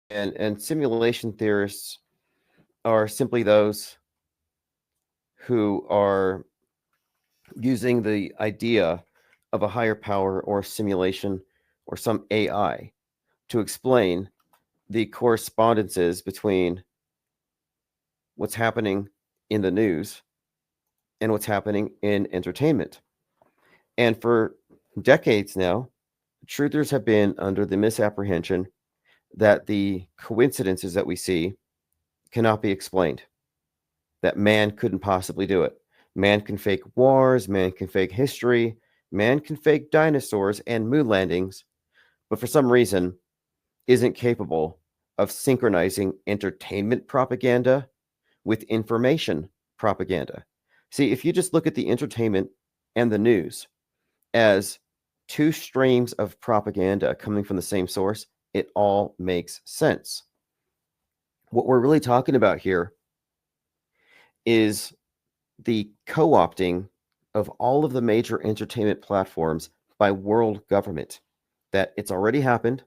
And simulation theorists are simply those who are using the idea of a higher power or simulation or some AI to explain the correspondences between what's happening in the news and what's happening in entertainment. And for decades now, truthers have been under the misapprehension that the coincidences that we see cannot be explained, that man couldn't possibly do it. Man can fake wars, man can fake history, man can fake dinosaurs and moon landings, but for some reason isn't capable of synchronizing entertainment propaganda with information propaganda. See, if you just look at the entertainment and the news as two streams of propaganda coming from the same source, it all makes sense. What we're really talking about here is the co-opting of all of the major entertainment platforms by world government. That it's already happened.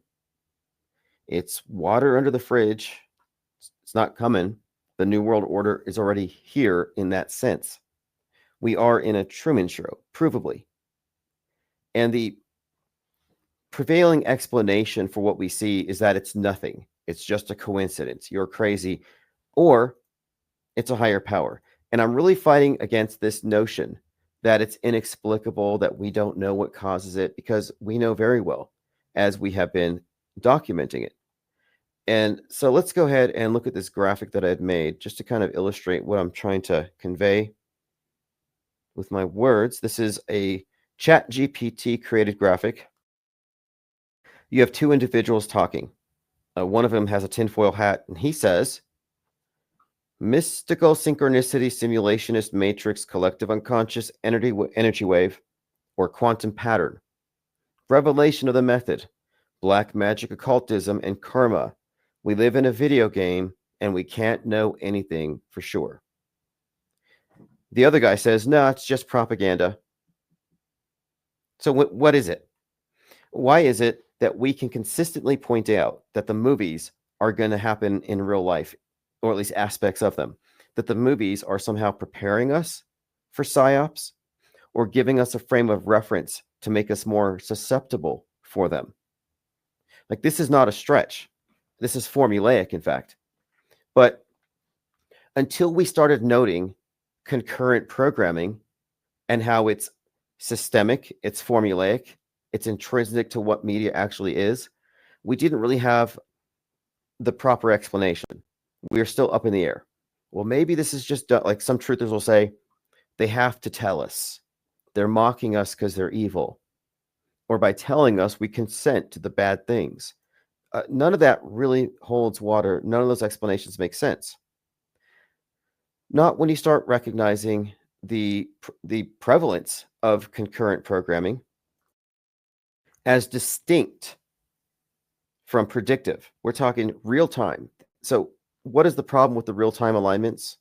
It's water under the fridge. It's not coming. The New World Order is already here in that sense. We are in a Truman Show, provably. And the prevailing explanation for what we see is that it's nothing. It's just a coincidence. You're crazy. Or it's a higher power. And I'm really fighting against this notion that it's inexplicable, that we don't know what causes it, because we know very well, as we have been documenting it. And so let's go ahead and look at this graphic that I had made just to kind of illustrate what I'm trying to convey with my words. This is a ChatGPT created graphic. You have two individuals talking. One of them has a tinfoil hat, and he says, mystical synchronicity, simulationist matrix, collective unconscious energy wave, or quantum pattern. Revelation of the method, black magic occultism, and karma. We live in a video game, and we can't know anything for sure. The other guy says, no, it's just propaganda. So what is it? Why is it that we can consistently point out that the movies are going to happen in real life, or at least aspects of them, that the movies are somehow preparing us for psyops or giving us a frame of reference to make us more susceptible for them? Like, this is not a stretch. This is formulaic, in fact. But until we started noting concurrent programming and how it's systemic, it's formulaic, it's intrinsic to what media actually is, we didn't really have the proper explanation. We're still up in the air. Well, maybe this is just like some truthers will say, they have to tell us. They're mocking us because they're evil. Or by telling us, we consent to the bad things. None of that really holds water. None of those explanations make sense. Not when you start recognizing the prevalence of concurrent programming as distinct from predictive. We're talking real time. So what is the problem with the real-time alignments?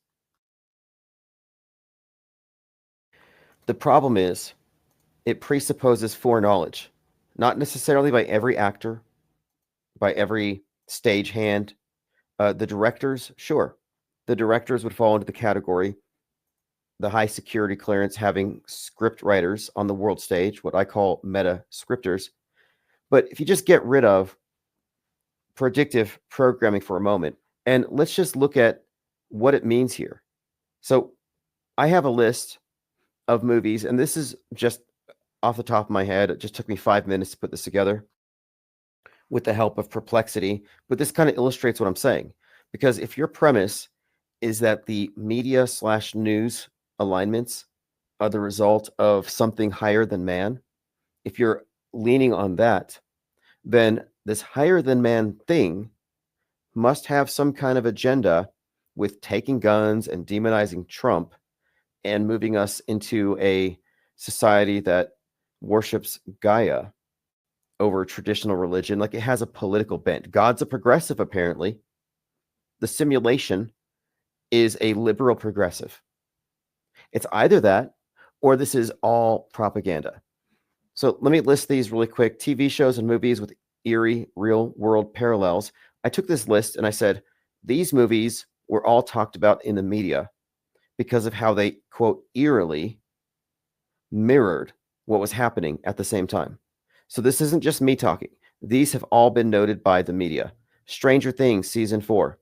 The problem is it presupposes foreknowledge, not necessarily by every actor, by every stagehand. The directors, sure. The directors would fall into the category, the high security clearance having script writers on the world stage, what I call meta scripters. But if you just get rid of predictive programming for a moment, and let's just look at what it means here. So I have a list of movies, and this is just off the top of my head. It just took me 5 minutes to put this together with the help of Perplexity. But this kind of illustrates what I'm saying. Because if your premise is that the media/news alignments are the result of something higher than man, if you're leaning on that, then this higher than man thing must have some kind of agenda with taking guns and demonizing Trump and moving us into a society that worships Gaia over traditional religion. Like, it has a political bent. God's a progressive, apparently. The simulation is a liberal progressive. It's either that or this is all propaganda. So let me list these really quick. TV shows and movies with eerie real world parallels. I took this list and I said, these movies were all talked about in the media because of how they, quote, eerily mirrored what was happening at the same time. So this isn't just me talking. These have all been noted by the media. Stranger Things season 4,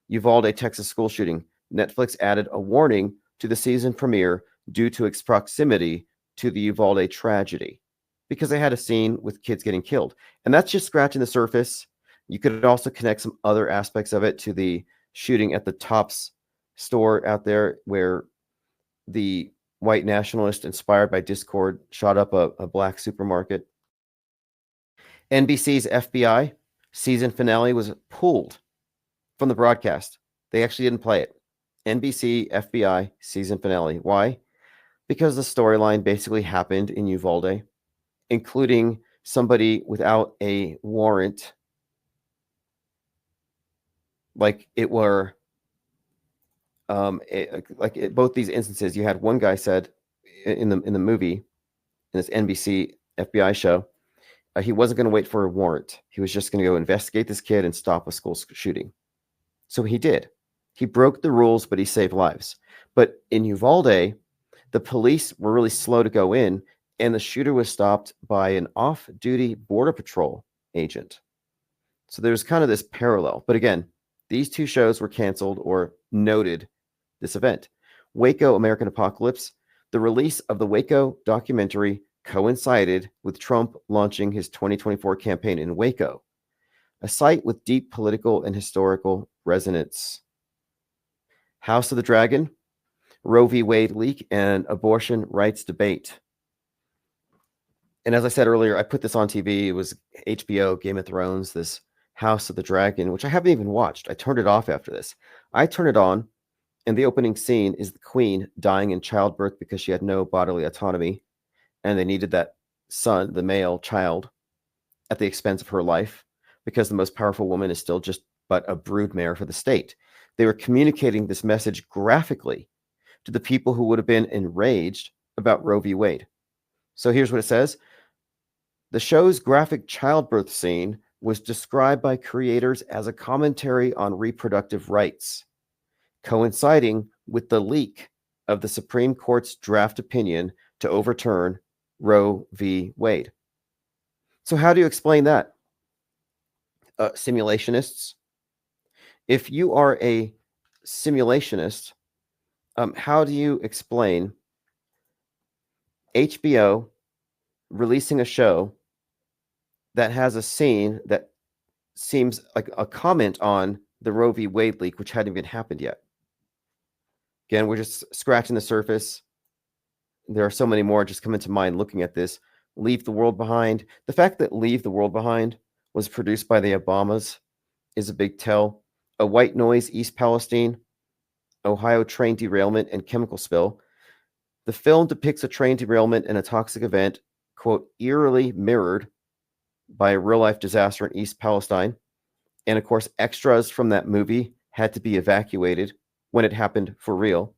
Uvalde, Texas school shooting. Netflix added a warning to the season premiere due to its proximity to the Uvalde tragedy because they had a scene with kids getting killed. And that's just scratching the surface. You could also connect some other aspects of it to the shooting at the Tops store out there where the white nationalist inspired by discord shot up a black supermarket. NBC's FBI season finale was pulled from the broadcast. They actually didn't play it. NBC FBI season finale. Why? Because the storyline basically happened in Uvalde, including somebody without a warrant, like it were both these instances. You had one guy said in the movie, in this NBC FBI show, he wasn't going to wait for a warrant. He was just going to go investigate this kid and stop a school shooting. So he did. He broke the rules, but he saved lives. But in Uvalde, the police were really slow to go in, and the shooter was stopped by an off-duty Border Patrol agent. So there's kind of this parallel. But again, these two shows were canceled or noted this event. Waco, American Apocalypse. The release of the Waco documentary coincided with Trump launching his 2024 campaign in Waco, a site with deep political and historical resonance. House of the Dragon, Roe v. Wade leak, and abortion rights debate. And as I said earlier, I put this on TV. It was HBO, Game of Thrones, this House of the Dragon, which I haven't even watched. I turned it off after this. I turn it on, and the opening scene is the queen dying in childbirth because she had no bodily autonomy, and they needed that son, the male child, at the expense of her life, because the most powerful woman is still just but a broodmare for the state. They were communicating this message graphically to the people who would have been enraged about Roe v. Wade. So here's what it says. The show's graphic childbirth scene was described by creators as a commentary on reproductive rights, coinciding with the leak of the Supreme Court's draft opinion to overturn Roe v. Wade. So how do you explain that? Simulationists. If you are a simulationist, how do you explain HBO releasing a show that has a scene that seems like a comment on the Roe v. Wade leak, which hadn't even happened yet? Again, we're just scratching the surface. There are so many more just coming to mind looking at this. Leave the World Behind. The fact that Leave the World Behind was produced by the Obamas is a big tell. A White Noise, East Palestine, Ohio train derailment and chemical spill. The film depicts a train derailment and a toxic event, quote, eerily mirrored by a real-life disaster in East Palestine. And of course, extras from that movie had to be evacuated when it happened for real.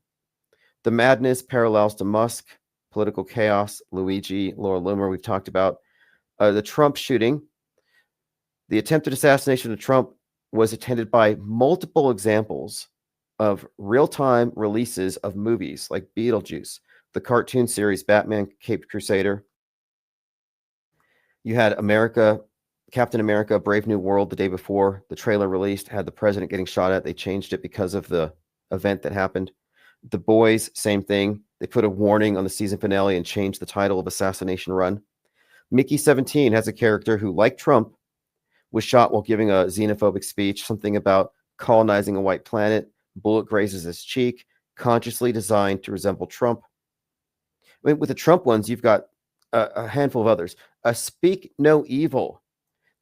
The madness parallels to Musk, political chaos, Luigi, Laura Loomer, we've talked about. The Trump shooting. The attempted assassination of Trump was attended by multiple examples of real-time releases of movies like Beetlejuice, the cartoon series Batman Caped Crusader. You had Captain America, Brave New World the day before the trailer released, had the president getting shot at. They changed it because of the event that happened. The Boys, same thing. They put a warning on the season finale and changed the title of Assassination Run. Mickey 17 has a character who, like Trump, was shot while giving a xenophobic speech, something about colonizing a white planet. Bullet grazes his cheek, consciously designed to resemble Trump. I mean, with the Trump ones, you've got a handful of others. Speak No Evil.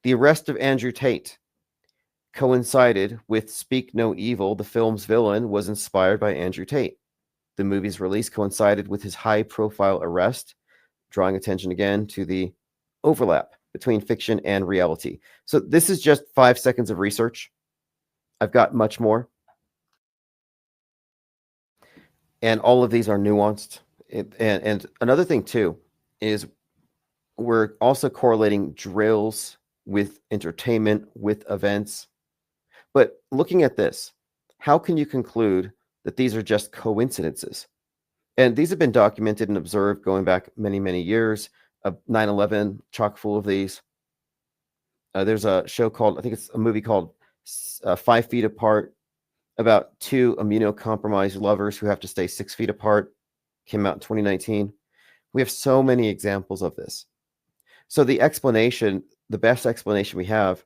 The arrest of Andrew Tate coincided with Speak No Evil. The film's villain was inspired by Andrew Tate. The movie's release coincided with his high-profile arrest, drawing attention again to the overlap between fiction and reality. So this is just 5 seconds of research. I've got much more. And all of these are nuanced. And another thing, too, is we're also correlating drills with entertainment, with events. But looking at this, how can you conclude that these are just coincidences? And these have been documented and observed going back many, many years. 9/11, chock full of these. There's a show called, I think it's a movie called 5 Feet Apart, about two immunocompromised lovers who have to stay 6 feet apart. Came out in 2019. We have so many examples of this. So the explanation, the best explanation we have,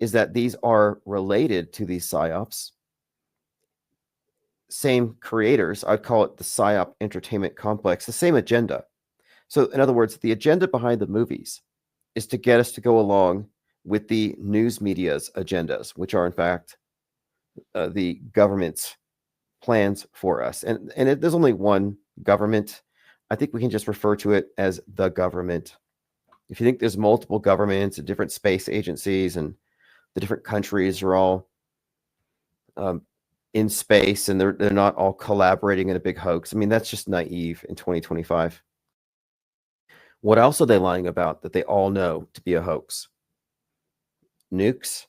is that these are related to these psyops. Same creators. I'd call it the psyop entertainment complex, the same agenda. So in other words, the agenda behind the movies is to get us to go along with the news media's agendas, which are in fact the government's plans for us. And there's only one government. I think we can just refer to it as the government. If you think there's multiple governments and different space agencies and the different countries are all in space and they're not all collaborating in a big hoax, I mean, that's just naive in 2025. What else are they lying about that they all know to be a hoax? Nukes.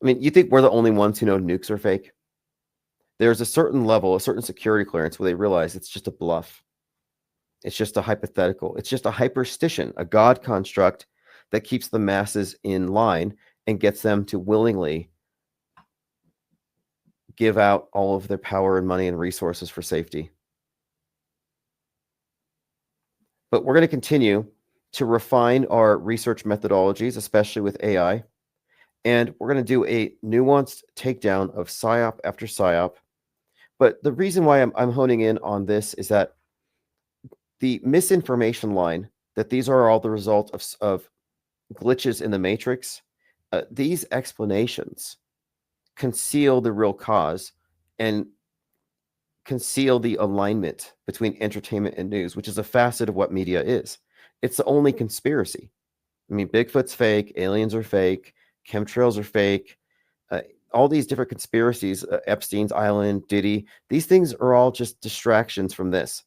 I mean, you think we're the only ones who know nukes are fake? There's a certain level, a certain security clearance where they realize it's just a bluff. It's just a hypothetical. It's just a hyperstition, a God construct that keeps the masses in line and gets them to willingly give out all of their power and money and resources for safety. But we're going to continue to refine our research methodologies, especially with AI. And we're going to do a nuanced takedown of PSYOP after PSYOP. But the reason why I'm honing in on this is that the misinformation line that these are all the result of glitches in the matrix, these explanations conceal the real cause and conceal the alignment between entertainment and news, which is a facet of what media is. It's the only conspiracy. I mean, Bigfoot's fake, aliens are fake, chemtrails are fake, all these different conspiracies, Epstein's Island, Diddy, these things are all just distractions from this.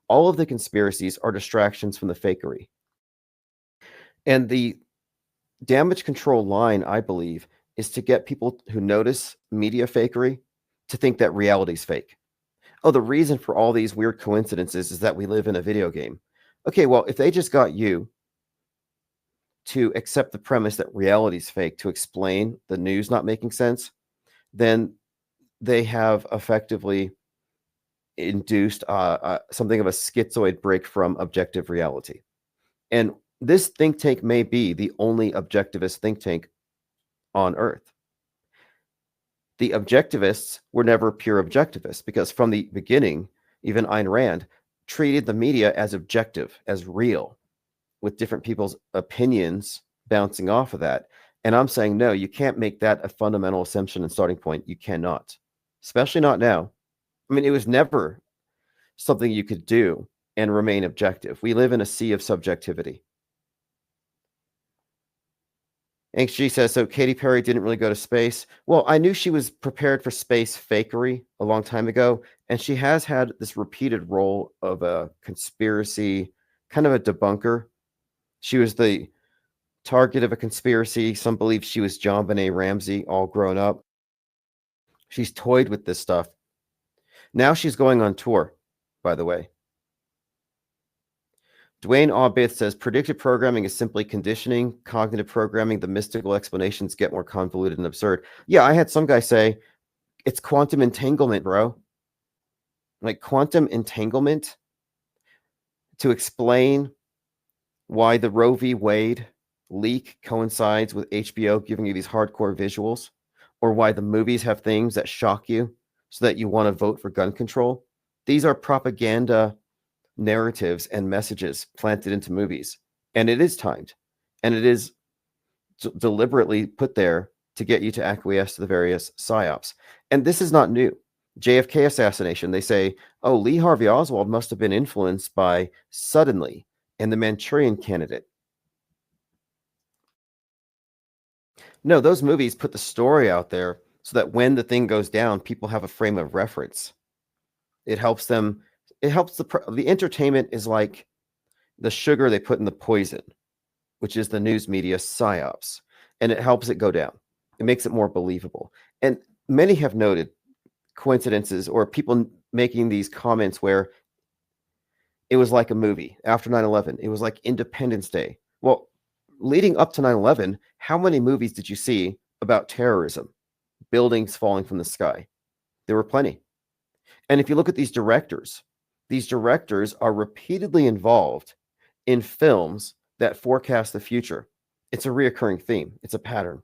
All of the conspiracies are distractions from the fakery. And the damage control line, I believe, is to get people who notice media fakery to think that reality's fake. Oh, the reason for all these weird coincidences is that we live in a video game. Okay, well, if they just got you to accept the premise that reality's fake to explain the news not making sense, then they have effectively induced something of a schizoid break from objective reality. And this think tank may be the only objectivist think tank on Earth. The objectivists were never pure objectivists because from the beginning, even Ayn Rand treated the media as objective, as real, with different people's opinions bouncing off of that. And I'm saying, no, you can't make that a fundamental assumption and starting point. You cannot, especially not now. I mean, it was never something you could do and remain objective. We live in a sea of subjectivity. HG says, so Katy Perry didn't really go to space. Well, I knew she was prepared for space fakery a long time ago, and she has had this repeated role of a conspiracy, kind of a debunker. She was the target of a conspiracy. Some believe she was John Benet Ramsey, all grown up. She's toyed with this stuff. Now she's going on tour, by the way. Dwayne Aubith says, predictive programming is simply conditioning. Cognitive programming, the mystical explanations get more convoluted and absurd. Yeah, I had some guy say, it's quantum entanglement, bro. Like quantum entanglement to explain why the Roe v. Wade leak coincides with HBO giving you these hardcore visuals, or why the movies have things that shock you so that you want to vote for gun control. These are propaganda narratives and messages planted into movies, and it is timed, and it is deliberately put there to get you to acquiesce to the various psyops. And this is not new. JFK assassination, they say, oh, Lee Harvey Oswald must have been influenced by Suddenly and the Manchurian Candidate. No, those movies put the story out there so that when the thing goes down, people have a frame of reference. It helps them. It helps the entertainment is like the sugar they put in the poison. which is the news media psyops, and it helps it go down. It makes it more believable. And many have noted coincidences or people making these comments where it was like a movie after 9/11. It was like Independence Day. Well, leading up to 9/11, how many movies did you see about terrorism, buildings falling from the sky? There were plenty. And if you look at these directors are repeatedly involved in films that forecast the future. It's a reoccurring theme. It's a pattern.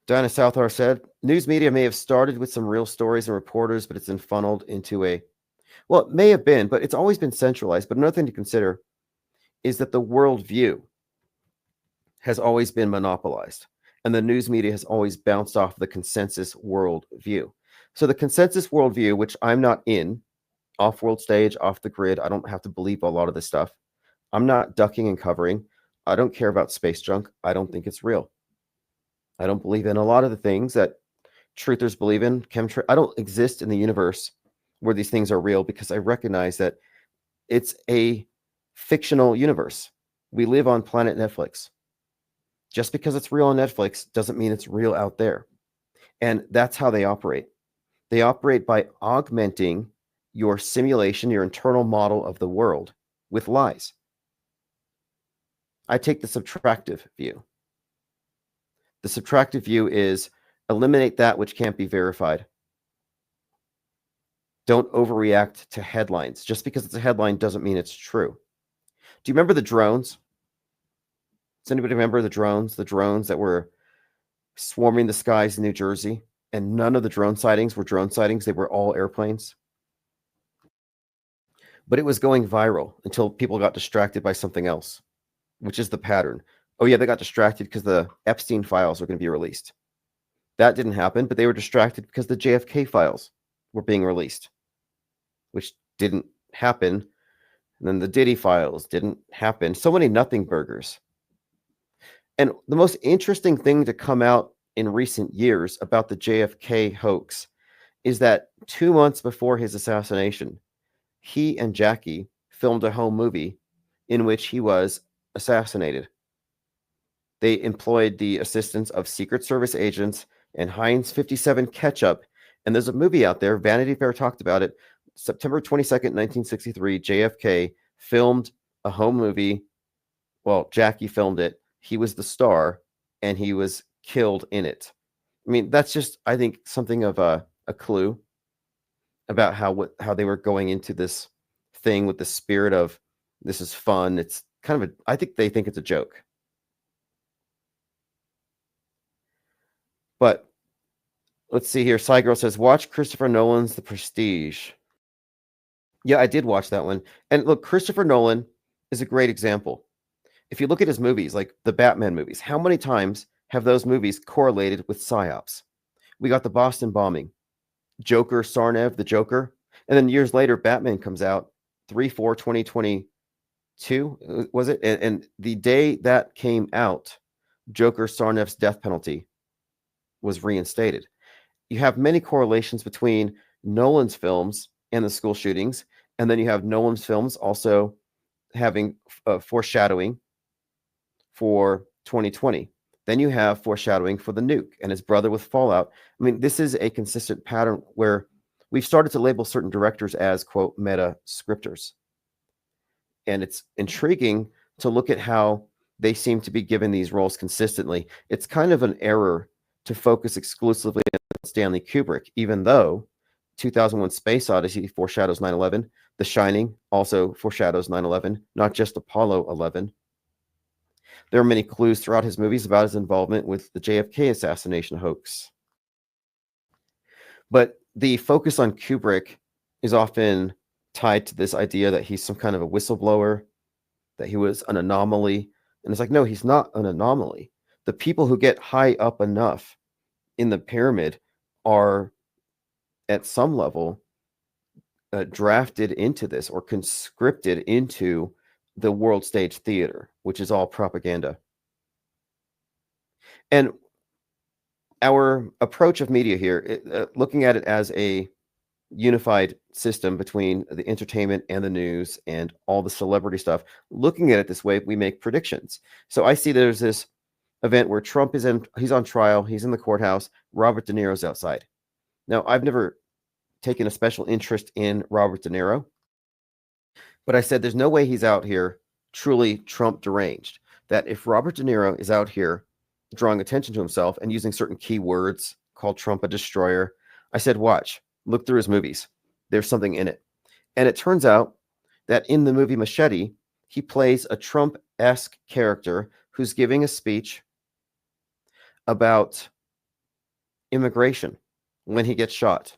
Dinah Southar said, news media may have started with some real stories and reporters, but it's been funneled into well, it may have been, but it's always been centralized. But another thing to consider is that the worldview has always been monopolized, and the news media has always bounced off the consensus worldview. So the consensus worldview, which I'm not in, off-world stage, off the grid, I don't have to believe a lot of this stuff. I'm not ducking and covering. I don't care about space junk. I don't think it's real. I don't believe in a lot of the things that truthers believe in. Chemtrail. I don't exist in the universe where these things are real because I recognize that it's a fictional universe. We live on planet Netflix. Just because it's real on Netflix doesn't mean it's real out there. And that's how they operate. They operate by augmenting your simulation, your internal model of the world with lies. I take the subtractive view. The subtractive view is eliminate that which can't be verified. Don't overreact to headlines. Just because it's a headline doesn't mean it's true. Do you remember the drones? Does anybody remember the drones? The drones that were swarming the skies in New Jersey, and none of the drone sightings were drone sightings. They were all airplanes. But it was going viral until people got distracted by something else, which is the pattern. Oh, yeah, they got distracted because the Epstein files were going to be released. That didn't happen, but they were distracted because the JFK files were being released, which didn't happen. And then the Diddy files didn't happen. So many nothing burgers. And the most interesting thing to come out in recent years about the JFK hoax is that 2 months before his assassination, he and Jackie filmed a home movie in which he was assassinated. They employed the assistance of Secret Service agents and Heinz 57 ketchup. And there's a movie out there, Vanity Fair talked about it, September 22nd, 1963, JFK filmed a home movie. Well, Jackie filmed it. He was the star, and he was killed in it. I mean, that's just, I think, something of a clue about how they were going into this thing with the spirit of this is fun. It's kind of I think they think it's a joke. But let's see here. Girl says, watch Christopher Nolan's The Prestige. Yeah, I did watch that one. And look, Christopher Nolan is a great example. If you look at his movies, like the Batman movies, how many times have those movies correlated with PSYOPs? We got the Boston bombing, Joker, Sarnev, the Joker. And then years later, Batman comes out, 3/4/2022, was it? And the day that came out, Joker, Sarnev's death penalty was reinstated. You have many correlations between Nolan's films and the school shootings. And then you have Nolan's films also having foreshadowing for 2020. Then you have foreshadowing for the nuke and his brother with Fallout. I mean, this is a consistent pattern where we've started to label certain directors as, quote, meta scripters. And it's intriguing to look at how they seem to be given these roles consistently. It's kind of an error to focus exclusively on Stanley Kubrick, even though 2001 Space Odyssey foreshadows 9/11. The Shining also foreshadows 9/11, not just Apollo 11. There are many clues throughout his movies about his involvement with the JFK assassination hoax. But the focus on Kubrick is often tied to this idea that he's some kind of a whistleblower, that he was an anomaly. And it's like, no, he's not an anomaly. The people who get high up enough in the pyramid are, at some level, drafted into this or conscripted into the world stage theater, which is all propaganda. And our approach of media here, looking at it as a unified system between the entertainment and the news and all the celebrity stuff. Looking at it this way, we make predictions. So I see there's this event where Trump he's on trial, he's in the courthouse, Robert De Niro's outside. Now, I've never taken a special interest in Robert De Niro, but I said there's no way he's out here truly Trump deranged. That if Robert De Niro is out here drawing attention to himself and using certain keywords called Trump a destroyer, I said, watch, look through his movies. There's something in it. And it turns out that in the movie Machete, he plays a Trump-esque character who's giving a speech about immigration when he gets shot.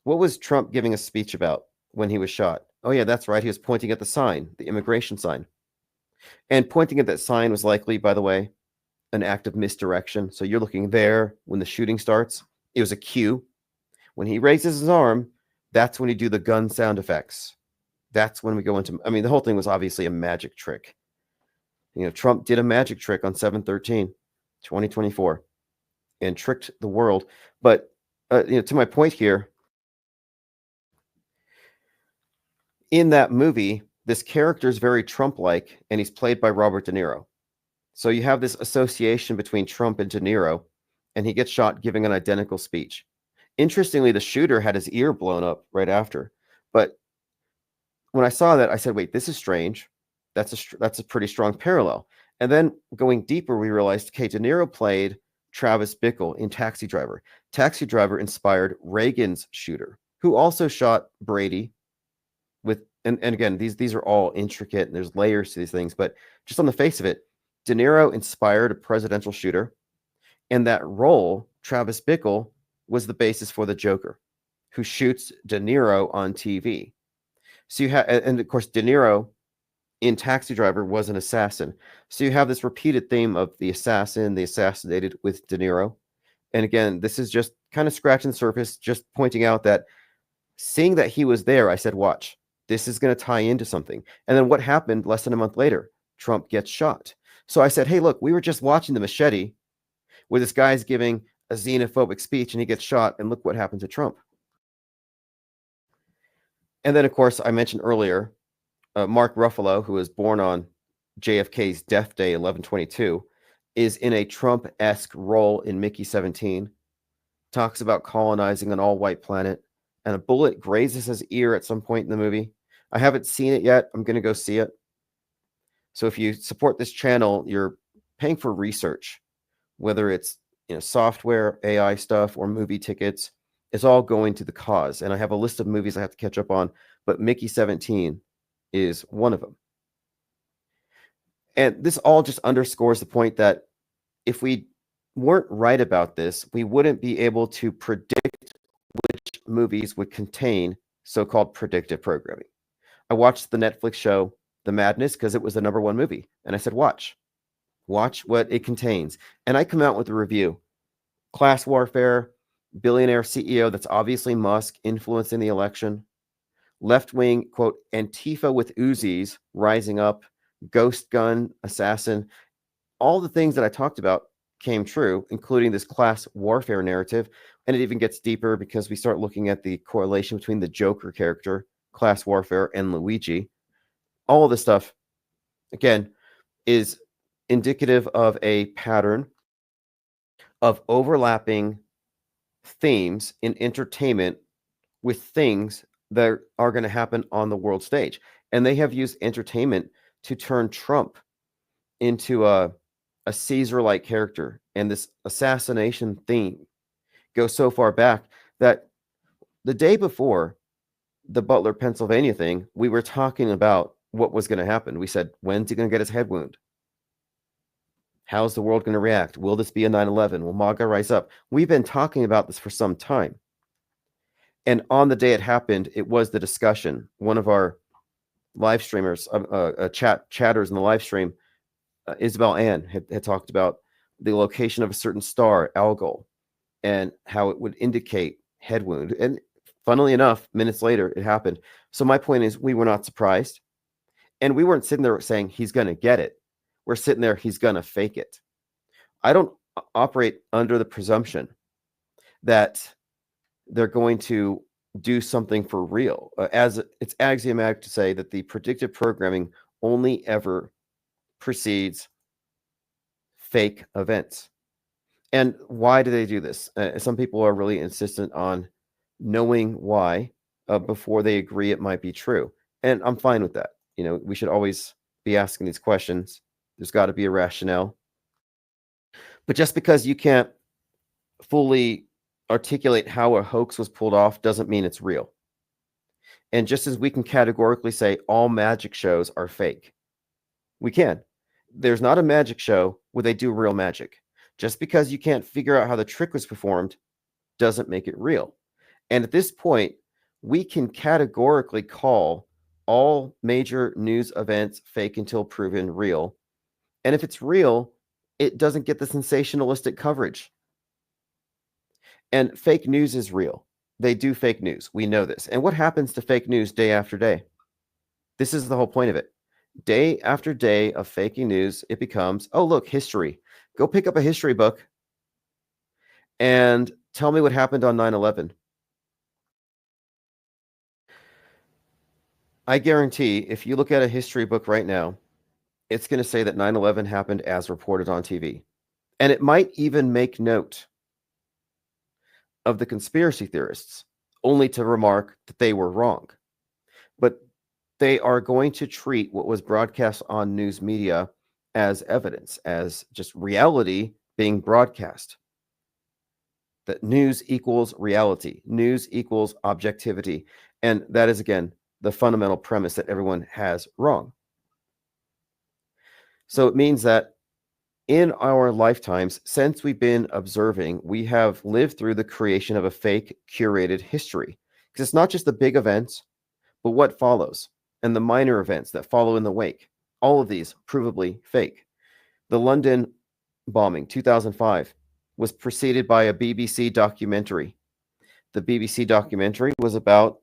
What was Trump giving a speech about when he was shot? Oh, yeah, that's right. He was pointing at the sign, the immigration sign. And pointing at that sign was likely, by the way, an act of misdirection. So you're looking there when the shooting starts. It was a cue. When he raises his arm, that's when you do the gun sound effects. That's when we go into, I mean, the whole thing was obviously a magic trick. You know, Trump did a magic trick on 7/13, 2024, and tricked the world. But, to my point here, in that movie, this character is very Trump-like, and he's played by Robert De Niro. So you have this association between Trump and De Niro, and he gets shot giving an identical speech. Interestingly, the shooter had his ear blown up right after. But when I saw that, I said, wait, this is strange. That's a pretty strong parallel. And then going deeper, we realized, okay, De Niro played Travis Bickle in Taxi Driver. Taxi Driver inspired Reagan's shooter, who also shot Brady with, and again, these are all intricate and there's layers to these things, but just on the face of it, De Niro inspired a presidential shooter, and that role, Travis Bickle, was the basis for the Joker, who shoots De Niro on TV. So you have, and of course, De Niro in Taxi Driver was an assassin. So you have this repeated theme of the assassin, the assassinated with De Niro. And again, this is just kind of scratching the surface, just pointing out that seeing that he was there, I said, watch, this is going to tie into something. And then what happened less than a month later? Trump gets shot. So I said, hey, look, we were just watching the Machete where this guy's giving a xenophobic speech and he gets shot, and look what happened to Trump. And then, of course, I mentioned earlier, Mark Ruffalo, who was born on JFK's death day, 11/22, is in a Trump-esque role in Mickey 17, talks about colonizing an all-white planet, and a bullet grazes his ear at some point in the movie. I haven't seen it yet. I'm going to go see it. So if you support this channel, you're paying for research, whether it's software, AI stuff, or movie tickets. It's all going to the cause. And I have a list of movies I have to catch up on, but Mickey 17 is one of them. And this all just underscores the point that if we weren't right about this, we wouldn't be able to predict which movies would contain so-called predictive programming. I watched the Netflix show The Madness because it was the #1 movie. And I said, watch what it contains. And I come out with a review. Class warfare, billionaire CEO that's obviously Musk influencing the election, left-wing, quote, Antifa with Uzis rising up, ghost gun assassin. All the things that I talked about came true, including this class warfare narrative. And it even gets deeper because we start looking at the correlation between the Joker character, class warfare, and Luigi. All of this stuff, again, is indicative of a pattern of overlapping themes in entertainment with things that are going to happen on the world stage. And they have used entertainment to turn Trump into a Caesar-like character. And this assassination theme goes so far back that the day before the Butler, Pennsylvania thing, we were talking about what was going to happen. We said, when's he going to get his head wound? How's the world going to react? Will this be a 9/11? Will MAGA rise up? We've been talking about this for some time. And on the day it happened, it was the discussion. One of our live streamers, chatters in the live stream, Isabel Ann, had talked about the location of a certain star, Algol, and how it would indicate head wound. And funnily enough, minutes later, it happened. So my point is, we were not surprised. And we weren't sitting there saying, he's going to get it. We're sitting there, he's going to fake it. I don't operate under the presumption that they're going to do something for real. As it's axiomatic to say that the predictive programming only ever precedes fake events. And why do they do this? Some people are really insistent on knowing why before they agree it might be true. And I'm fine with that. We should always be asking these questions. There's got to be a rationale. But just because you can't fully articulate how a hoax was pulled off doesn't mean it's real. And just as we can categorically say all magic shows are fake, we can. There's not a magic show where they do real magic. Just because you can't figure out how the trick was performed doesn't make it real. And at this point, we can categorically call all major news events fake until proven real. And if it's real, it doesn't get the sensationalistic coverage. And fake news is real. They do fake news. We know this. And what happens to fake news day after day? This is the whole point of it. Day after day of faking news, it becomes, oh, look, history. Go pick up a history book and tell me what happened on 9/11. I guarantee if you look at a history book right now, it's going to say that 9/11 happened as reported on TV. And it might even make note of the conspiracy theorists, only to remark that they were wrong. But they are going to treat what was broadcast on news media as evidence, as just reality being broadcast. That news equals reality, news equals objectivity. And that is, again, the fundamental premise that everyone has wrong. So it means that in our lifetimes, since we've been observing, we have lived through the creation of a fake curated history. Because it's not just the big events, but what follows and the minor events that follow in the wake. All of these provably fake. The London bombing, 2005, was preceded by a BBC documentary. The BBC documentary was about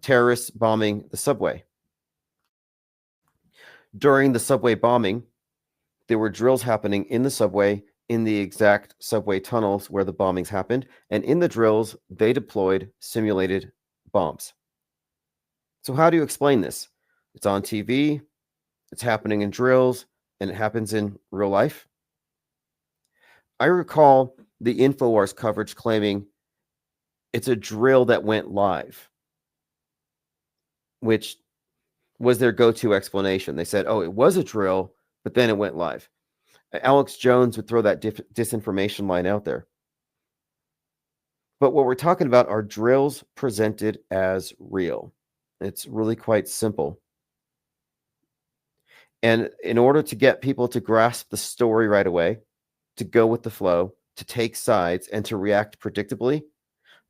terrorists bombing the subway. During the subway bombing, there were drills happening in the subway, in the exact subway tunnels where the bombings happened. And in the drills, they deployed simulated bombs. So how do you explain this? It's on TV, it's happening in drills, and it happens in real life. I recall the InfoWars coverage claiming it's a drill that went live, which was their go-to explanation. They said, oh, it was a drill, but then it went live. Alex Jones would throw that disinformation line out there. But what we're talking about are drills presented as real. It's really quite simple. And in order to get people to grasp the story right away, to go with the flow, to take sides, and to react predictably,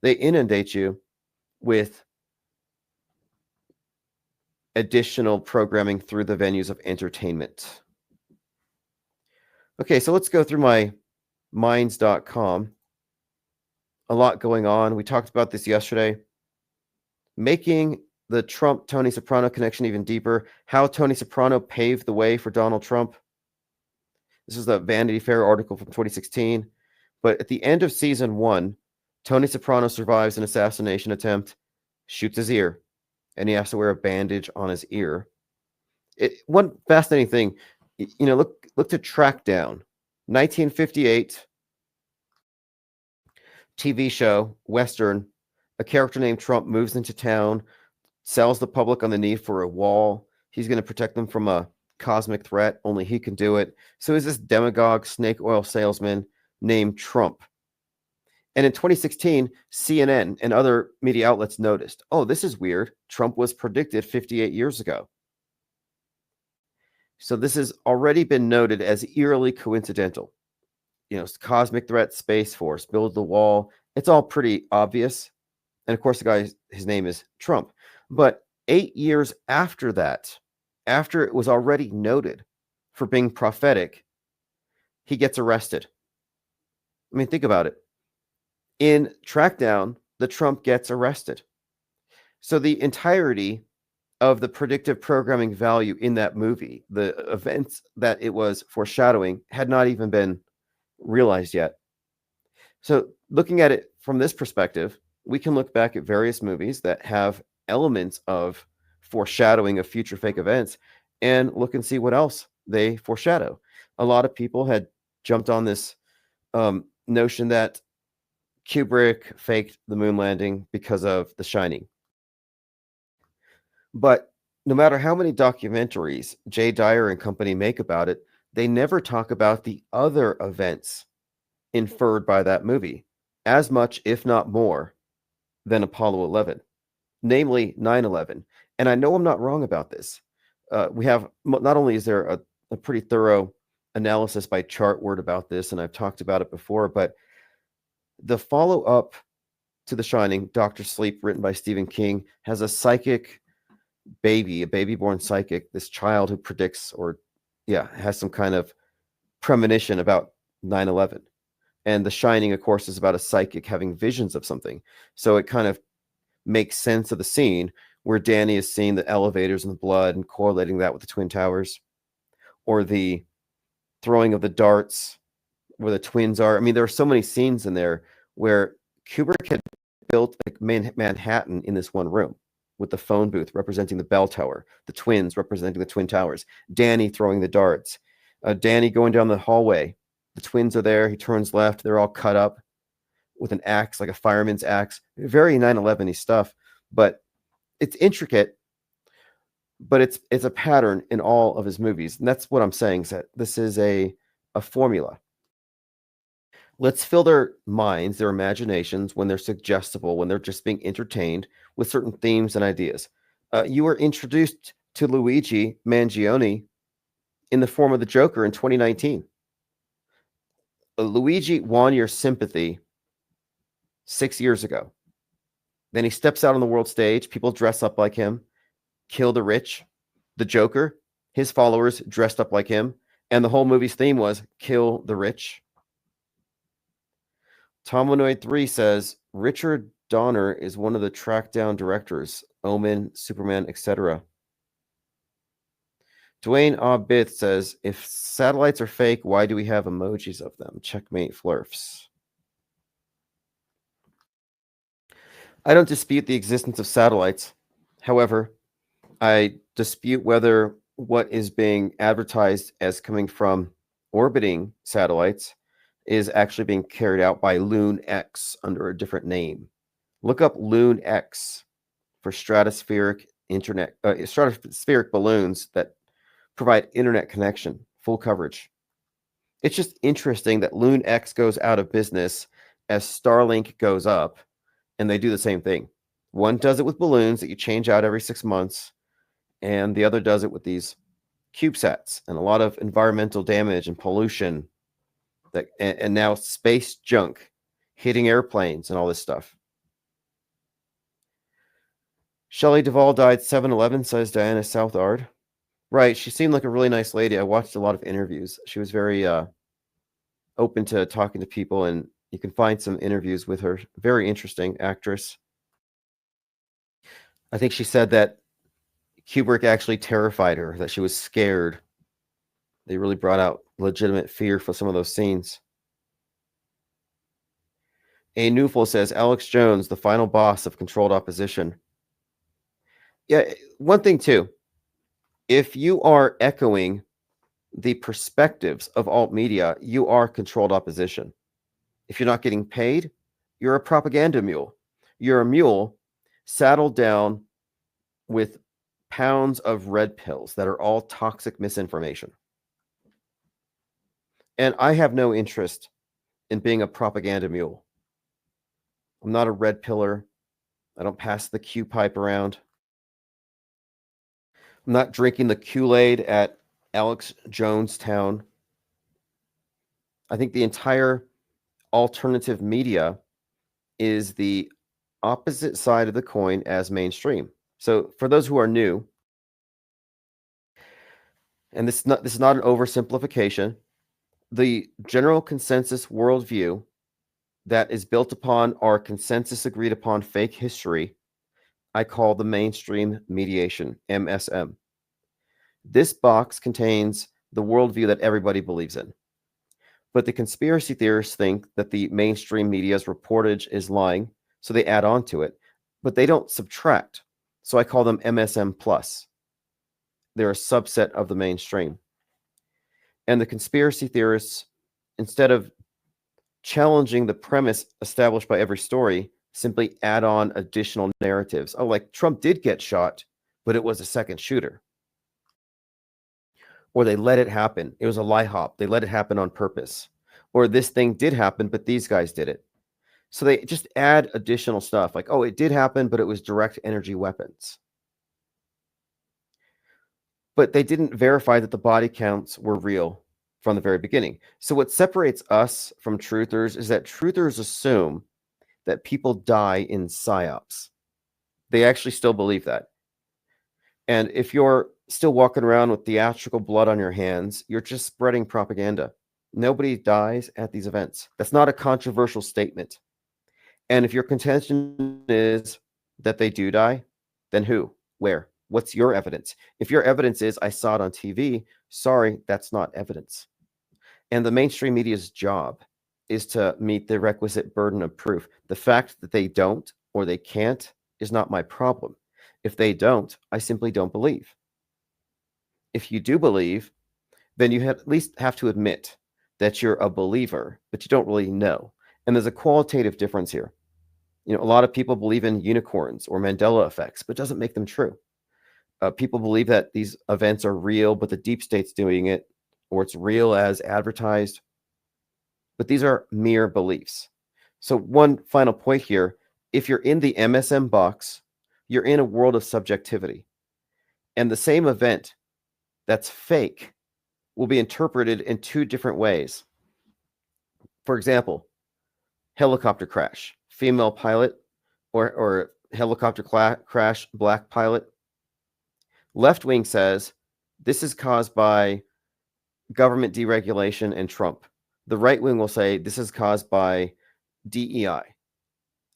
they inundate you with additional programming through the venues of entertainment. Okay, so let's go through my minds.com. A lot going on. We talked about this yesterday. Making the Trump-Tony Soprano connection even deeper. How Tony Soprano paved the way for Donald Trump. This is the Vanity Fair article from 2016. But at the end of season 1, Tony Soprano survives an assassination attempt, shoots his ear, and he has to wear a bandage on his ear. One fascinating thing, look to Track Down, 1958 TV show, Western. A character named Trump moves into town, sells the public on the need for a wall. He's going to protect them from a cosmic threat. Only he can do it. So is this demagogue snake oil salesman named Trump. And in 2016, CNN and other media outlets noticed, oh, this is weird. Trump was predicted 58 years ago. So this has already been noted as eerily coincidental. Cosmic threat, Space Force, build the wall. It's all pretty obvious. And of course, the guy, his name is Trump. But 8 years after that, after it was already noted for being prophetic, he gets arrested. I mean, think about it. In Track Down, the Trump gets arrested. So the entirety of the predictive programming value in that movie, the events that it was foreshadowing, had not even been realized yet. So, looking at it from this perspective, we can look back at various movies that have elements of foreshadowing of future fake events and look and see what else they foreshadow. A lot of people had jumped on this notion that Kubrick faked the moon landing because of The Shining. But no matter how many documentaries Jay Dyer and company make about it, they never talk about the other events inferred by that movie as much, if not more, than Apollo 11, namely 9/11. And I know I'm not wrong about this. We have not only is there a pretty thorough analysis by Chartword about this, and I've talked about it before, but the follow up to The Shining, Doctor Sleep, written by Stephen King, has a psychic baby, a baby born psychic, this child who predicts or, has some kind of premonition about 9/11. And The Shining, of course, is about a psychic having visions of something. So it kind of makes sense of the scene where Danny is seeing the elevators and the blood and correlating that with the Twin Towers, or the throwing of the darts where the twins are. I mean, there are so many scenes in there where Kubrick had built like Manhattan in this one room, with the phone booth representing the bell tower, the twins representing the Twin Towers, Danny throwing the darts, Danny going down the hallway. The twins are there. He turns left. They're all cut up with an axe, like a fireman's axe. Very 9/11-y stuff, but it's intricate. But it's a pattern in all of his movies, and that's what I'm saying. Is that this is a formula. Let's fill their minds, their imaginations, when they're suggestible, when they're just being entertained with certain themes and ideas. You were introduced to Luigi Mangione in the form of the Joker in 2019. Luigi won your sympathy 6 years ago. Then he steps out on the world stage. People dress up like him, kill the rich. The Joker, his followers dressed up like him. And the whole movie's theme was kill the rich. Tomonoid 3 says Richard Donner is one of the track down directors, Omen, Superman, etc. Dwayne Obith says, if satellites are fake, why do we have emojis of them? Checkmate Flurfs. I don't dispute the existence of satellites. However, I dispute whether what is being advertised as coming from orbiting satellites is actually being carried out by Loon X under a different name. Look up Loon X for stratospheric balloons that provide internet connection, full coverage. It's just interesting that Loon X goes out of business as Starlink goes up, and they do the same thing. One does it with balloons that you change out every 6 months, and the other does it with these CubeSats and a lot of environmental damage and pollution and now space junk hitting airplanes and all this stuff. Shelley Duvall died 7/11, says Diana Southard. Right, she seemed like a really nice lady. I watched a lot of interviews. She was very open to talking to people, and you can find some interviews with her. Very interesting actress. I think she said that Kubrick actually terrified her, that she was scared. They really brought out legitimate fear for some of those scenes. A Newful says, Alex Jones, the final boss of Controlled Opposition. Yeah, one thing too. If you are echoing the perspectives of alt media, you are Controlled Opposition. If you're not getting paid, you're a propaganda mule. You're a mule saddled down with pounds of red pills that are all toxic misinformation. And I have no interest in being a propaganda mule. I'm not a red pillar. I don't pass the Q pipe around. I'm not drinking the Kool-Aid at Alex Jonestown. I think the entire alternative media is the opposite side of the coin as mainstream. So for those who are new, and this is not an oversimplification, the general consensus worldview that is built upon our consensus agreed upon fake history, I call the mainstream mediation, MSM. This box contains the worldview that everybody believes in. But the conspiracy theorists think that the mainstream media's reportage is lying, so they add on to it. But they don't subtract. So I call them MSM plus. They're a subset of the mainstream. And the conspiracy theorists, instead of challenging the premise established by every story, simply add on additional narratives. Oh, like Trump did get shot, but it was a second shooter. Or they let it happen. It was a lie hop. They let it happen on purpose. Or this thing did happen, but these guys did it. So they just add additional stuff like, oh, it did happen, but it was direct energy weapons. But they didn't verify that the body counts were real from the very beginning. So what separates us from truthers is that truthers assume that people die in psyops. They actually still believe that. And if you're still walking around with theatrical blood on your hands, you're just spreading propaganda. Nobody dies at these events. That's not a controversial statement. And if your contention is that they do die, then who? Where? What's your evidence? If your evidence is I saw it on TV, sorry, that's not evidence. And the mainstream media's job is to meet the requisite burden of proof. The fact that they don't or they can't is not my problem. If they don't, I simply don't believe. If you do believe, then you at least have to admit that you're a believer, but you don't really know. And there's a qualitative difference here. You know, a lot of people believe in unicorns or Mandela effects, but it doesn't make them true. People believe that these events are real, but the deep state's doing it, or it's real as advertised. But these are mere beliefs. So one final point here, if you're in the MSM box, you're in a world of subjectivity. And the same event that's fake will be interpreted in two different ways. For example, helicopter crash, female pilot, or helicopter crash, black pilot. Left wing says this is caused by government deregulation and Trump. The right wing will say this is caused by DEI.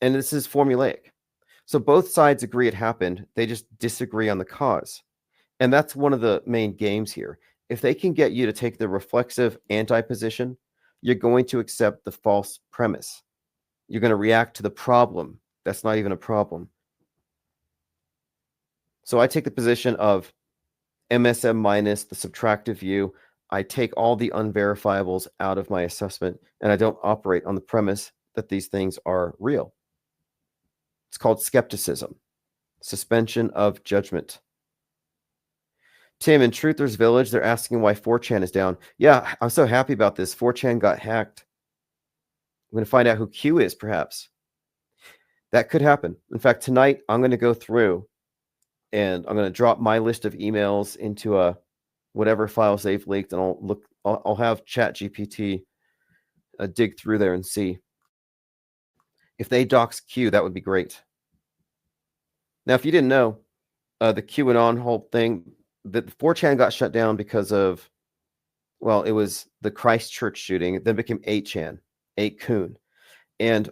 And this is formulaic. So both sides agree it happened. They just disagree on the cause. And that's one of the main games here. If they can get you to take the reflexive anti-position, you're going to accept the false premise. You're going to react to the problem. That's not even a problem. So I take the position of MSM minus, the subtractive view. I take all the unverifiables out of my assessment, and I don't operate on the premise that these things are real. It's called skepticism, suspension of judgment. Tim, in Truthers Village, they're asking why 4chan is down. Yeah, I'm so happy about this. 4chan got hacked. I'm going to find out who Q is, perhaps. That could happen. In fact, tonight, I'm going to go through and I'm going to drop my list of emails into whatever files they've leaked, and I'll have ChatGPT dig through there and see. If they dox Q, that would be great. Now, if you didn't know, the QAnon whole thing, the 4chan got shut down because of, well, it was the Christchurch shooting. It then became 8chan, 8kun. And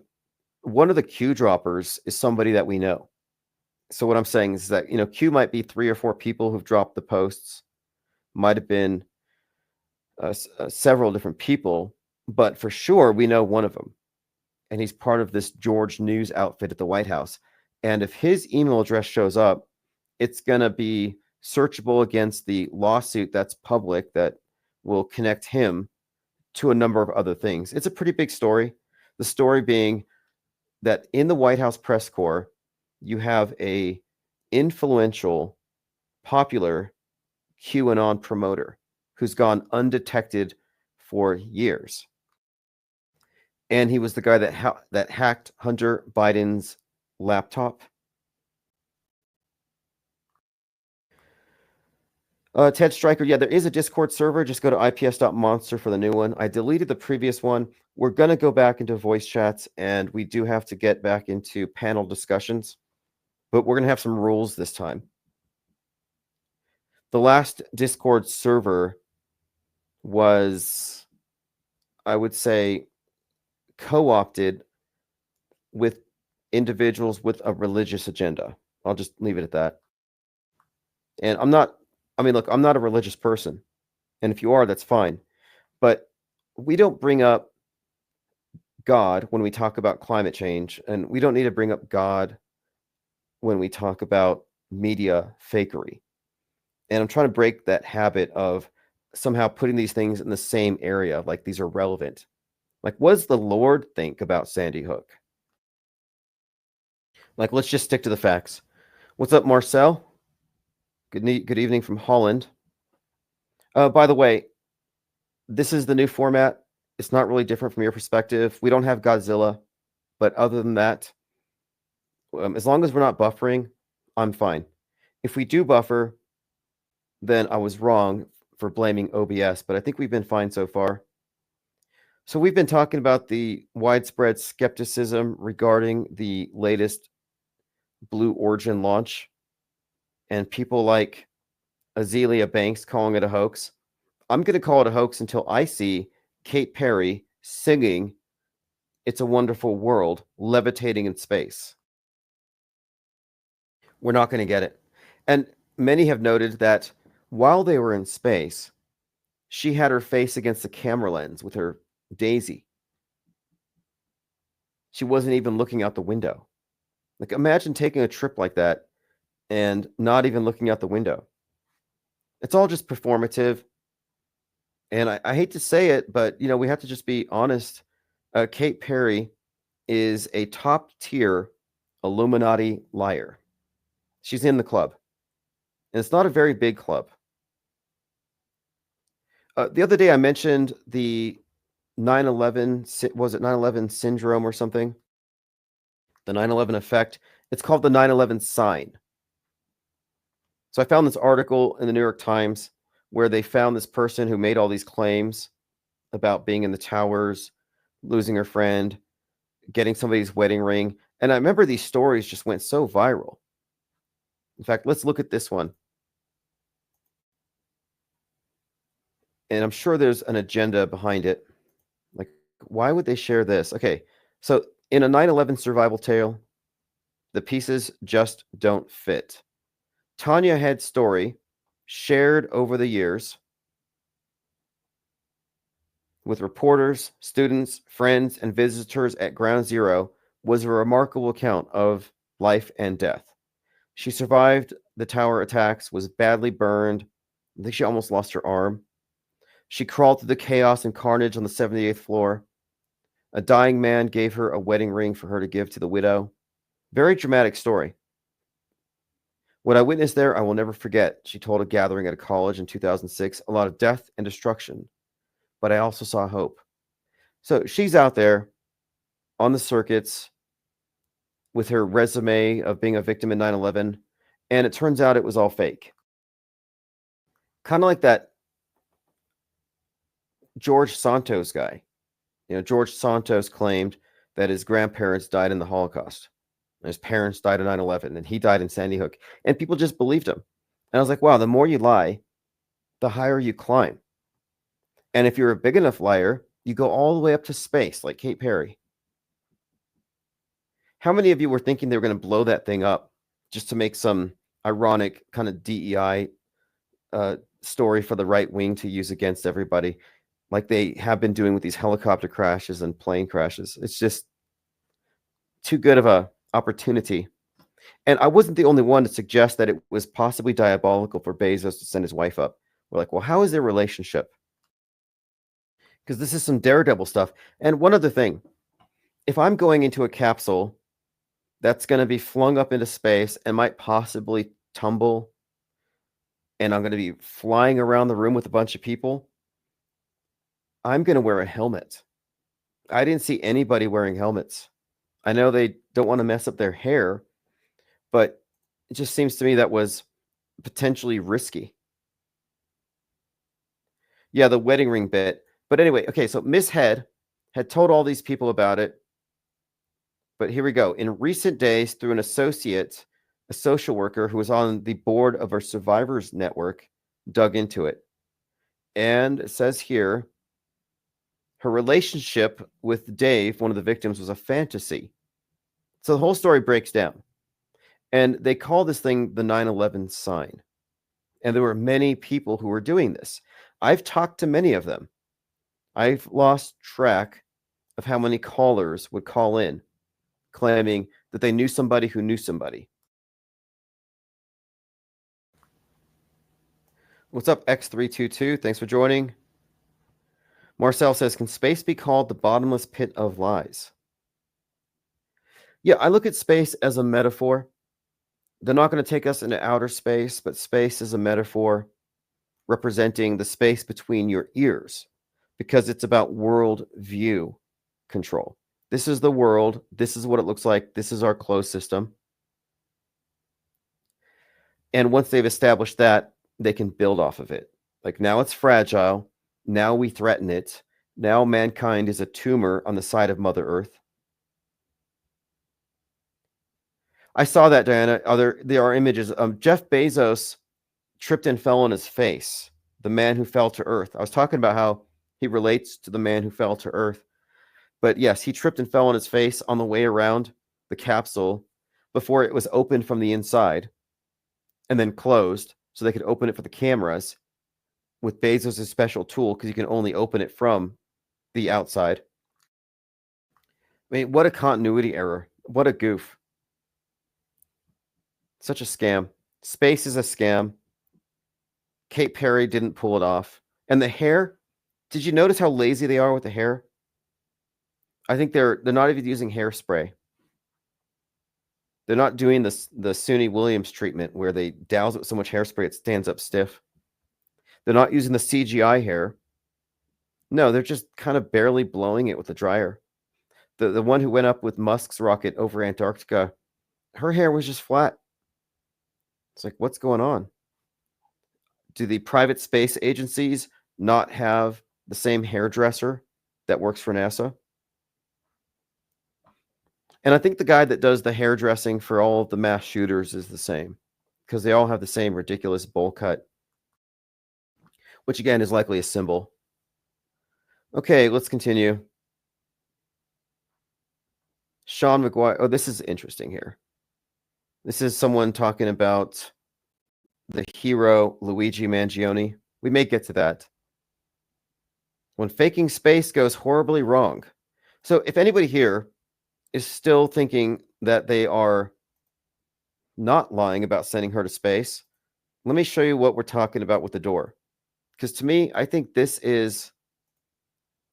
one of the Q droppers is somebody that we know. So what I'm saying is that, you know, Q might be 3 or 4 people who've dropped the posts, might have been several different people, but for sure we know one of them. And he's part of this George News outfit at the White House. And if his email address shows up, it's going to be searchable against the lawsuit that's public that will connect him to a number of other things. It's a pretty big story. The story being that in the White House press corps, you have a influential, popular QAnon promoter who's gone undetected for years. And he was the guy that hacked Hunter Biden's laptop. Ted Stryker, yeah, there is a Discord server. Just go to ips.monster for the new one. I deleted the previous one. We're going to go back into voice chats, and we do have to get back into panel discussions. But we're going to have some rules this time. The last Discord server was, I would say, co-opted with individuals with a religious agenda. I'll just leave it at that. And look, I'm not a religious person. And if you are, that's fine. But we don't bring up God when we talk about climate change, and we don't need to bring up God when we talk about media fakery. And I'm trying to break that habit of somehow putting these things in the same area, like these are relevant. Like, what does the Lord think about Sandy Hook? Like, let's just stick to the facts. What's up, Marcel? Good evening from Holland. By the way, this is the new format. It's not really different from your perspective. We don't have Godzilla, but other than that, as long as we're not buffering, I'm fine. If we do buffer, then I was wrong for blaming OBS, but I think we've been fine so far. So we've been talking about the widespread skepticism regarding the latest Blue Origin launch and people like Azealia Banks calling it a hoax. I'm going to call it a hoax until I see Kate Perry singing It's a Wonderful World levitating in space. We're not going to get it. And many have noted that while they were in space, she had her face against the camera lens with her daisy. She wasn't even looking out the window. Like, imagine taking a trip like that and not even looking out the window. It's all just performative. And I hate to say it, but we have to just be honest. Kate Perry is a top tier Illuminati liar. She's in the club. And it's not a very big club. The other day I mentioned the 9/11, was it 9/11 syndrome or something? The 9/11 effect. It's called the 9/11 sign. So I found this article in the New York Times where they found this person who made all these claims about being in the towers, losing her friend, getting somebody's wedding ring. And I remember these stories just went so viral. In fact, let's look at this one. And I'm sure there's an agenda behind it. Like, why would they share this? Okay, so in a 9/11 survival tale, the pieces just don't fit. Tanya Head's story, shared over the years with reporters, students, friends, and visitors at Ground Zero, was a remarkable account of life and death. She survived the tower attacks, was badly burned. I think she almost lost her arm. She crawled through the chaos and carnage on the 78th floor. A dying man gave her a wedding ring for her to give to the widow. Very dramatic story. What I witnessed there, I will never forget. She told a gathering at a college in 2006, a lot of death and destruction, but I also saw hope. So she's out there on the circuits with her resume of being a victim in 9/11, and it turns out it was all fake. Kind of like that George Santos guy. George Santos claimed that his grandparents died in the Holocaust. His parents died in 9/11, and he died in Sandy Hook. And people just believed him. And I was like, wow, the more you lie, the higher you climb. And if you're a big enough liar, you go all the way up to space, like Kate Perry. How many of you were thinking they were going to blow that thing up just to make some ironic kind of DEI story for the right wing to use against everybody, like they have been doing with these helicopter crashes and plane crashes? It's just too good of a opportunity. And I wasn't the only one to suggest that it was possibly diabolical for Bezos to send his wife up. We're like, well, how is their relationship? Because this is some daredevil stuff. And one other thing, if I'm going into a capsule that's going to be flung up into space and might possibly tumble, and I'm going to be flying around the room with a bunch of people, I'm going to wear a helmet. I didn't see anybody wearing helmets. I know they don't want to mess up their hair, but it just seems to me that was potentially risky. Yeah, the wedding ring bit. But anyway, okay, so Miss Head had told all these people about it. But here we go. In recent days, through an associate, a social worker who was on the board of our survivors network, dug into it. And it says here, her relationship with Dave, one of the victims, was a fantasy. So the whole story breaks down. And they call this thing the 9/11 sign. And there were many people who were doing this. I've talked to many of them. I've lost track of how many callers would call in claiming that they knew somebody who knew somebody. What's up, X322? Thanks for joining. Marcel says, can space be called the bottomless pit of lies? Yeah, I look at space as a metaphor. They're not going to take us into outer space, but space is a metaphor representing the space between your ears because it's about world view control. This is the world. This is what it looks like. This is our closed system. And once they've established that, they can build off of it. Like now it's fragile. Now we threaten it. Now mankind is a tumor on the side of Mother Earth. I saw that, Diana. There are images. Jeff Bezos tripped and fell on his face. The man who fell to Earth. I was talking about how he relates to the man who fell to Earth. But yes, he tripped and fell on his face on the way around the capsule before it was opened from the inside and then closed so they could open it for the cameras with Bezos' special tool because you can only open it from the outside. I mean, what a continuity error. What a goof. Such a scam. Space is a scam. Kate Perry didn't pull it off. And the hair, did you notice how lazy they are with the hair? I think they're not even using hairspray. They're not doing the Suni Williams treatment where they douse it with so much hairspray it stands up stiff. They're not using the CGI hair. No, they're just kind of barely blowing it with the dryer. The one who went up with Musk's rocket over Antarctica, her hair was just flat. It's like, what's going on? Do the private space agencies not have the same hairdresser that works for NASA? And I think the guy that does the hairdressing for all of the mass shooters is the same because they all have the same ridiculous bowl cut, which again is likely a symbol. Okay, let's continue. Sean McGuire. Oh, this is interesting here. This is someone talking about the hero Luigi Mangione. We may get to that. When faking space goes horribly wrong. So if anybody here is still thinking that they are not lying about sending her to space, let me show you what we're talking about with the door. Because to me, I think this is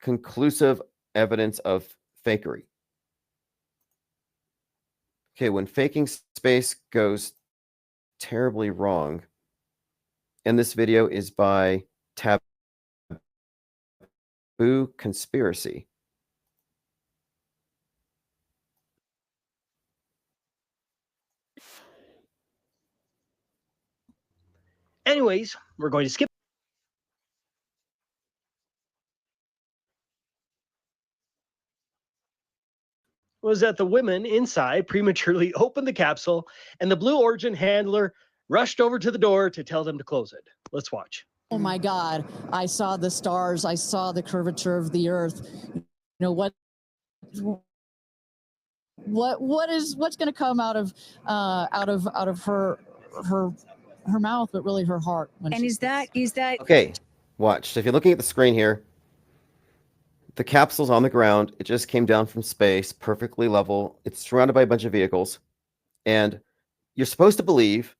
conclusive evidence of fakery. Okay, when faking space goes terribly wrong, and this video is by Taboo Conspiracy. Anyways, we're going to skip. Was that the women inside prematurely opened the capsule and the Blue Origin handler rushed over to the door to tell them to close it. Let's watch. Oh my God, I saw the stars. I saw the curvature of the earth. You know, what's going to come out of her mouth, but really her heart. And is that okay? Watch. So if you're looking at the screen here, the capsule's on the ground. It just came down from space, perfectly level. It's surrounded by a bunch of vehicles, and you're supposed to believe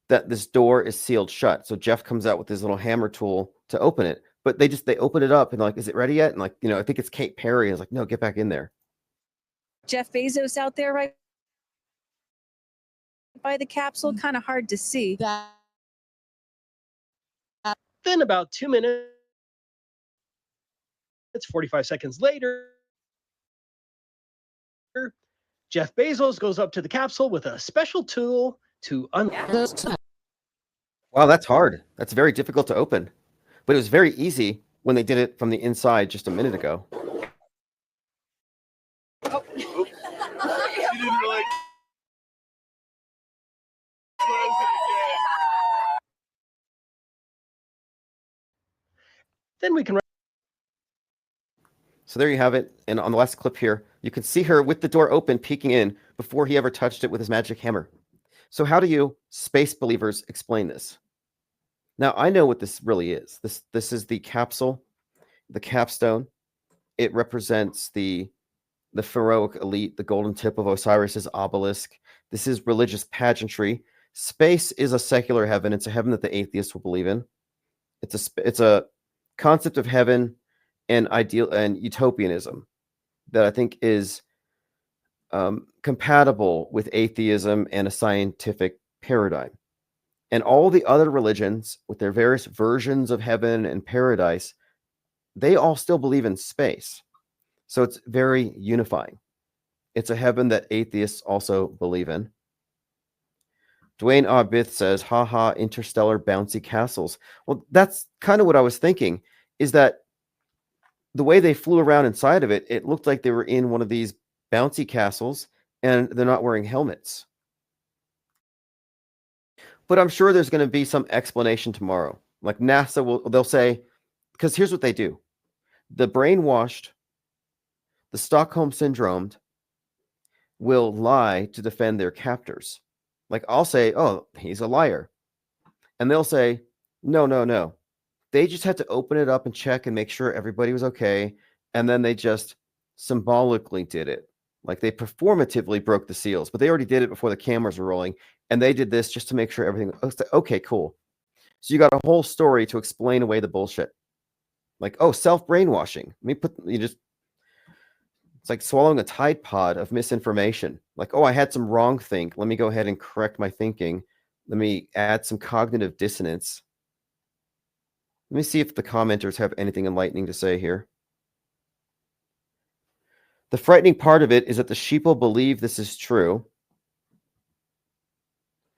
that this door is sealed shut. So Jeff comes out with his little hammer tool to open it, but they open it up and they're like, "Is it ready yet?" And like, I think it's Kate Perry. Is like, "No, get back in there." Jeff Bezos out there right by the capsule? Kind of hard to see. Then about 2 minutes, 45 seconds later, Jeff Bezos goes up to the capsule with a special tool to unlock. Wow, that's hard. That's very difficult to open. But it was very easy when they did it from the inside just a minute ago. Oh. You didn't really close it again. Then we can. So there you have it. And on the last clip here, you can see her with the door open, peeking in before he ever touched it with his magic hammer. So how do you space believers explain this? Now, I know what this really is. This is the capsule. the capstone. It represents the pharaohic elite, the golden tip of Osiris's obelisk. This is religious pageantry. Space is a secular heaven. It's a heaven that the atheists will believe in. It's a concept of heaven and ideal and utopianism that I think is compatible with atheism and a scientific paradigm. And all the other religions, with their various versions of heaven and paradise, they all still believe in space. So it's very unifying. It's a heaven that atheists also believe in. Dwayne Arbith says, haha, interstellar bouncy castles. Well, that's kind of what I was thinking, is that the way they flew around inside of it, it looked like they were in one of these bouncy castles, and they're not wearing helmets. But I'm sure there's going to be some explanation tomorrow. Like NASA they'll say, because here's what they do. The brainwashed, the Stockholm syndromed will lie to defend their captors. Like I'll say, oh, he's a liar. And they'll say, no. They just had to open it up and check and make sure everybody was okay. And then they just symbolically did it. Like they performatively broke the seals, but they already did it before the cameras were rolling. And they did this just to make sure everything was okay, cool. So you got a whole story to explain away the bullshit. Like, oh, self-brainwashing. It's like swallowing a Tide Pod of misinformation. Like, oh, I had some wrong think. Let me go ahead and correct my thinking. Let me add some cognitive dissonance. Let me see if the commenters have anything enlightening to say here. The frightening part of it is that the sheeple believe this is true.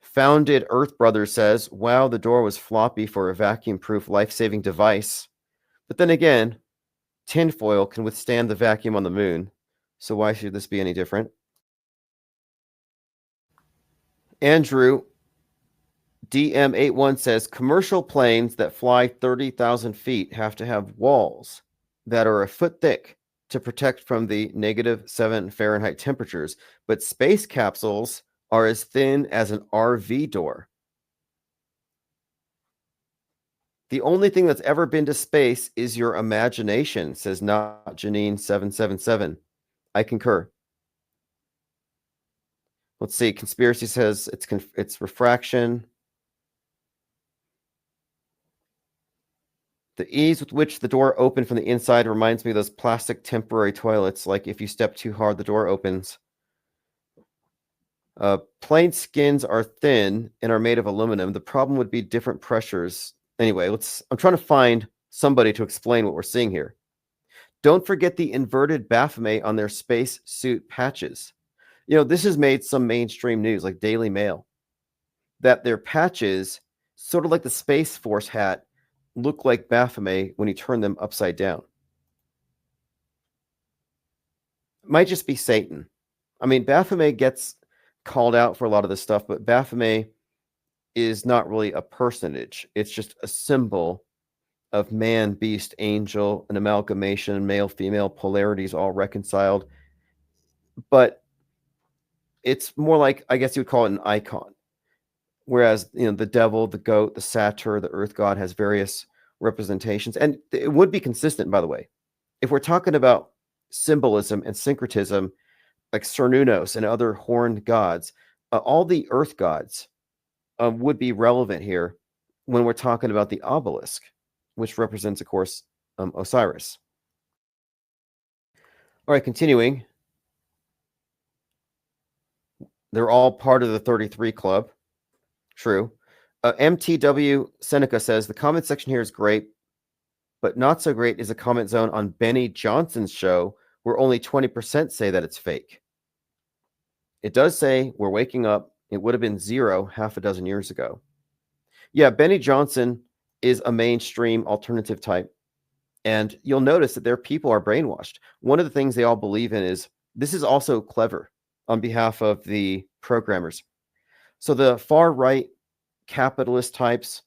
Founded Earth Brother says, wow, the door was floppy for a vacuum-proof life-saving device. But then again, tinfoil can withstand the vacuum on the moon. So why should this be any different? Andrew DM81 says, commercial planes that fly 30,000 feet have to have walls that are a foot thick to protect from the -7 Fahrenheit temperatures, but space capsules are as thin as an RV door. The only thing that's ever been to space is your imagination, says not Janine777. I concur. Let's see. Conspiracy says it's refraction. The ease with which the door opened from the inside reminds me of those plastic temporary toilets. Like if you step too hard, the door opens. Plane skins are thin and are made of aluminum. The problem would be different pressures. Anyway, I'm trying to find somebody to explain what we're seeing here. Don't forget the inverted Baphomet on their space suit patches. You know, this has made some mainstream news like Daily Mail, that their patches, sort of like the Space Force hat, look like Baphomet when you turn them upside down. It might just be Satan. I mean, Baphomet gets called out for a lot of this stuff, but Baphomet is not really a personage. It's just a symbol of man, beast, angel, an amalgamation, male, female polarities all reconciled. But it's more like, I guess you would call it an icon. Whereas, you know, the devil, the goat, the satyr, the earth god has various representations. And it would be consistent, by the way. If we're talking about symbolism and syncretism, like Cernunnos and other horned gods, all the earth gods would be relevant here when we're talking about the obelisk, which represents, of course, Osiris. All right, continuing. They're all part of the 33 Club. True. MTW Seneca says, the comment section here is great, but not so great is a comment zone on Benny Johnson's show where only 20% say that it's fake. It does say we're waking up. It would have been 0 half a dozen years ago. Yeah, Benny Johnson is a mainstream alternative type. And you'll notice that their people are brainwashed. One of the things they all believe in is this is also clever on behalf of the programmers. So the far right capitalist types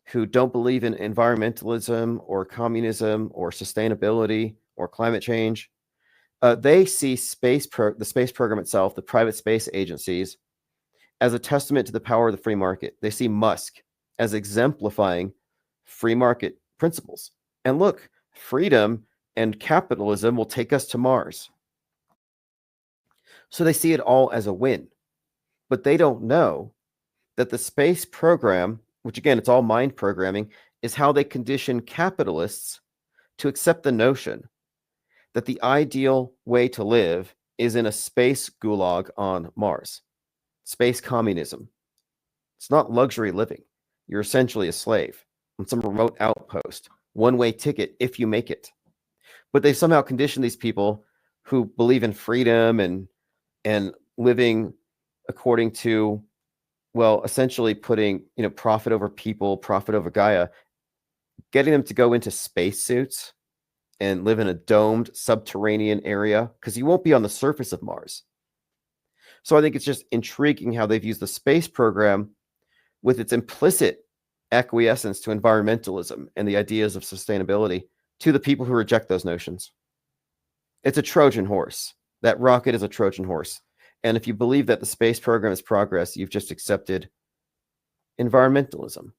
who don't believe in environmentalism or communism or sustainability or climate change, they see the space program itself, the private space agencies, as a testament to the power of the free market. They see Musk as exemplifying free market principles. And look, freedom and capitalism will take us to Mars. So they see it all as a win. But they don't know that the space program, which again, it's all mind programming, is how they condition capitalists to accept the notion that the ideal way to live is in a space gulag on Mars. Space communism. It's not luxury living. You're essentially a slave on some remote outpost. One-way ticket if you make it. But they somehow condition these people who believe in freedom and living according to, well, essentially putting, profit over people, profit over Gaia, getting them to go into spacesuits and live in a domed subterranean area because you won't be on the surface of Mars. So I think it's just intriguing how they've used the space program with its implicit acquiescence to environmentalism and the ideas of sustainability to the people who reject those notions. It's a Trojan horse. That rocket is a Trojan horse. And if you believe that the space program is progress, you've just accepted environmentalism.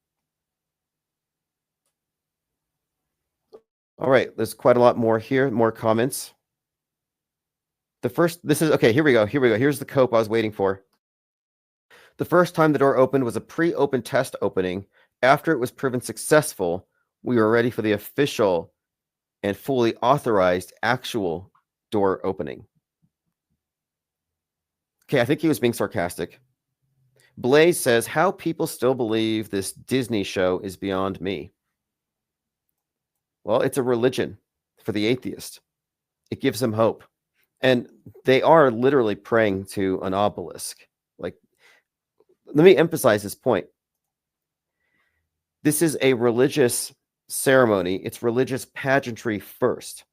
All right, there's quite a lot more here, more comments. Here we go. Here's the cope I was waiting for. The first time the door opened was a pre-open test opening. After it was proven successful, we were ready for the official and fully authorized actual door opening. Okay, I think he was being sarcastic. Blaze says, how people still believe this Disney show is beyond me. Well, it's a religion for the atheist. It gives them hope. And they are literally praying to an obelisk. Like, let me emphasize this point. This is a religious ceremony. It's religious pageantry first.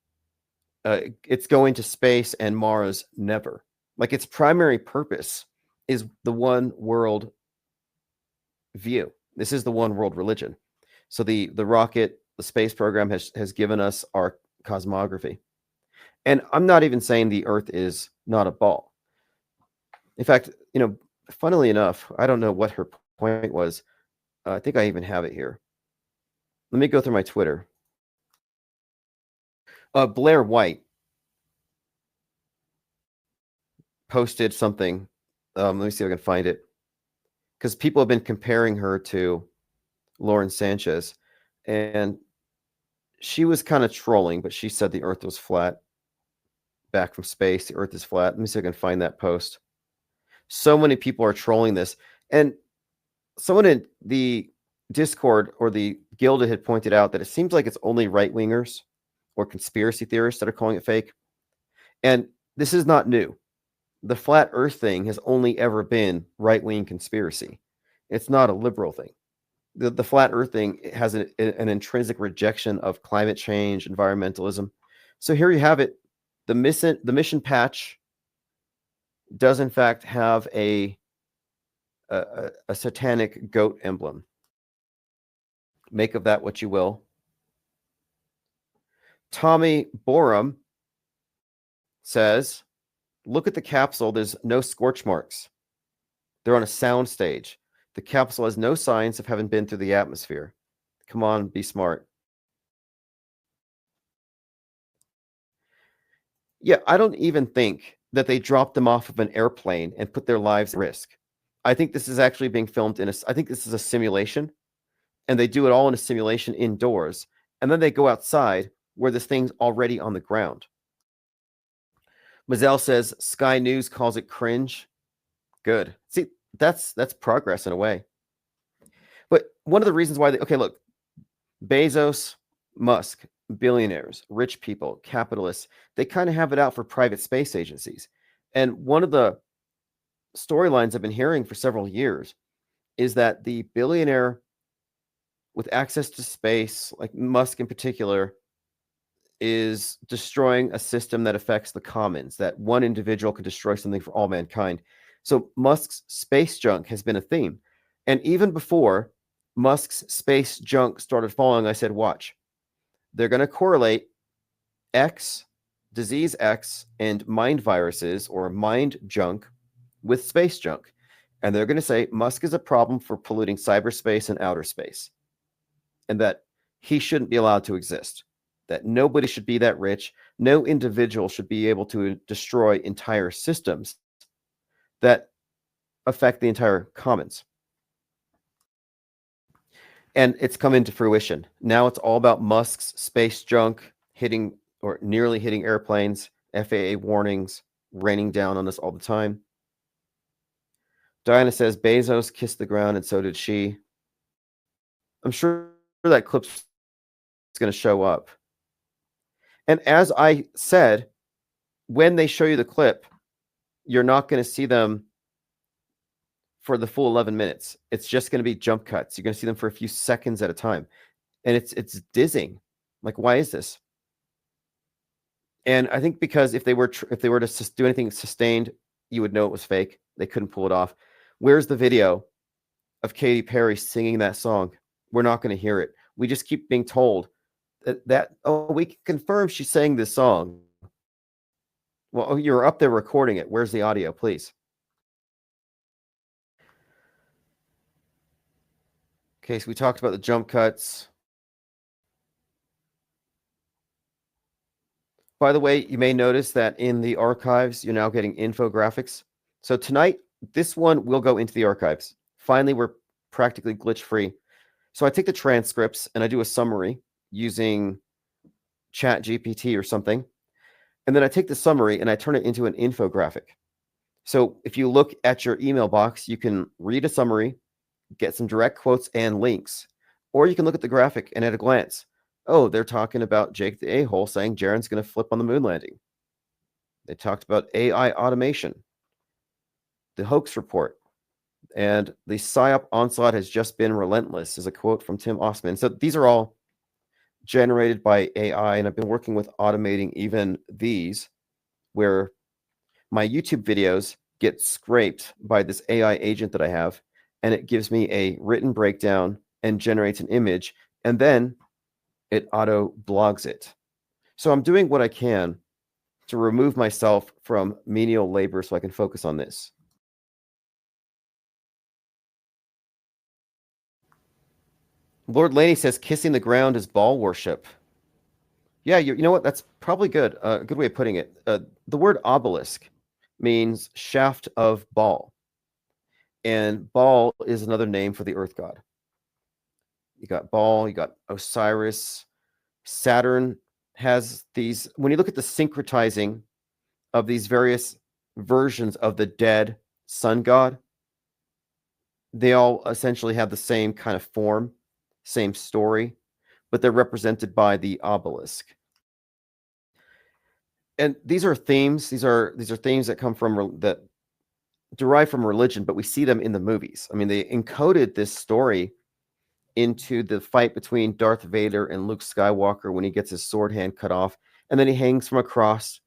It's going to space and Mars never. Like, its primary purpose is the one world view. This is the one world religion. So the rocket, the space program has given us our cosmography. And I'm not even saying the Earth is not a ball. In fact, funnily enough, I don't know what her point was. I think I even have it here. Let me go through my Twitter. Blair White posted something. Let me see if I can find it. Because people have been comparing her to Lauren Sanchez. And she was kind of trolling, but she said the Earth was flat. Back from space, the Earth is flat. Let me see if I can find that post. So many people are trolling this. And someone in the Discord or the Gilded had pointed out that it seems like it's only right-wingers or conspiracy theorists that are calling it fake. And this is not new. The flat Earth thing has only ever been right-wing conspiracy. It's not a liberal thing. The flat Earth thing has an intrinsic rejection of climate change, environmentalism. So here you have it. The mission patch does in fact have a satanic goat emblem. Make of that what you will. Tommy Borum says, look at the capsule. There's no scorch marks. They're on a sound stage. The capsule has no signs of having been through the atmosphere. Come on, be smart. Yeah, I don't even think that they dropped them off of an airplane and put their lives at risk. I think this is actually being filmed I think this is a simulation, and they do it all in a simulation indoors, and then they go outside where this thing's already on the ground. Mazel says Sky News calls it cringe. Good. See, that's progress in a way. But one of the reasons why look, Bezos, Musk, billionaires, rich people, capitalists, they kind of have it out for private space agencies. And one of the storylines I've been hearing for several years is that the billionaire with access to space, like Musk in particular, is destroying a system that affects the commons, that one individual could destroy something for all mankind. So Musk's space junk has been a theme. And even before Musk's space junk started falling, I said, watch. They're going to correlate X, disease X, and mind viruses or mind junk with space junk. And they're going to say Musk is a problem for polluting cyberspace and outer space, and that he shouldn't be allowed to exist. that nobody should be that rich. No individual should be able to destroy entire systems that affect the entire commons. And it's come into fruition. Now it's all about Musk's space junk hitting or nearly hitting airplanes, FAA warnings raining down on us all the time. Diana says Bezos kissed the ground and so did she. I'm sure that clip's going to show up. And as I said, when they show you the clip, you're not going to see them for the full 11 minutes. It's just going to be jump cuts. You're going to see them for a few seconds at a time. And it's dizzying. Like, why is this? And I think because if they were to do anything sustained, you would know it was fake. They couldn't pull it off. Where's the video of Katy Perry singing that song? We're not going to hear it. We just keep being told that we can confirm she sang this song. Well, you're up there recording it. Where's the audio, please? Okay, so we talked about the jump cuts. By the way, you may notice that in the archives, you're now getting infographics. So tonight, this one will go into the archives. Finally, we're practically glitch-free. So I take the transcripts and I do a summary using ChatGPT or something. And then I take the summary and I turn it into an infographic. So if you look at your email box, you can read a summary, get some direct quotes and links. Or you can look at the graphic and at a glance, oh, they're talking about Jake the A-hole saying Jaren's going to flip on the moon landing. They talked about AI automation, the hoax report, and the PSYOP onslaught has just been relentless, is a quote from Tim Osman. So these are all generated by AI, and I've been working with automating even these, where my YouTube videos get scraped by this AI agent that I have, and it gives me a written breakdown and generates an image, and then it auto blogs it. So I'm doing what I can to remove myself from menial labor so I can focus on this. Lord Laney says kissing the ground is ball worship. Yeah, you know what? That's probably good. A good way of putting it. The word obelisk means shaft of Baal. And Baal is another name for the earth god. You got Baal, you got Osiris. Saturn has these, when you look at the syncretizing of these various versions of the dead sun god, they all essentially have the same kind of form, same story, but they're represented by the obelisk. And these are themes. These are themes that come from that derive from religion, but we see them in the movies. I mean, they encoded this story into the fight between Darth Vader and Luke Skywalker when he gets his sword hand cut off, and then he hangs from a cross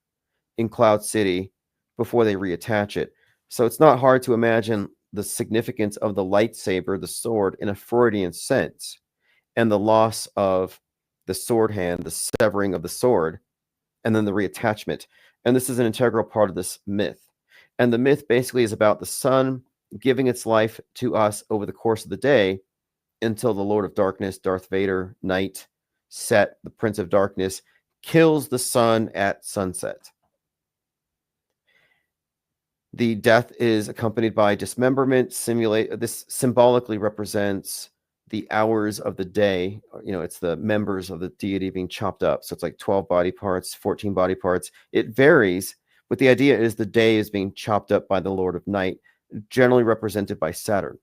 in Cloud City before they reattach it. So it's not hard to imagine the significance of the lightsaber, the sword, in a Freudian sense, and the loss of the sword hand, the severing of the sword, and then the reattachment. And this is an integral part of this myth. And the myth basically is about the sun giving its life to us over the course of the day until the Lord of Darkness, Darth Vader, night, Set, the Prince of Darkness, kills the sun at sunset. The death is accompanied by dismemberment. This symbolically represents the hours of the day. You know, it's the members of the deity being chopped up. So it's like 12 body parts, 14 body parts. It varies, but the idea is the day is being chopped up by the Lord of Night, generally represented by Saturn.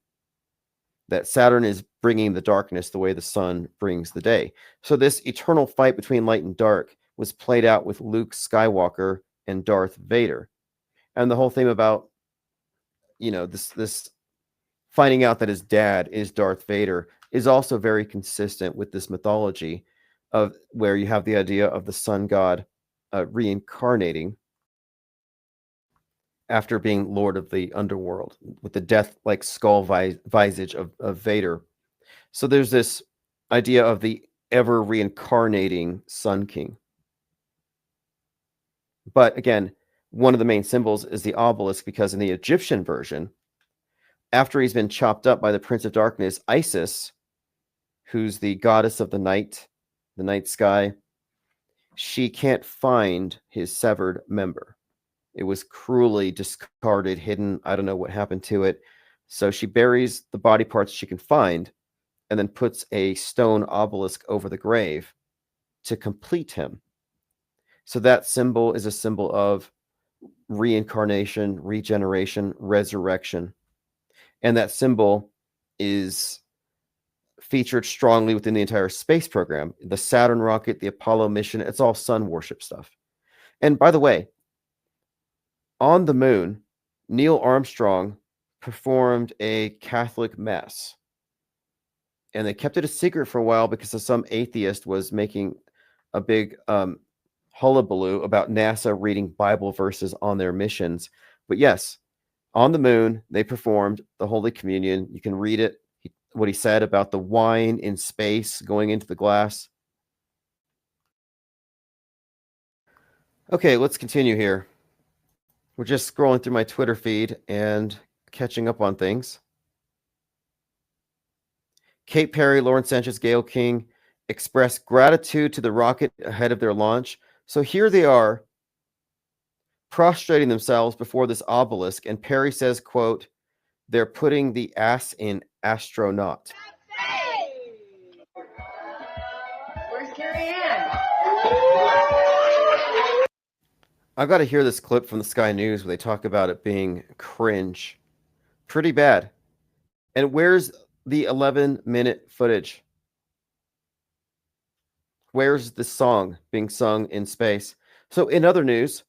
That Saturn is bringing the darkness the way the sun brings the day. So this eternal fight between light and dark was played out with Luke Skywalker and Darth Vader. And the whole thing about, you know, this finding out that his dad is Darth Vader is also very consistent with this mythology of where you have the idea of the sun god reincarnating after being Lord of the Underworld with the death-like skull visage of Vader. So there's this idea of the ever reincarnating Sun King. But again, one of the main symbols is the obelisk, because in the Egyptian version, after he's been chopped up by the Prince of Darkness, Isis, who's the goddess of the night sky, she can't find his severed member. It was cruelly discarded, hidden. I don't know what happened to it. So she buries the body parts she can find and then puts a stone obelisk over the grave to complete him. So that symbol is a symbol of reincarnation, regeneration, resurrection. And that symbol is featured strongly within the entire space program. The Saturn rocket, the Apollo mission, it's all sun worship stuff. And by the way, on the moon, Neil Armstrong performed a Catholic mass. And they kept it a secret for a while because some atheist was making a big hullabaloo about NASA reading Bible verses on their missions. But yes, on the moon, they performed the Holy Communion. You can read it, what he said about the wine in space going into the glass. Okay, let's continue here. We're just scrolling through my Twitter feed and catching up on things. Kate Perry, Lauren Sanchez, Gayle King expressed gratitude to the rocket ahead of their launch. So here they are, prostrating themselves before this obelisk, and Perry says, quote, "They're putting the ass in astronaut." Where's Carrie Ann? I've got to hear this clip from the Sky News where they talk about it being cringe. Pretty bad. And where's the 11-minute footage? Where's the song being sung in space? So in other news,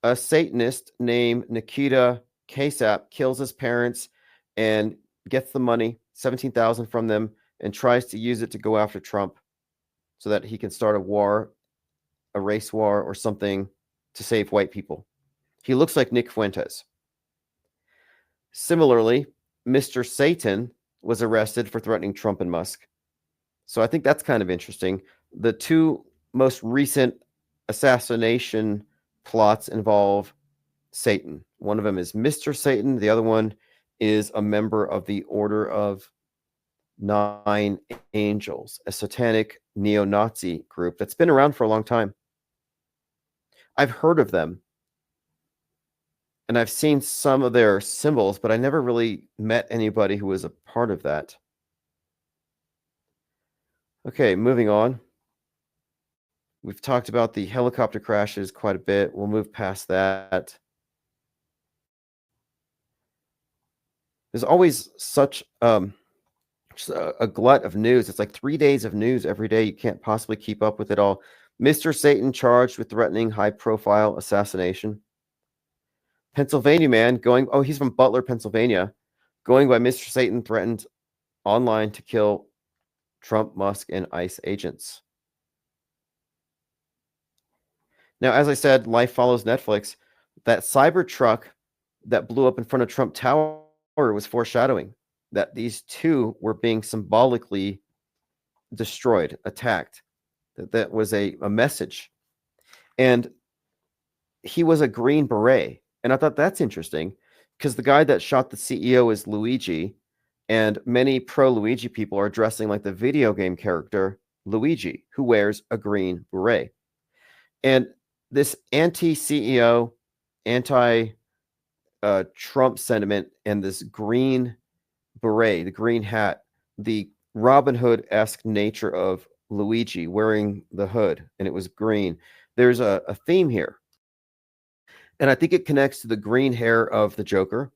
a Satanist named Nikita Kasap kills his parents and gets the money, $17,000 from them, and tries to use it to go after Trump so that he can start a war, a race war or something to save white people. He looks like Nick Fuentes. Similarly, Mr. Satan was arrested for threatening Trump and Musk. So I think that's kind of interesting. The two most recent assassination plots involve Satan. One of them is Mr. Satan. The other one is a member of the Order of Nine Angels, a satanic neo-Nazi group that's been around for a long time. I've heard of them, and I've seen some of their symbols, but I never really met anybody who was a part of that. Okay, moving on. We've talked about the helicopter crashes quite a bit. We'll move past that. There's always such just a glut of news. It's like 3 days of news every day. You can't possibly keep up with it all. Mr. Satan charged with threatening high-profile assassination. Pennsylvania man going, oh, he's from Butler, Pennsylvania, going by Mr. Satan threatened online to kill Trump, Musk, and ICE agents. Now, as I said, life follows Netflix. That Cybertruck that blew up in front of Trump Tower was foreshadowing that these two were being symbolically destroyed, attacked. That was a message. And he was a Green Beret. And I thought that's interesting because the guy that shot the CEO is Luigi, and many pro-Luigi people are dressing like the video game character Luigi, who wears a Green Beret. And this anti-CEO, anti-Trump sentiment and this Green Beret, the green hat, the Robin Hood-esque nature of Luigi wearing the hood, and it was green. There's a theme here. And I think it connects to the green hair of the Joker.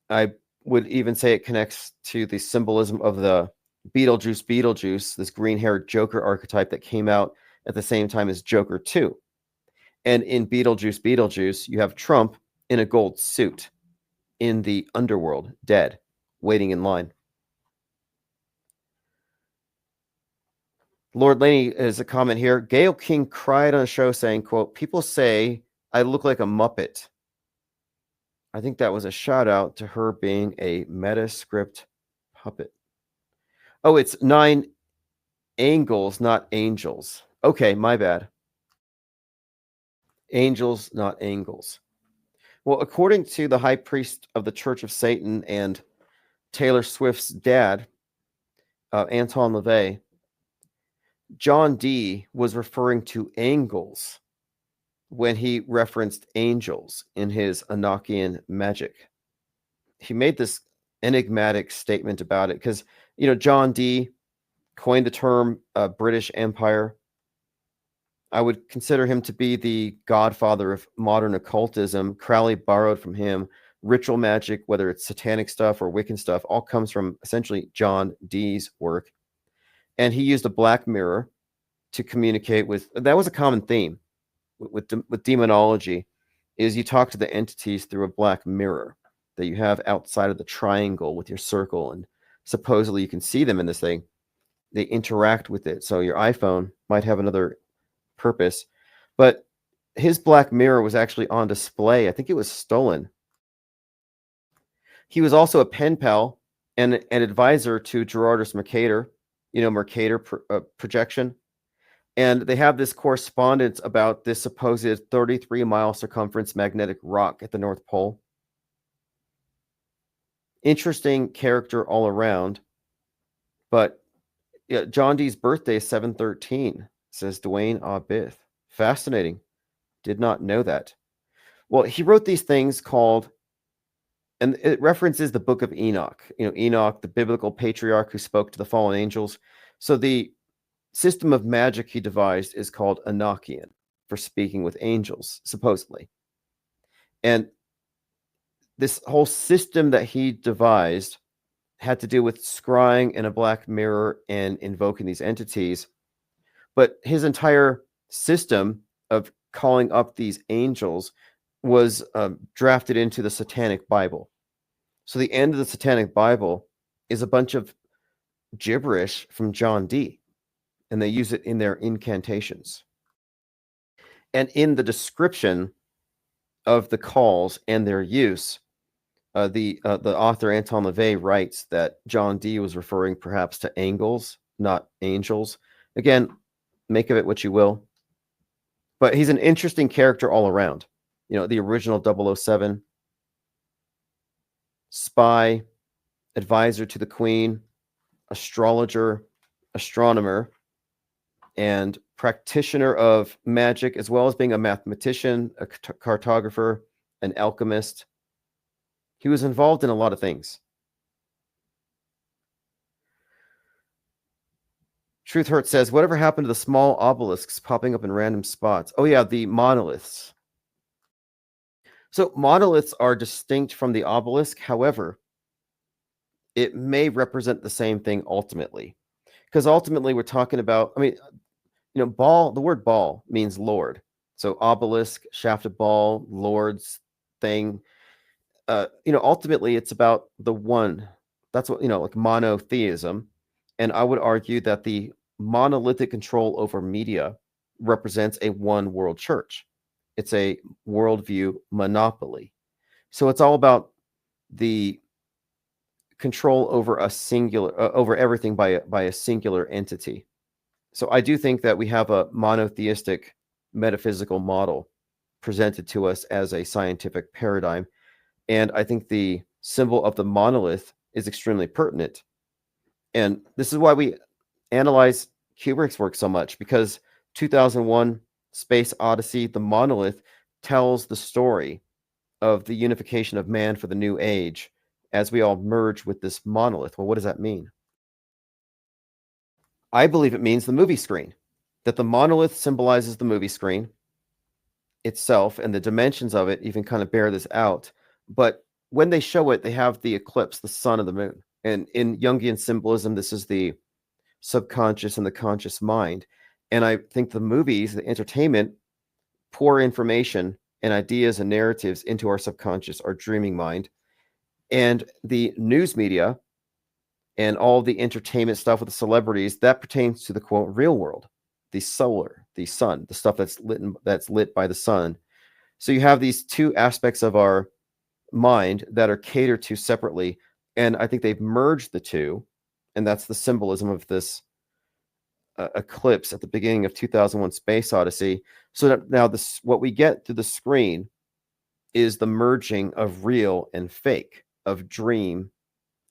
I would even say it connects to the symbolism of the Beetlejuice, this green-haired Joker archetype that came out at the same time as Joker 2. And in Beetlejuice, you have Trump in a gold suit in the underworld, dead, waiting in line. Lord Laney is a comment here. Gayle King cried on a show saying, quote, "People say I look like a Muppet." I think that was a shout out to her being a Metascript puppet. Oh, it's 9 angles, not angels. Okay, my bad. Angels, not angles. Well, according to the high priest of the Church of Satan and Taylor Swift's dad, Anton LaVey, John Dee was referring to angles when he referenced angels in his Enochian magic. He made this enigmatic statement about it because, John Dee coined the term British Empire. I would consider him to be the godfather of modern occultism. Crowley borrowed from him. Ritual magic, whether it's satanic stuff or Wiccan stuff, all comes from essentially John Dee's work. And he used a black mirror to communicate with. That was a common theme with demonology, is you talk to the entities through a black mirror that you have outside of the triangle with your circle, and supposedly you can see them in this thing. They interact with it. So your iPhone might have another purpose, but his black mirror was actually on display. I think it was stolen. He was also a pen pal and an advisor to Gerardus Mercator, Mercator projection. And they have this correspondence about this supposed 33-mile circumference magnetic rock at the North Pole. Interesting character all around. But yeah, John Dee's birthday is 7/13, says Dwayne Bith. Fascinating. Did not know that. Well, he wrote these things called, and it references the book of Enoch. Enoch, the biblical patriarch who spoke to the fallen angels. So the system of magic he devised is called Enochian, for speaking with angels, supposedly. And this whole system that he devised had to do with scrying in a black mirror and invoking these entities. But his entire system of calling up these angels was drafted into the Satanic Bible. So the end of the Satanic Bible is a bunch of gibberish from John Dee, and they use it in their incantations. And in the description of the calls and their use, the author Anton LaVey writes that John Dee was referring perhaps to angles, not angels. Again, make of it what you will. But he's an interesting character all around. The original 007, spy, advisor to the Queen, astrologer, astronomer, and practitioner of magic, as well as being a mathematician, a cartographer, an alchemist. He was involved in a lot of things. Truth Hurt says, whatever happened to the small obelisks popping up in random spots? Oh yeah, the monoliths. So monoliths are distinct from the obelisk. However, it may represent the same thing ultimately. Because ultimately we're talking about, ball, the word ball means Lord. So obelisk, shafted ball, Lord's thing. Ultimately it's about the one. That's what, like monotheism. And I would argue that the monolithic control over media represents a one world church. It's a worldview monopoly. So it's all about the control over a singular, over everything by a singular entity. So I do think that we have a monotheistic metaphysical model presented to us as a scientific paradigm. And I think the symbol of the monolith is extremely pertinent. And this is why we analyze Kubrick's work so much, because 2001 Space Odyssey, the monolith, tells the story of the unification of man for the new age as we all merge with this monolith. Well, what does that mean? I believe it means the movie screen, that the monolith symbolizes the movie screen itself, and the dimensions of it even kind of bear this out. But when they show it, they have the eclipse, the sun and the moon. And in Jungian symbolism, this is the subconscious and the conscious mind. And I think the movies, the entertainment, pour information and ideas and narratives into our subconscious, our dreaming mind. And the news media and all the entertainment stuff with the celebrities, that pertains to the quote real world, the solar, the sun, the stuff that's lit by the sun. So you have these two aspects of our mind that are catered to separately. And I think they've merged the two. And that's the symbolism of this eclipse at the beginning of 2001 Space Odyssey. So that now what we get through the screen is the merging of real and fake, of dream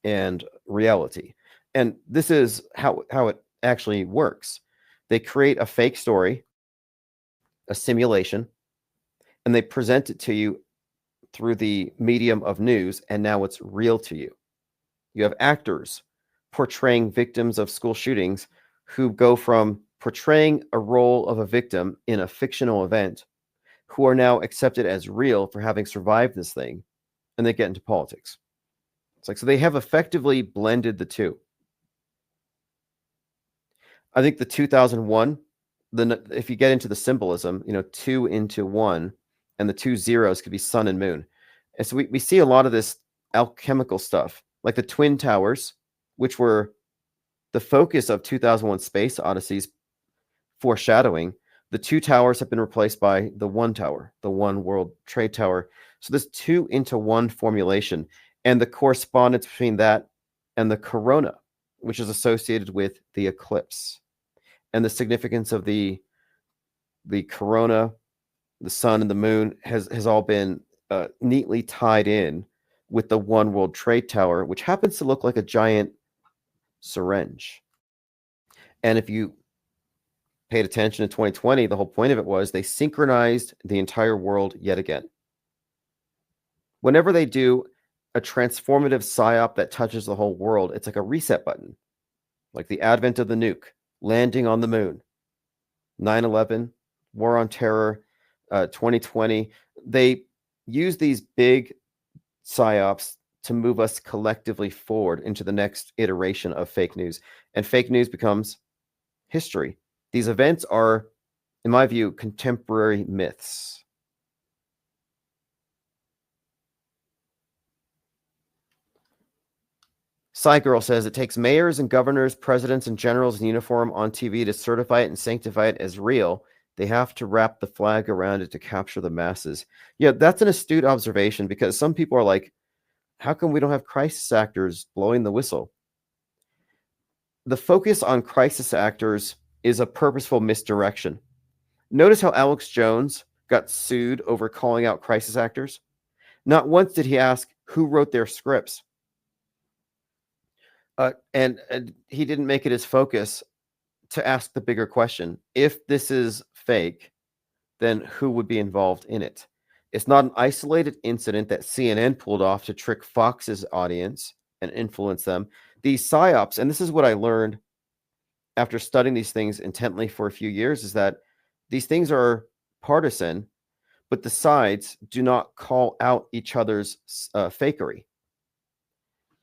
and reality. And this is how it actually works. They create a fake story, a simulation, and they present it to you through the medium of news, and now it's real to you. You have actors portraying victims of school shootings who go from portraying a role of a victim in a fictional event who are now accepted as real for having survived this thing, and they get into politics. It's like, so they have effectively blended the two. I think the 2001, if you get into the symbolism, 2 into 1, and the 2 zeros could be sun and moon. And so we see a lot of this alchemical stuff, like the Twin Towers, which were the focus of 2001 Space Odyssey's foreshadowing. The 2 towers have been replaced by the 1 tower, the One World Trade Tower. So this 2 into 1 formulation and the correspondence between that and the corona, which is associated with the eclipse, and the significance of the corona, the sun and the moon has all been neatly tied in with the One World Trade Tower, which happens to look like a giant syringe. And if you paid attention in 2020, the whole point of it was they synchronized the entire world yet again. Whenever they do a transformative psyop that touches the whole world, it's like a reset button, like the advent of the nuke, landing on the moon, 9/11, War on Terror, 2020. They use these big psyops to move us collectively forward into the next iteration of fake news. And fake news becomes history. These events are, in my view, contemporary myths. Girl says it takes mayors and governors, presidents, and generals in uniform on TV to certify it and sanctify it as real. They have to wrap the flag around it to capture the masses. Yeah, that's an astute observation, because some people are like, how come we don't have crisis actors blowing the whistle? The focus on crisis actors is a purposeful misdirection. Notice how Alex Jones got sued over calling out crisis actors. Not once did he ask who wrote their scripts. And he didn't make it his focus to ask the bigger question. If this is fake, then who would be involved in it? It's not an isolated incident that CNN pulled off to trick Fox's audience and influence them. These psyops, and this is what I learned after studying these things intently for a few years, is that these things are partisan, but the sides do not call out each other's fakery.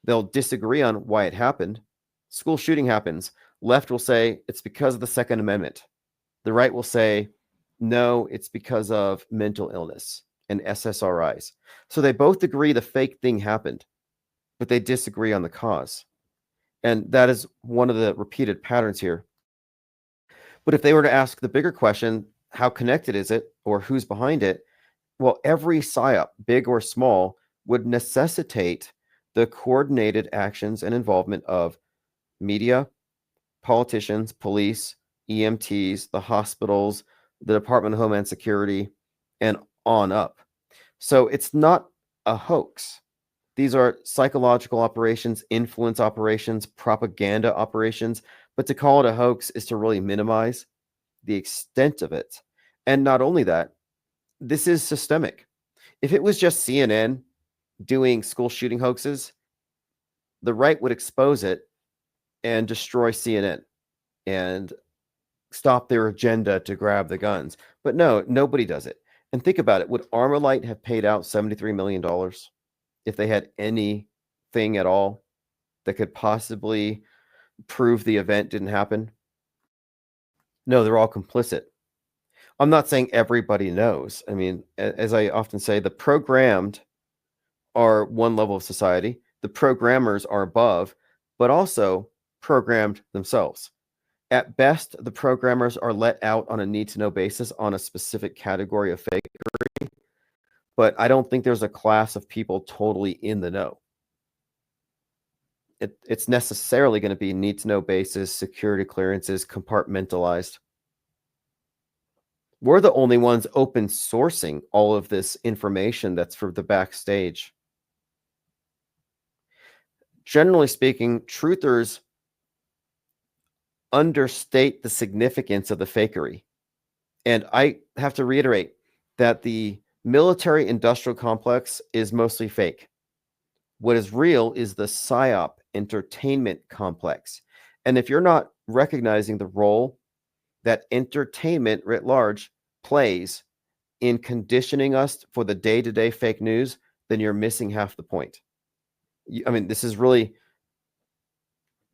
They'll disagree on why it happened. School shooting happens. Left will say it's because of the Second Amendment. The right will say, no, it's because of mental illness and SSRIs. So they both agree the fake thing happened, but they disagree on the cause. And that is one of the repeated patterns here. But if they were to ask the bigger question, how connected is it, or who's behind it? Well, every psyop, big or small, would necessitate the coordinated actions and involvement of media, politicians, police, EMTs, the hospitals, the Department of Homeland Security, and on up. So it's not a hoax. These are psychological operations, influence operations, propaganda operations. But to call it a hoax is to really minimize the extent of it. And not only that, this is systemic. If it was just CNN doing school shooting hoaxes, the right would expose it and destroy CNN and stop their agenda to grab the guns. But no, nobody does it. And think about it. Would Armalite have paid out $73 million if they had anything at all that could possibly prove the event didn't happen? No, they're all complicit. I'm not saying everybody knows. I mean, as I often say, the programmed are one level of society. The programmers are above, but also programmed themselves. At best, the programmers are let out on a need-to-know basis on a specific category of fakery, but I don't think there's a class of people totally in the know. It's necessarily going to be need-to-know basis, security clearances, compartmentalized. We're the only ones open sourcing all of this information that's for the backstage. Generally speaking, truthers understate the significance of the fakery. And I have to reiterate that the military industrial complex is mostly fake. What is real is the PSYOP entertainment complex. And if you're not recognizing the role that entertainment writ large plays in conditioning us for the day-to-day fake news, then you're missing half the point. I mean, this is really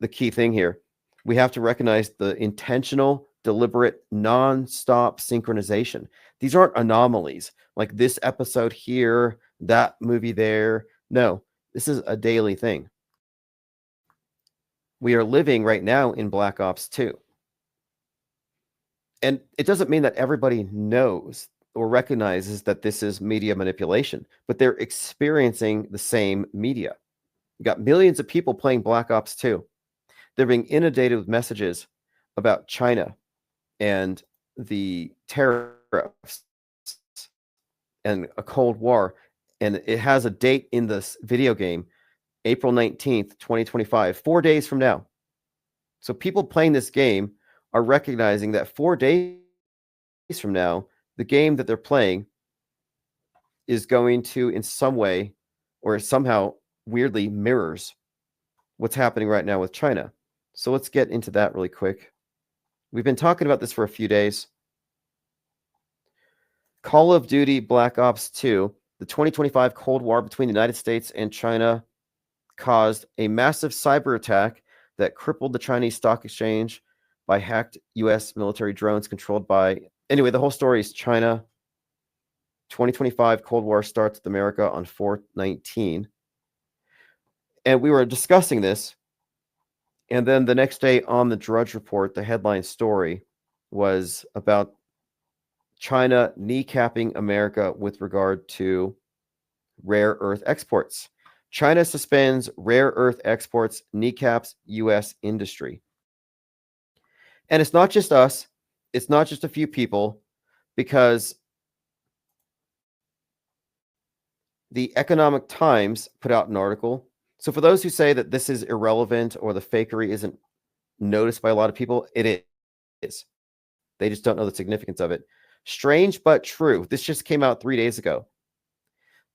the key thing here. We have to recognize the intentional, deliberate, non-stop synchronization. These aren't anomalies like this episode here, that movie there. No, this is a daily thing. We are living right now in Black Ops 2. And it doesn't mean that everybody knows or recognizes that this is media manipulation, but they're experiencing the same media. You got millions of people playing Black Ops 2. They're being inundated with messages about China and the tariffs and a Cold War. And it has a date in this video game, April 19th, 2025, 4 days from now. So people playing this game are recognizing that 4 days from now, the game that they're playing is going to, in some way or somehow weirdly mirrors what's happening right now with China. So let's get into that really quick. We've been talking about this for a few days. Call of Duty Black Ops 2, the 2025 Cold War between the United States and China, caused a massive cyber attack that crippled the Chinese stock exchange by hacked U.S. military drones controlled by... Anyway, the whole story is China. 2025 Cold War starts with America on 4/19. And we were discussing this. And then the next day on the Drudge Report, the headline story was about China kneecapping America with regard to rare earth exports. China suspends rare earth exports, kneecaps U.S. industry. And it's not just us. It's not just a few people, because the Economic Times put out an article. So for those who say that this is irrelevant or the fakery isn't noticed by a lot of people, it is. They just don't know the significance of it. Strange but true. This just came out 3 days ago.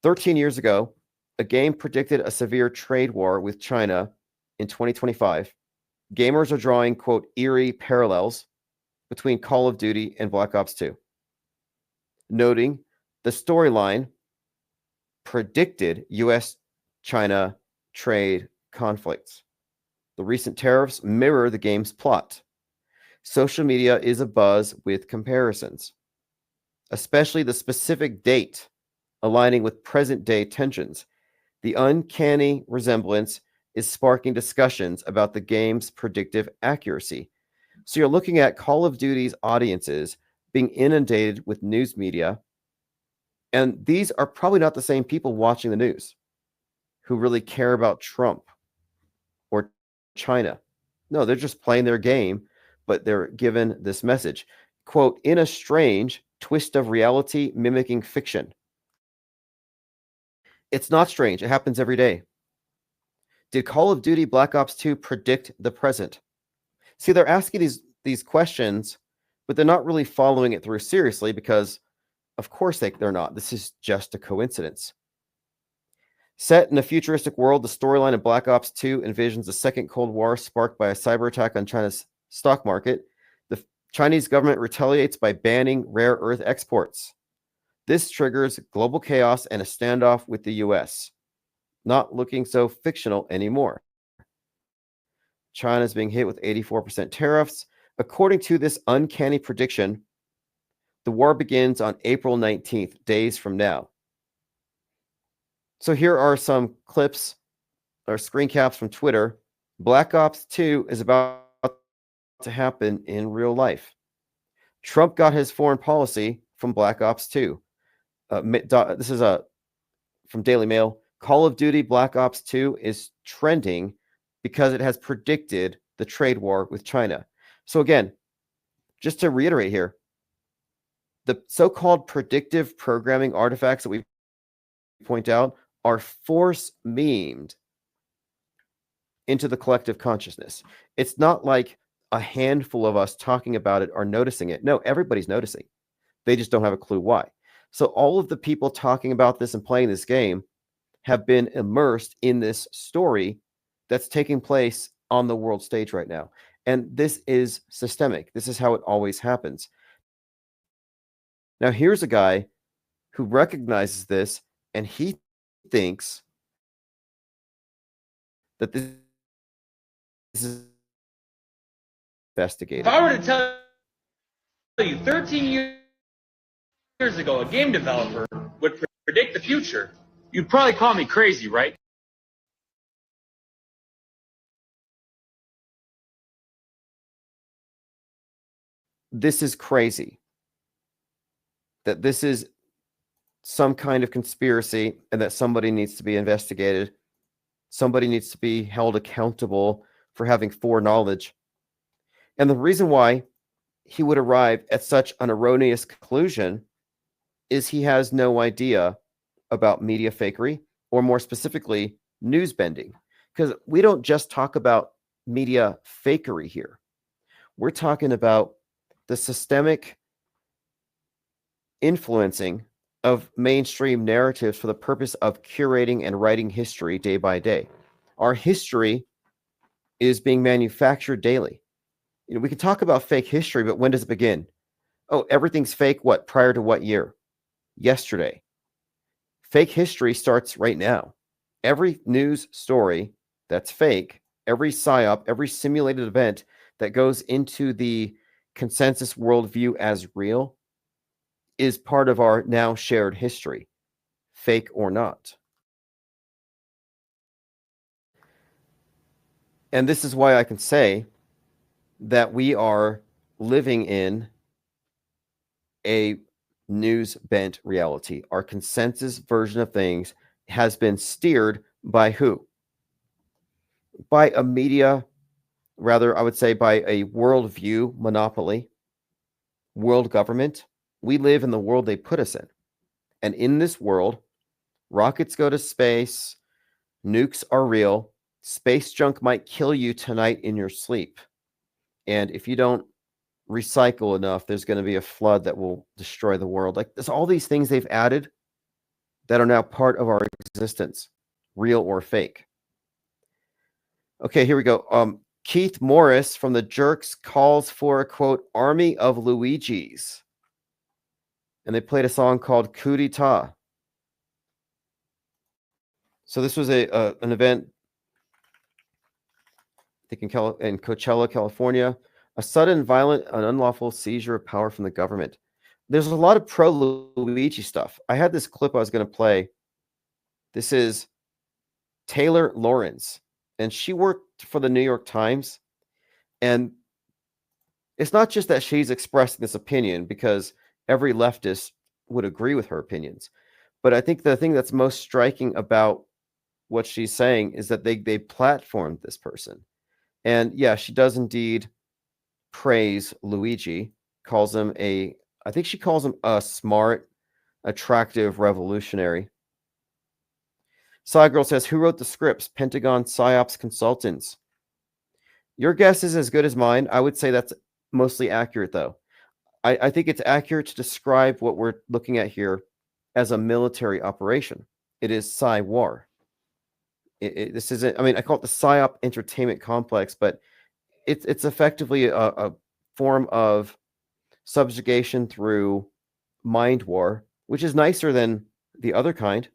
13 years ago, a game predicted a severe trade war with China in 2025. Gamers are drawing, quote, eerie parallels between Call of Duty and Black Ops 2, noting the storyline predicted U.S.-China trade conflicts. The recent tariffs mirror the game's plot. Social media is abuzz with comparisons, especially the specific date aligning with present-day tensions. The uncanny resemblance is sparking discussions about the game's predictive accuracy. So you're looking at Call of Duty's audiences being inundated with news media, and these are probably not the same people watching the news who really care about Trump or China. No, they're just playing their game, but they're given this message. Quote, in a strange twist of reality mimicking fiction. It's not strange. It happens every day. Did Call of Duty Black Ops 2 predict the present? See, they're asking these questions, but they're not really following it through seriously because, of course, they're not. This is just a coincidence. Set in a futuristic world, the storyline of Black Ops 2 envisions a second Cold War sparked by a cyber attack on China's stock market. The Chinese government retaliates by banning rare earth exports. This triggers global chaos and a standoff with the U.S. Not looking so fictional anymore. China is being hit with 84% tariffs. According to this uncanny prediction, the war begins on April 19th, days from now. So here are some clips or screen caps from Twitter. Black Ops 2 is about to happen in real life. Trump got his foreign policy from Black Ops 2. This is from Daily Mail. Call of Duty Black Ops 2 is trending because it has predicted the trade war with China. So again, just to reiterate here, the so-called predictive programming artifacts that we point out are force memed into the collective consciousness. It's not like a handful of us talking about it are noticing it. No, everybody's noticing. They just don't have a clue why. So all of the people talking about this and playing this game have been immersed in this story that's taking place on the world stage right now. And this is systemic. This is how it always happens. Now, here's a guy who recognizes this, and he thinks that this is investigated. If I were to tell you 13 years ago a game developer would predict the future, you'd probably call me crazy, right? This is crazy. That this is some kind of conspiracy and that somebody needs to be investigated. Somebody needs to be held accountable for having foreknowledge. And the reason why he would arrive at such an erroneous conclusion is he has no idea about media fakery, or more specifically, news bending. Because we don't just talk about media fakery here. We're talking about the systemic influencing of mainstream narratives for the purpose of curating and writing history day by day. Our history is being manufactured daily. You know, we can talk about fake history, but when does it begin? Oh, everything's fake. What? Prior to what year? Yesterday. Fake history starts right now. Every news story that's fake, every psyop, every simulated event that goes into the consensus worldview as real is part of our now shared history, fake or not. And this is why I can say that we are living in a news-bent reality. Our consensus version of things has been steered by who? By a media, rather, I would say by a worldview monopoly, world government. We live in the world they put us in. And in this world, rockets go to space, nukes are real, space junk might kill you tonight in your sleep. And if you don't recycle enough, there's going to be a flood that will destroy the world. Like, there's all these things they've added that are now part of our existence, real or fake. Okay, here we go. Keith Morris from the Jerks calls for a, quote, army of Luigis. And they played a song called Coup d'etat. So this was an event, I think in Coachella, California. A sudden, violent, and unlawful seizure of power from the government. There's a lot of pro-Luigi stuff. I had this clip I was going to play. This is Taylor Lawrence, and she worked for the New York Times. And it's not just that she's expressing this opinion, because every leftist would agree with her opinions. But I think the thing that's most striking about what she's saying is that they platformed this person. And yeah, she does indeed praise Luigi, calls him I think she calls him a smart, attractive revolutionary. Girl says, who wrote the scripts? Pentagon PsyOps consultants. Your guess is as good as mine. I would say that's mostly accurate, though. I think it's accurate to describe what we're looking at here as a military operation. It is Psy-War. This isn't, I mean, I call it the PsyOp entertainment complex, but it's effectively a form of subjugation through mind war, which is nicer than the other kind.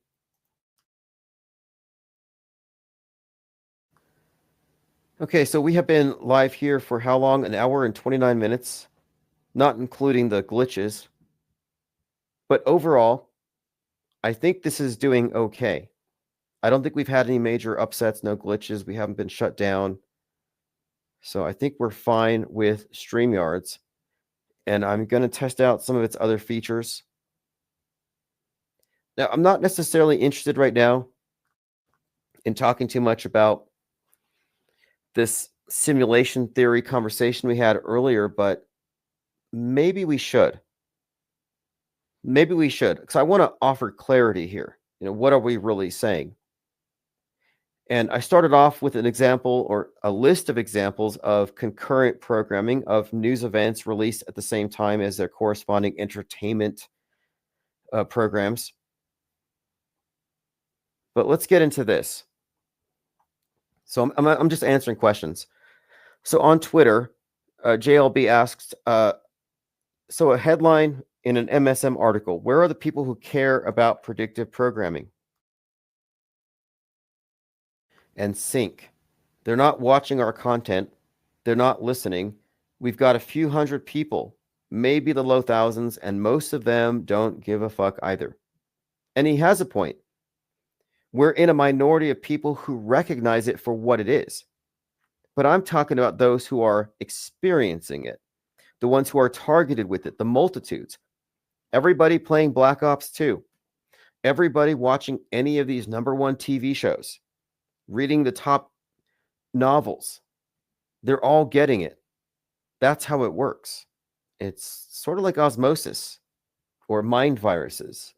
Okay, so we have been live here for how long? An hour and 29 minutes, not including the glitches. But overall, I think this is doing okay. I don't think we've had any major upsets, no glitches. We haven't been shut down. So I think we're fine with StreamYards. And I'm going to test out some of its other features. Now, I'm not necessarily interested right now in talking too much about this simulation theory conversation we had earlier, but maybe we should. Maybe we should, because I want to offer clarity here. You know, what are we really saying? And I started off with an example or a list of examples of concurrent programming of news events released at the same time as their corresponding entertainment programs. But let's get into this. So I'm just answering questions. So on Twitter, JLB asks, so a headline in an MSM article, where are the people who care about predictive programming? And sync. They're not watching our content. They're not listening. We've got a few hundred people, maybe the low thousands, and most of them don't give a fuck either. And he has a point. We're in a minority of people who recognize it for what it is. But I'm talking about those who are experiencing it, the ones who are targeted with it, the multitudes. Everybody playing Black Ops 2, everybody watching any of these #1 TV shows, reading the top novels. They're all getting it. That's how it works. It's sort of like osmosis or mind viruses.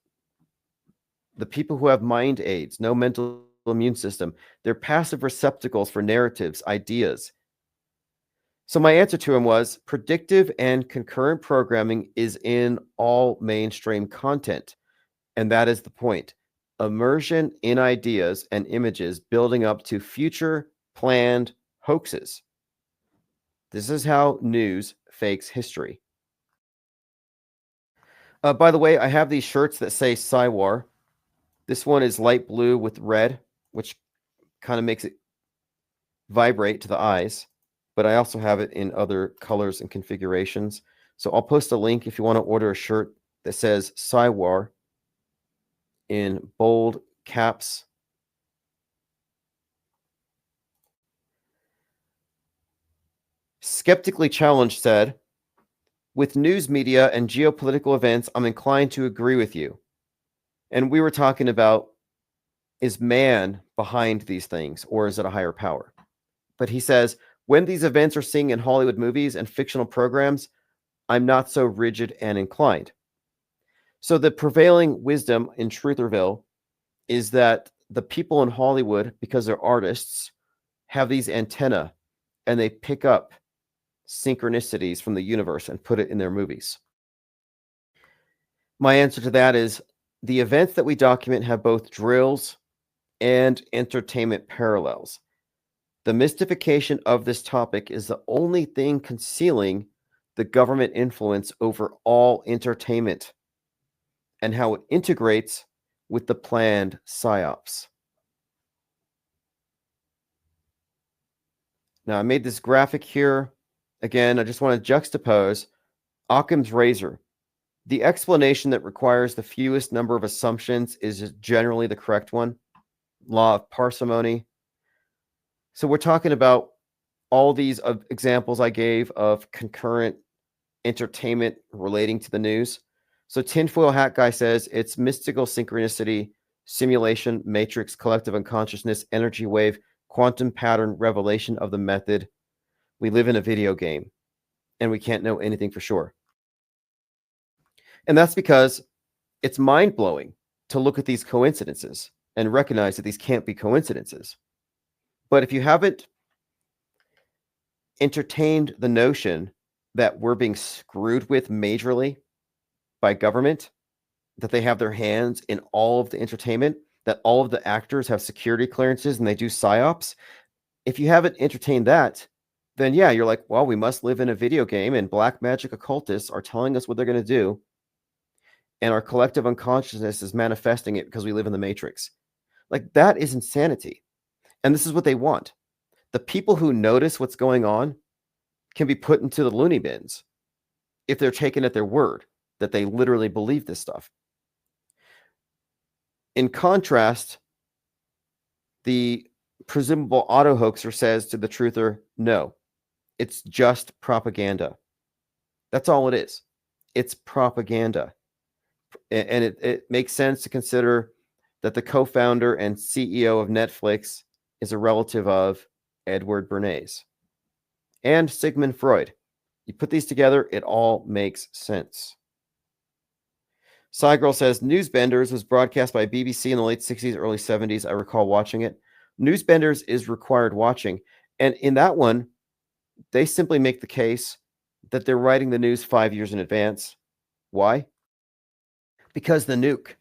The people who have mind aids, no mental immune system, they're passive receptacles for narratives, ideas. So my answer to him was predictive and concurrent programming is in all mainstream content. And that is the point. Immersion in ideas and images building up to future planned hoaxes. This is how news fakes history. By the way, I have these shirts that say Cywar. This one is light blue with red, which kind of makes it vibrate to the eyes. But I also have it in other colors and configurations. So I'll post a link if you want to order a shirt that says Cywar in bold caps. Skeptically Challenged said, with news media and geopolitical events, I'm inclined to agree with you. And we were talking about, is man behind these things or is it a higher power? But he says, when these events are seen in Hollywood movies and fictional programs, I'm not so rigid and inclined. So the prevailing wisdom in Trutherville is that the people in Hollywood, because they're artists, have these antennae and they pick up synchronicities from the universe and put it in their movies. My answer to that is the events that we document have both drills and entertainment parallels. The mystification of this topic is the only thing concealing the government influence over all entertainment and how it integrates with the planned psyops. Now, I made this graphic here. Again, I just want to juxtapose Occam's razor. The explanation that requires the fewest number of assumptions is generally the correct one. Law of parsimony. So we're talking about all these examples I gave of concurrent entertainment relating to the news. So Tinfoil Hat Guy says it's mystical synchronicity, simulation, matrix, collective unconsciousness, energy wave, quantum pattern, revelation of the method. We live in a video game and we can't know anything for sure. And that's because it's mind-blowing to look at these coincidences and recognize that these can't be coincidences. But if you haven't entertained the notion that we're being screwed with majorly by government, that they have their hands in all of the entertainment, that all of the actors have security clearances and they do psyops, if you haven't entertained that, then yeah, you're like, well, we must live in a video game and black magic occultists are telling us what they're going to do. And our collective unconsciousness is manifesting it because we live in the matrix. Like, that is insanity. And this is what they want. The people who notice what's going on can be put into the loony bins if they're taken at their word that they literally believe this stuff. In contrast, the presumable auto hoaxer says to the truther, no, it's just propaganda. That's all it is. It's propaganda. And it makes sense to consider that the co-founder and CEO of Netflix is a relative of Edward Bernays and Sigmund Freud. You put these together, it all makes sense. Cygirl says, Newsbenders was broadcast by BBC in the late 60s, early 70s. I recall watching it. Newsbenders is required watching. And in that one, they simply make the case that they're writing the news 5 years in advance. Why? Because the nuke.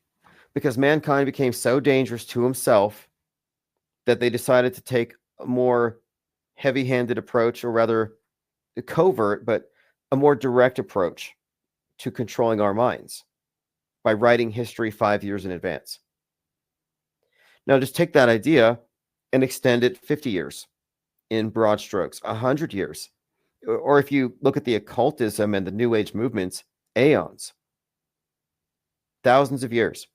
Because mankind became so dangerous to himself that they decided to take a more heavy-handed approach, or rather covert, but a more direct approach to controlling our minds by writing history 5 years in advance. Now, just take that idea and extend it 50 years in broad strokes, 100 years. Or if you look at the occultism and the New Age movements, aeons, thousands of years.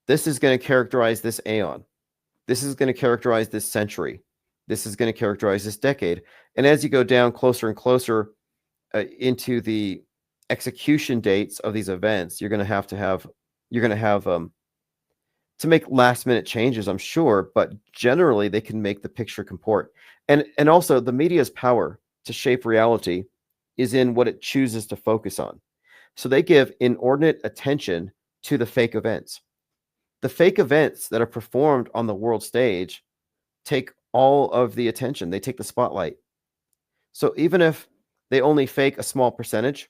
This is going to characterize this aeon. This is going to characterize this century. This is going to characterize this decade. And as you go down closer and closer into the execution dates of these events, you're going to have to make last minute changes, I'm sure, but generally they can make the picture comport. And also the media's power to shape reality is in what it chooses to focus on. So they give inordinate attention to the fake events. The fake events that are performed on the world stage take all of the attention. They take the spotlight. So even if they only fake a small percentage,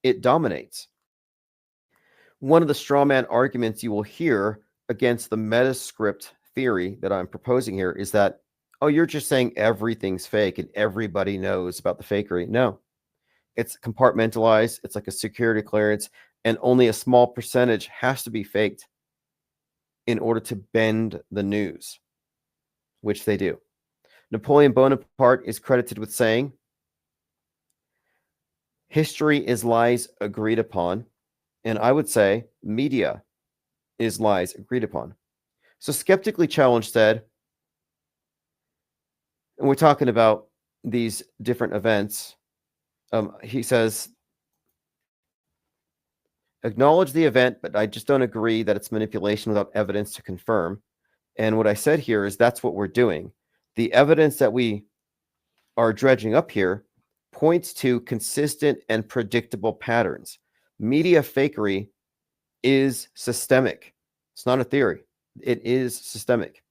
it dominates. One of the straw man arguments you will hear against the metascript theory that I'm proposing here is that, oh, you're just saying everything's fake and everybody knows about the fakery. No, it's compartmentalized. It's like a security clearance, and only a small percentage has to be faked in order to bend the news, which they do. Napoleon Bonaparte is credited with saying, history is lies agreed upon. And I would say media is lies agreed upon. So Skeptically Challenged said, and we're talking about these different events, he says, acknowledge the event, but I just don't agree that it's manipulation without evidence to confirm. And what I said here is that's what we're doing. The evidence that we are dredging up here points to consistent and predictable patterns. Media fakery is systemic. It's not a theory. It is systemic.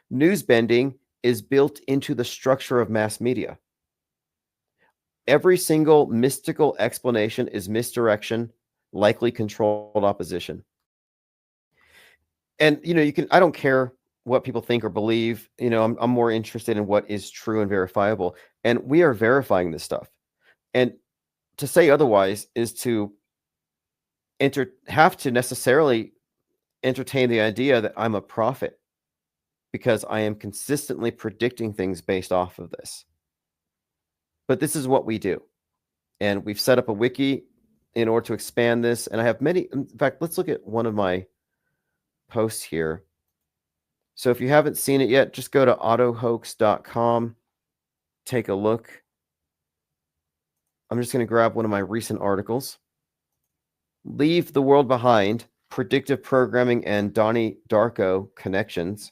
News bending is built into the structure of mass media. Every single mystical explanation is misdirection, likely controlled opposition. And, I don't care what people think or believe. I'm more interested in what is true and verifiable. And we are verifying this stuff. And to say otherwise is to have to necessarily entertain the idea that I'm a prophet because I am consistently predicting things based off of this. But this is what we do. And we've set up a wiki in order to expand this. And I have many. In fact, let's look at one of my posts here. So if you haven't seen it yet, just go to autohoax.com. Take a look. I'm just going to grab one of my recent articles. Leave the World Behind, Predictive Programming and Donnie Darko Connections.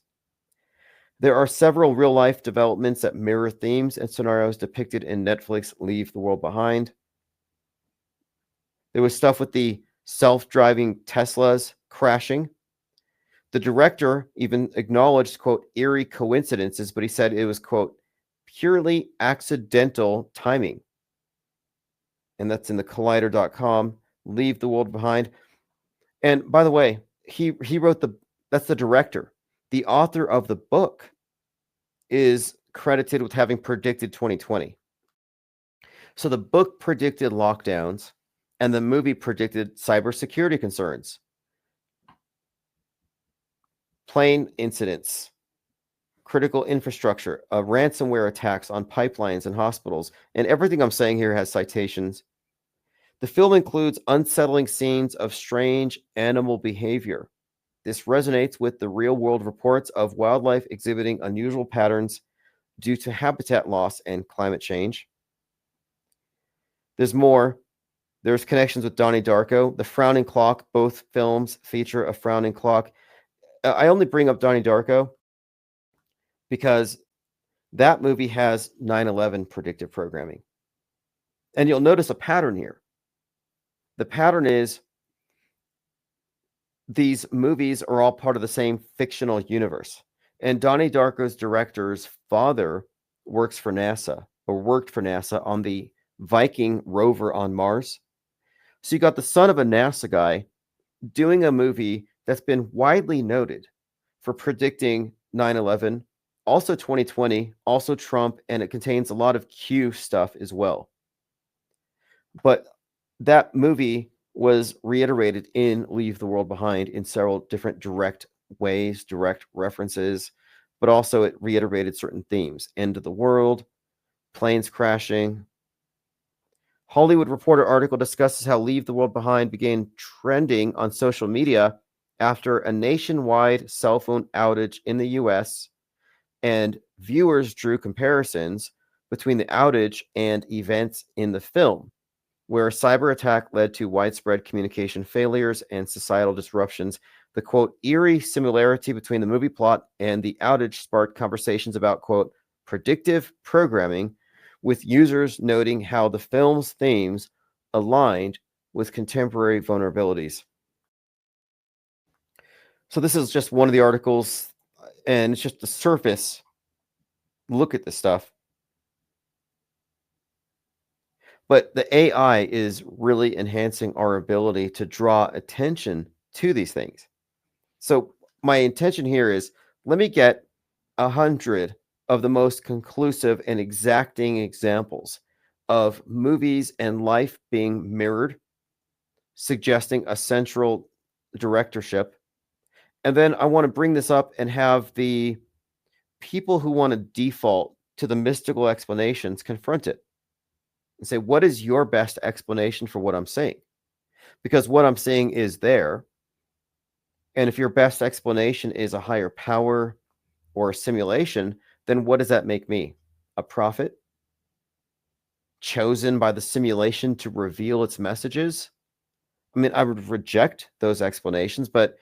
There are several real-life developments that mirror themes and scenarios depicted in Netflix Leave the World Behind. There was stuff with the self-driving Teslas crashing. The director even acknowledged, quote, eerie coincidences, but he said it was, quote, purely accidental timing. And that's in the collider.com. Leave the World Behind. And by the way, he wrote that's the director. The author of the book is credited with having predicted 2020. So the book predicted lockdowns and the movie predicted cybersecurity concerns, plane incidents, critical infrastructure, ransomware attacks on pipelines and hospitals. And everything I'm saying here has citations. The film includes unsettling scenes of strange animal behavior. This resonates with the real-world reports of wildlife exhibiting unusual patterns due to habitat loss and climate change. There's more. There's connections with Donnie Darko. The Frowning Clock. Both films feature a frowning clock. I only bring up Donnie Darko because that movie has 9/11 predictive programming. And you'll notice a pattern here. The pattern is these movies are all part of the same fictional universe. And Donnie Darko's director's father works for NASA, or worked for NASA on the Viking rover on Mars. So you got the son of a NASA guy doing a movie that's been widely noted for predicting 9/11, also 2020, also Trump, and it contains a lot of Q stuff as well. But that movie was reiterated in Leave the World Behind in several different direct ways, direct references, but also it reiterated certain themes: end of the world, planes crashing. Hollywood Reporter article discusses how Leave the World Behind began trending on social media after a nationwide cell phone outage in the US, and viewers drew comparisons between the outage and events in the film, where a cyber attack led to widespread communication failures and societal disruptions. The quote, eerie similarity between the movie plot and the outage sparked conversations about, quote, predictive programming, with users noting how the film's themes aligned with contemporary vulnerabilities. So this is just one of the articles, and it's just the surface look at this stuff. But the AI is really enhancing our ability to draw attention to these things. So my intention here is, let me get 100 of the most conclusive and exacting examples of movies and life being mirrored, suggesting a central directorship. And then I want to bring this up and have the people who want to default to the mystical explanations confront it and say, what is your best explanation for what I'm saying? Because what I'm saying is there. And if your best explanation is a higher power or a simulation, then what does that make me? A prophet? Chosen by the simulation to reveal its messages? I mean, I would reject those explanations, but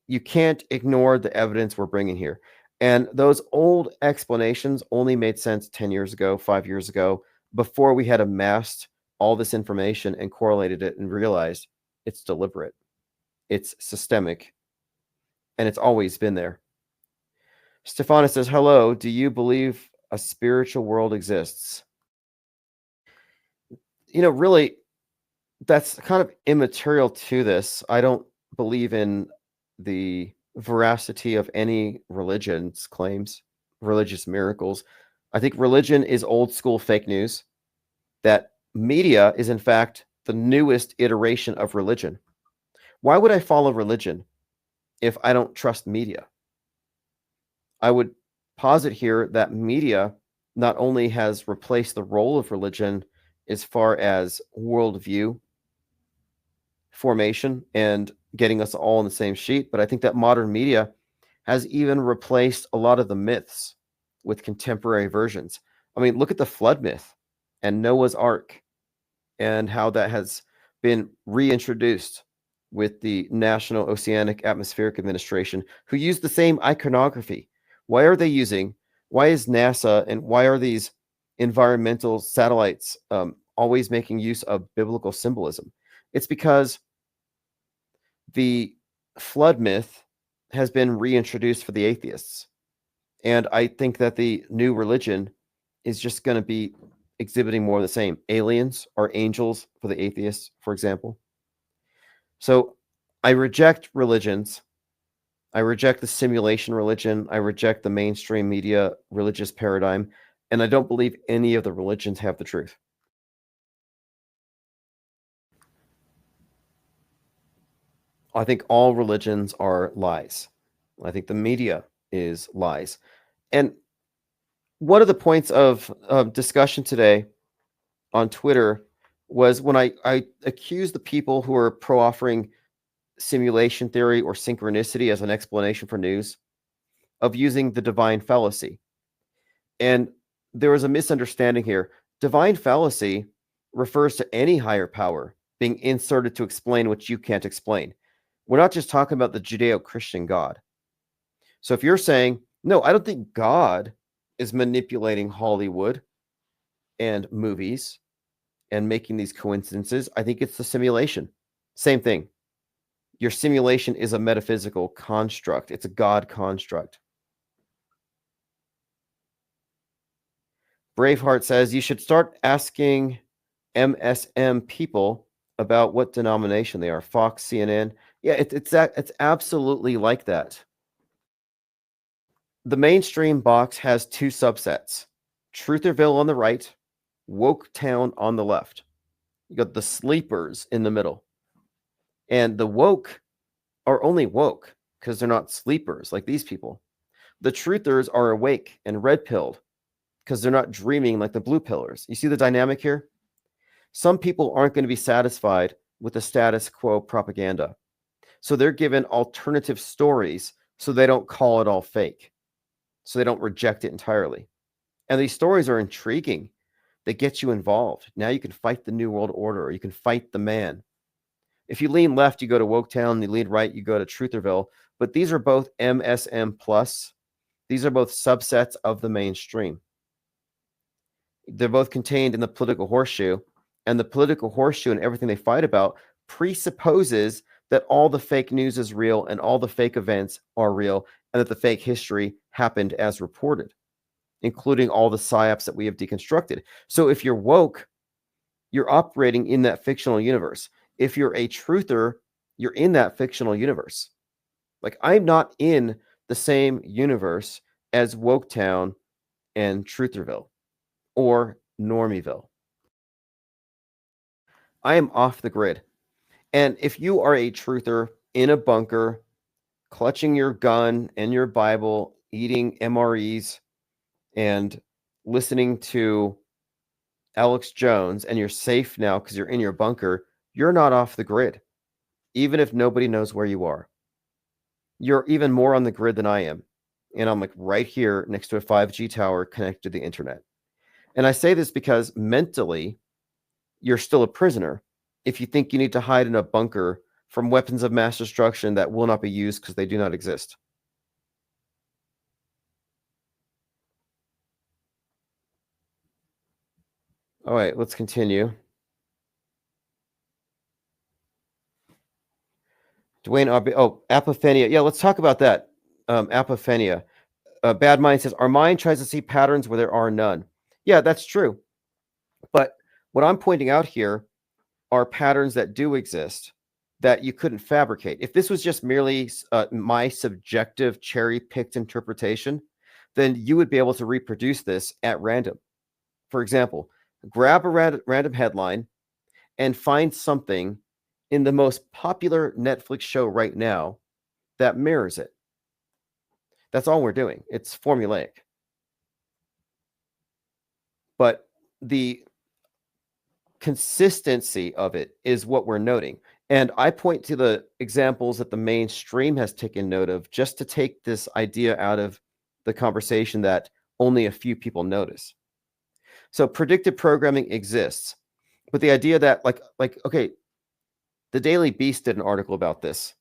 you can't ignore the evidence we're bringing here. And those old explanations only made sense 10 years ago, 5 years ago, before we had amassed all this information and correlated it and realized it's deliberate, it's systemic, and it's always been there. Stefana says, hello, do you believe a spiritual world exists? You know, really, that's kind of immaterial to this. I don't believe in the veracity of any religion's claims, religious miracles. I think religion is old school fake news, that media is in fact the newest iteration of religion. Why would I follow religion if I don't trust media? I would posit here that media not only has replaced the role of religion as far as worldview formation and getting us all on the same sheet, but I think that modern media has even replaced a lot of the myths with contemporary versions. I mean, look at the flood myth and Noah's Ark and how that has been reintroduced with the National Oceanic Atmospheric Administration, who used the same iconography. Why are they using? Why is NASA and why are these environmental satellites always making use of biblical symbolism? It's because the flood myth has been reintroduced for the atheists. And I think that the new religion is just going to be exhibiting more of the same. Aliens are angels for the atheists, for example. So I reject religions. I reject the simulation religion. I reject the mainstream media religious paradigm. And I don't believe any of the religions have the truth. I think all religions are lies. I think the media is lies. And one of the points of discussion today on Twitter was when I accused the people who are pro-offering simulation theory or synchronicity as an explanation for news of using the divine fallacy. And there was a misunderstanding here. Divine fallacy refers to any higher power being inserted to explain what you can't explain. We're not just talking about the Judeo-Christian God. So if you're saying, no, I don't think God is manipulating Hollywood and movies and making these coincidences, I think it's the simulation. Same thing. Your simulation is a metaphysical construct. It's a God construct. Braveheart says you should start asking MSM people about what denomination they are. Fox, CNN. Yeah, it's absolutely like that. The mainstream box has two subsets: Trutherville on the right, Woketown on the left. You got the sleepers in the middle. And the woke are only woke because they're not sleepers like these people. The truthers are awake and red-pilled because they're not dreaming like the blue pillars. You see the dynamic here? Some people aren't going to be satisfied with the status quo propaganda. So they're given alternative stories so they don't call it all fake. So they don't reject it entirely. And these stories are intriguing. They get you involved. Now you can fight the New World Order, or you can fight the man. If you lean left, you go to Woketown. You lean right, you go to Trutherville. But these are both MSM plus. These are both subsets of the mainstream. They're both contained in the political horseshoe. And the political horseshoe and everything they fight about presupposes that all the fake news is real and all the fake events are real and that the fake history happened as reported, including all the psyops that we have deconstructed. So if you're woke, you're operating in that fictional universe. If you're a truther, you're in that fictional universe. Like, I'm not in the same universe as Woketown and Trutherville or Normieville. I am off the grid. And if you are a truther in a bunker, clutching your gun and your Bible, eating MREs, and listening to Alex Jones, and you're safe now because you're in your bunker, you're not off the grid, even if nobody knows where you are. You're even more on the grid than I am. And I'm like right here next to a 5G tower connected to the internet. And I say this because mentally, you're still a prisoner if you think you need to hide in a bunker from weapons of mass destruction that will not be used because they do not exist. All right, let's continue. Dwayne, apophenia. Yeah, let's talk about that. Apophenia. Bad Mind says, our mind tries to see patterns where there are none. Yeah, that's true. But what I'm pointing out here are patterns that do exist that you couldn't fabricate. If this was just merely my subjective cherry-picked interpretation, then you would be able to reproduce this at random. For example, grab a random headline and find something in the most popular Netflix show right now that mirrors it. That's all we're doing. It's formulaic. But the consistency of it is what we're noting. And I point to the examples that the mainstream has taken note of just to take this idea out of the conversation that only a few people notice. So predictive programming exists, but the idea that okay, the Daily Beast did an article about this,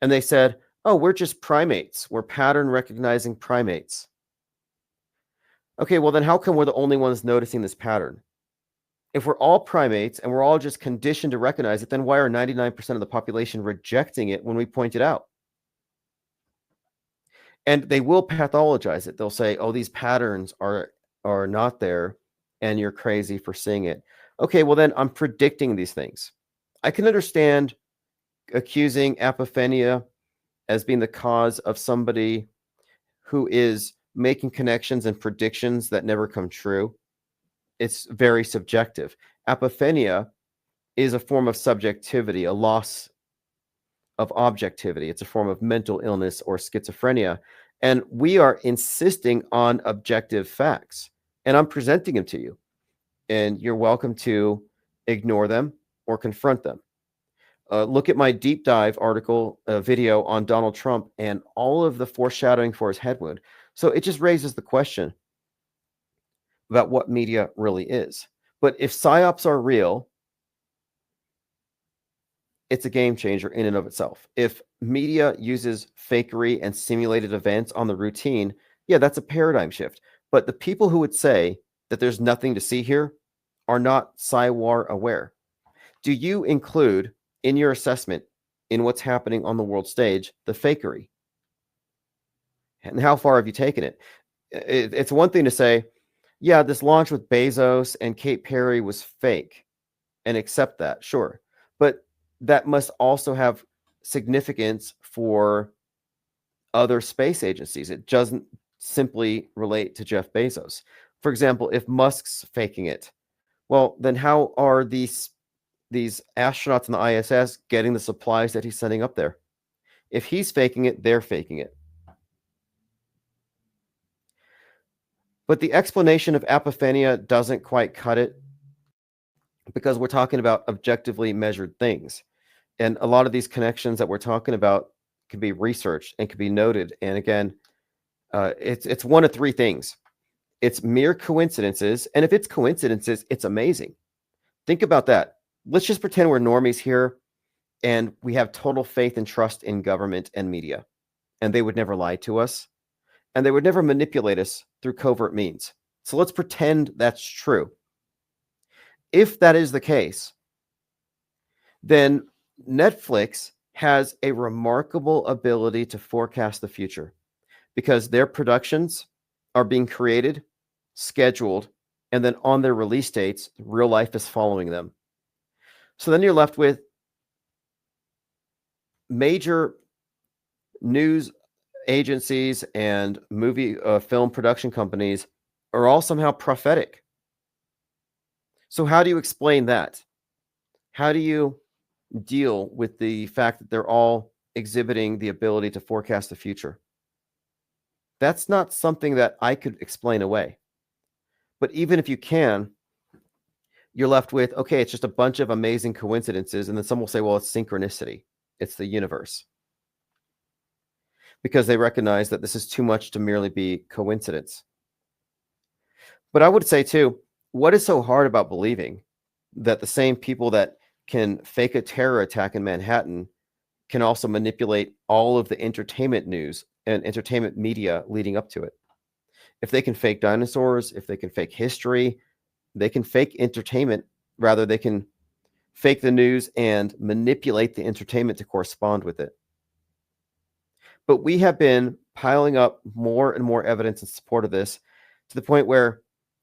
and they said, oh, we're just primates. We're pattern recognizing primates. Okay, well then how come we're the only ones noticing this pattern? If we're all primates and we're all just conditioned to recognize it, then why are 99% of the population rejecting it when we point it out? And they will pathologize it. They'll say, oh, these patterns are not there, and you're crazy for seeing it. Okay, well then I'm predicting these things. I can understand accusing apophenia as being the cause of somebody who is making connections and predictions that never come true. It's very subjective. Apophenia is a form of subjectivity, a loss of objectivity. It's a form of mental illness or schizophrenia. And we are insisting on objective facts. And I'm presenting them to you. And you're welcome to ignore them or confront them. Look at my deep dive article, video on Donald Trump and all of the foreshadowing for his head wound. So it just raises the question about what media really is. But if psyops are real, it's a game changer in and of itself. If media uses fakery and simulated events on the routine, yeah, that's a paradigm shift. But the people who would say that there's nothing to see here are not Psy-War aware. Do you include in your assessment in what's happening on the world stage the fakery? And how far have you taken it? It's one thing to say, yeah, this launch with Bezos and Kate Perry was fake, and accept that, sure. But that must also have significance for other space agencies. It doesn't simply relate to Jeff Bezos. For example, if Musk's faking it, well, then how are these astronauts in the ISS getting the supplies that he's sending up there? If he's faking it, they're faking it. But the explanation of apophenia doesn't quite cut it, because we're talking about objectively measured things. And a lot of these connections that we're talking about can be researched and can be noted. And again, it's one of three things. It's mere coincidences. And if it's coincidences, it's amazing. Think about that. Let's just pretend we're normies here and we have total faith and trust in government and media, and they would never lie to us, and they would never manipulate us through covert means. So let's pretend that's true. If that is the case, then Netflix has a remarkable ability to forecast the future, because their productions are being created, scheduled, and then on their release dates, real life is following them. So then you're left with major news agencies and movie film production companies are all somehow prophetic. So how do you explain that? How do you deal with the fact that they're all exhibiting the ability to forecast the future? That's not something that I could explain away. But even if you can, you're left with, okay, it's just a bunch of amazing coincidences. And then some will say, well, it's synchronicity. It's the universe. Because they recognize that this is too much to merely be coincidence. But I would say too, what is so hard about believing that the same people that can fake a terror attack in Manhattan can also manipulate all of the entertainment news and entertainment media leading up to it? If they can fake dinosaurs, if they can fake history, they can fake entertainment. Rather, they can fake the news and manipulate the entertainment to correspond with it. But we have been piling up more and more evidence in support of this, to the point where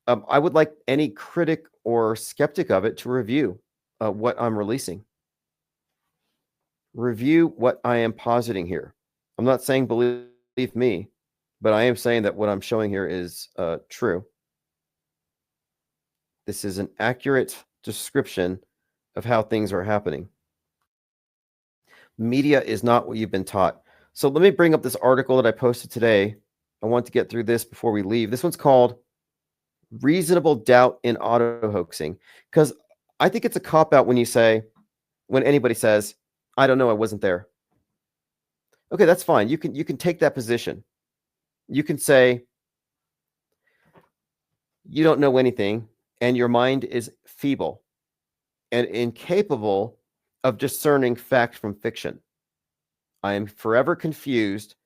I would like any critic or skeptic of it to review what I'm releasing. Review what I am positing here. I'm not saying believe me, but I am saying that what I'm showing here is true. This is an accurate description of how things are happening. Media is not what you've been taught. So let me bring up this article that I posted today. I want to get through this before we leave. This one's called Reasonable Doubt in Auto Hoaxing, because I think it's a cop-out when anybody says, I don't know, I wasn't there. Okay, that's fine. You can take that position. You can say you don't know anything and your mind is feeble and incapable of discerning fact from fiction. I am forever confused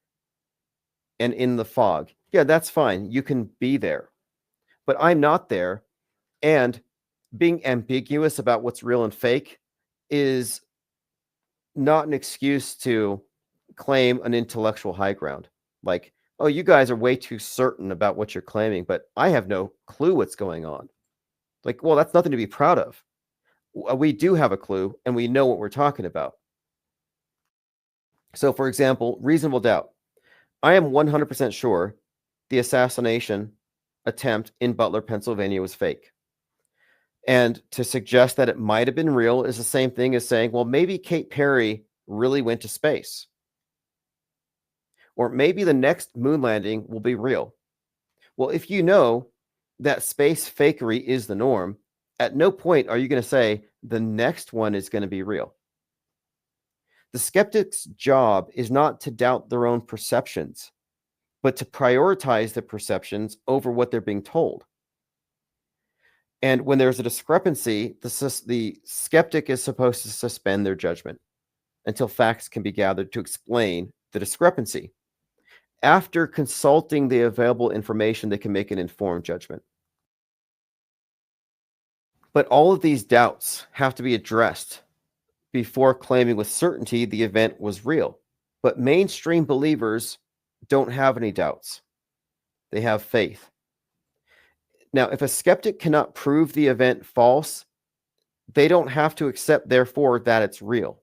and in the fog. Yeah, that's fine. You can be there. But I'm not there. And being ambiguous about what's real and fake is not an excuse to claim an intellectual high ground. Like, oh, you guys are way too certain about what you're claiming, but I have no clue what's going on. Like, well, that's nothing to be proud of. We do have a clue and we know what we're talking about. So, for example, reasonable doubt. I am 100% sure the assassination attempt in Butler, Pennsylvania was fake. And to suggest that it might have been real is the same thing as saying, well, maybe Kate Perry really went to space. Or maybe the next moon landing will be real. Well, if you know that space fakery is the norm, at no point are you going to say the next one is going to be real. The skeptic's job is not to doubt their own perceptions, but to prioritize the perceptions over what they're being told. And when there's a discrepancy, the skeptic is supposed to suspend their judgment until facts can be gathered to explain the discrepancy. After consulting the available information, they can make an informed judgment. But all of these doubts have to be addressed before claiming with certainty the event was real. But mainstream believers don't have any doubts. They have faith. Now, if a skeptic cannot prove the event false, they don't have to accept, therefore, that it's real.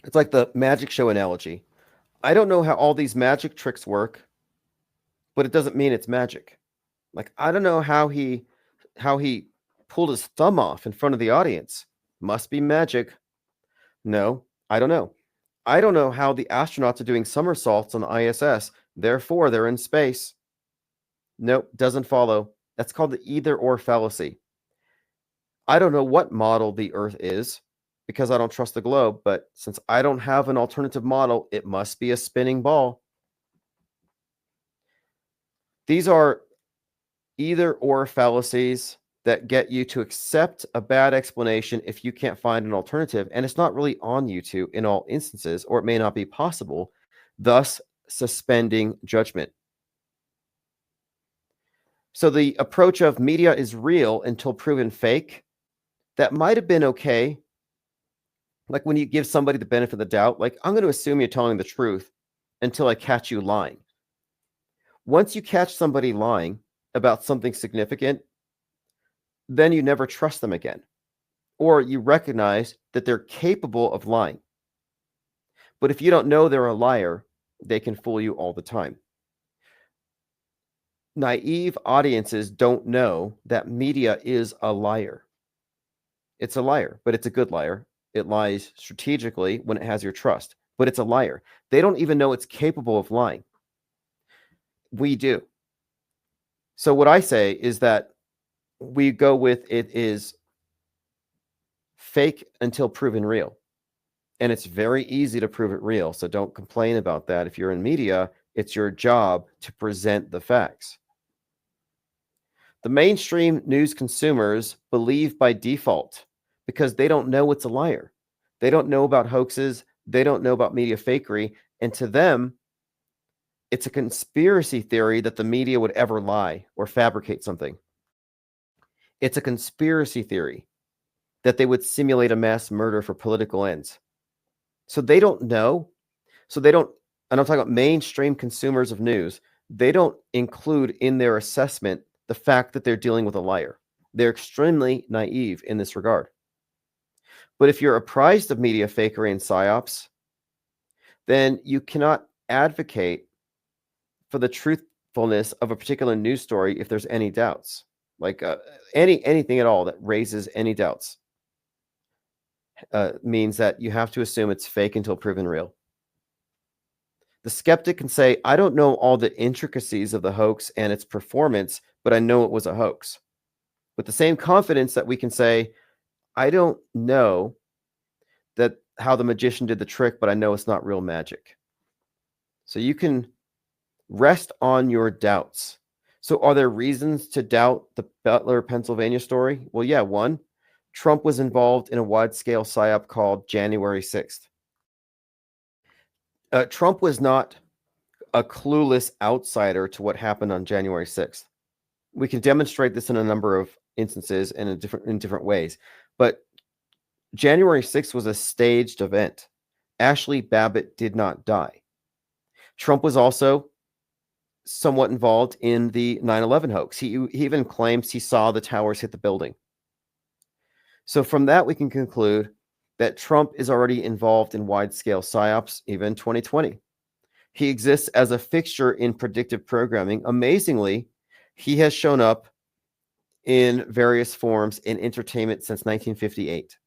It's like the magic show analogy. I don't know how all these magic tricks work, but it doesn't mean it's magic. Like, I don't know how he pulled his thumb off in front of the audience. Must be magic. No, I don't know. I don't know how the astronauts are doing somersaults on the ISS. Therefore, they're in space. Nope, doesn't follow. That's called the either-or fallacy. I don't know what model the Earth is because I don't trust the globe, but since I don't have an alternative model, it must be a spinning ball. These are either-or fallacies that get you to accept a bad explanation if you can't find an alternative, and it's not really on you to in all instances, or it may not be possible, thus suspending judgment. So the approach of media is real until proven fake, that might have been okay. Like when you give somebody the benefit of the doubt, like, I'm going to assume you're telling the truth until I catch you lying. Once you catch somebody lying about something significant, then you never trust them again. Or you recognize that they're capable of lying. But if you don't know they're a liar, they can fool you all the time. Naive audiences don't know that media is a liar. It's a liar, but it's a good liar. It lies strategically when it has your trust, but it's a liar. They don't even know it's capable of lying. We do. So what I say is that we go with it is fake until proven real. And it's very easy to prove it real. So don't complain about that. If you're in media, it's your job to present the facts. The mainstream news consumers believe by default because they don't know it's a liar. They don't know about hoaxes. They don't know about media fakery. And to them, it's a conspiracy theory that the media would ever lie or fabricate something. It's a conspiracy theory that they would simulate a mass murder for political ends. So they don't know. So they don't, and I'm talking about mainstream consumers of news, they don't include in their assessment the fact that they're dealing with a liar. They're extremely naive in this regard. But if you're apprised of media fakery and psyops, then you cannot advocate for the truthfulness of a particular news story if there's any doubts, like anything at all that raises any doubts. Means that you have to assume it's fake until proven real. The skeptic can say, I don't know all the intricacies of the hoax and its performance, but I know it was a hoax. With the same confidence that we can say, I don't know that how the magician did the trick, but I know it's not real magic. So you can rest on your doubts. So are there reasons to doubt the Butler, Pennsylvania story? Well, yeah, one, Trump was involved in a wide-scale psyop called January 6th. Trump was not a clueless outsider to what happened on January 6th. We can demonstrate this in a number of instances and in different ways. But January 6th was a staged event. Ashley Babbitt did not die. Trump was also somewhat involved in the 9/11 hoax. He even claims he saw the towers hit the building. So from that, we can conclude that Trump is already involved in wide-scale psyops, even 2020. He exists as a fixture in predictive programming. Amazingly, he has shown up in various forms in entertainment since 1958.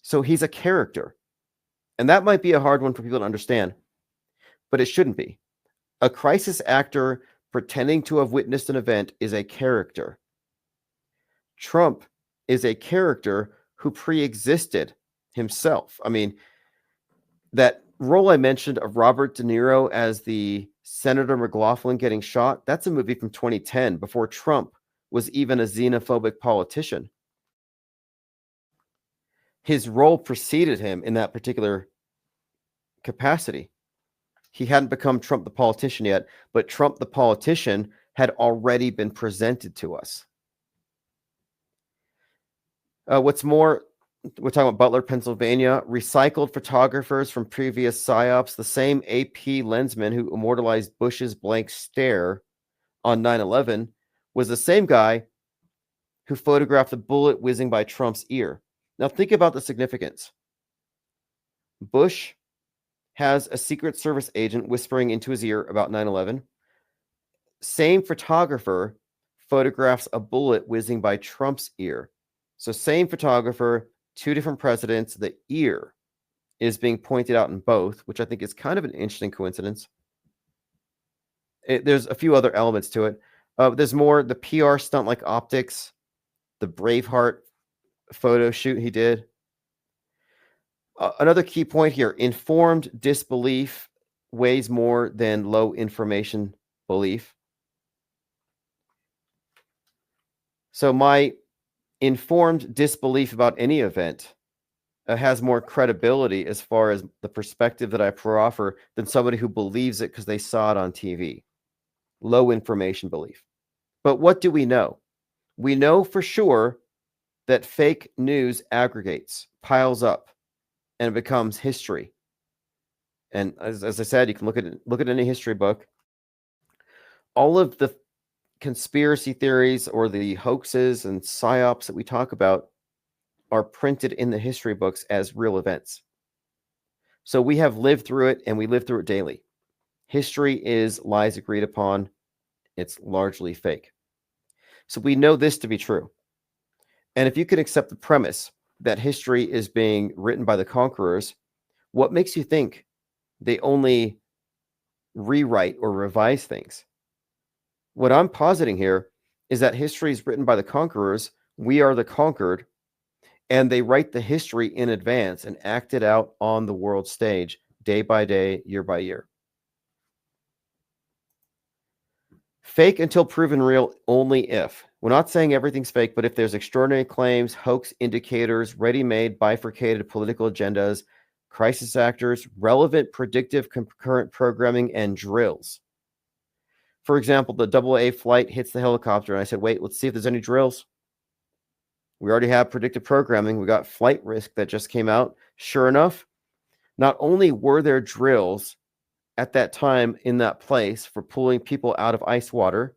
So he's a character. And that might be a hard one for people to understand, but it shouldn't be. A crisis actor pretending to have witnessed an event is a character. Trump is a character who pre-existed himself. I mean, that role I mentioned of Robert De Niro as the Senator McLaughlin getting shot, that's a movie from 2010, before Trump was even a xenophobic politician. His role preceded him in that particular capacity. He hadn't become Trump the politician yet, but Trump the politician had already been presented to us. What's more, we're talking about Butler, Pennsylvania, recycled photographers from previous psyops, the same AP lensman who immortalized Bush's blank stare on 9/11 was the same guy who photographed the bullet whizzing by Trump's ear. Now think about the significance. Bush has a Secret Service agent whispering into his ear about 9/11. Same photographer photographs a bullet whizzing by Trump's ear. So same photographer, two different presidents, the ear is being pointed out in both, which I think is kind of an interesting coincidence. There's a few other elements to it. There's more the PR stunt like optics, the Braveheart photo shoot he did. Another key point here, informed disbelief weighs more than low information belief. So my informed disbelief about any event has more credibility as far as the perspective that I proffer than somebody who believes it because they saw it on TV. Low information belief. But what do we know? We know for sure that fake news aggregates, piles up, and it becomes history. And as I said, you can look at any history book. All of the conspiracy theories or the hoaxes and psyops that we talk about are printed in the history books as real events. So we have lived through it, and we live through it daily. History is lies agreed upon. It's largely fake. So we know this to be true. And if you can accept the premise that history is being written by the conquerors, what makes you think they only rewrite or revise things? What I'm positing here is that history is written by the conquerors. We are the conquered, and they write the history in advance and act it out on the world stage, day by day, year by year. Fake until proven real only if. We're not saying everything's fake, but if there's extraordinary claims, hoax indicators, ready-made, bifurcated political agendas, crisis actors, relevant predictive concurrent programming, and drills. For example, the AA flight hits the helicopter, and I said, wait, let's see if there's any drills. We already have predictive programming. We got flight risk that just came out. Sure enough, not only were there drills at that time in that place for pulling people out of ice water,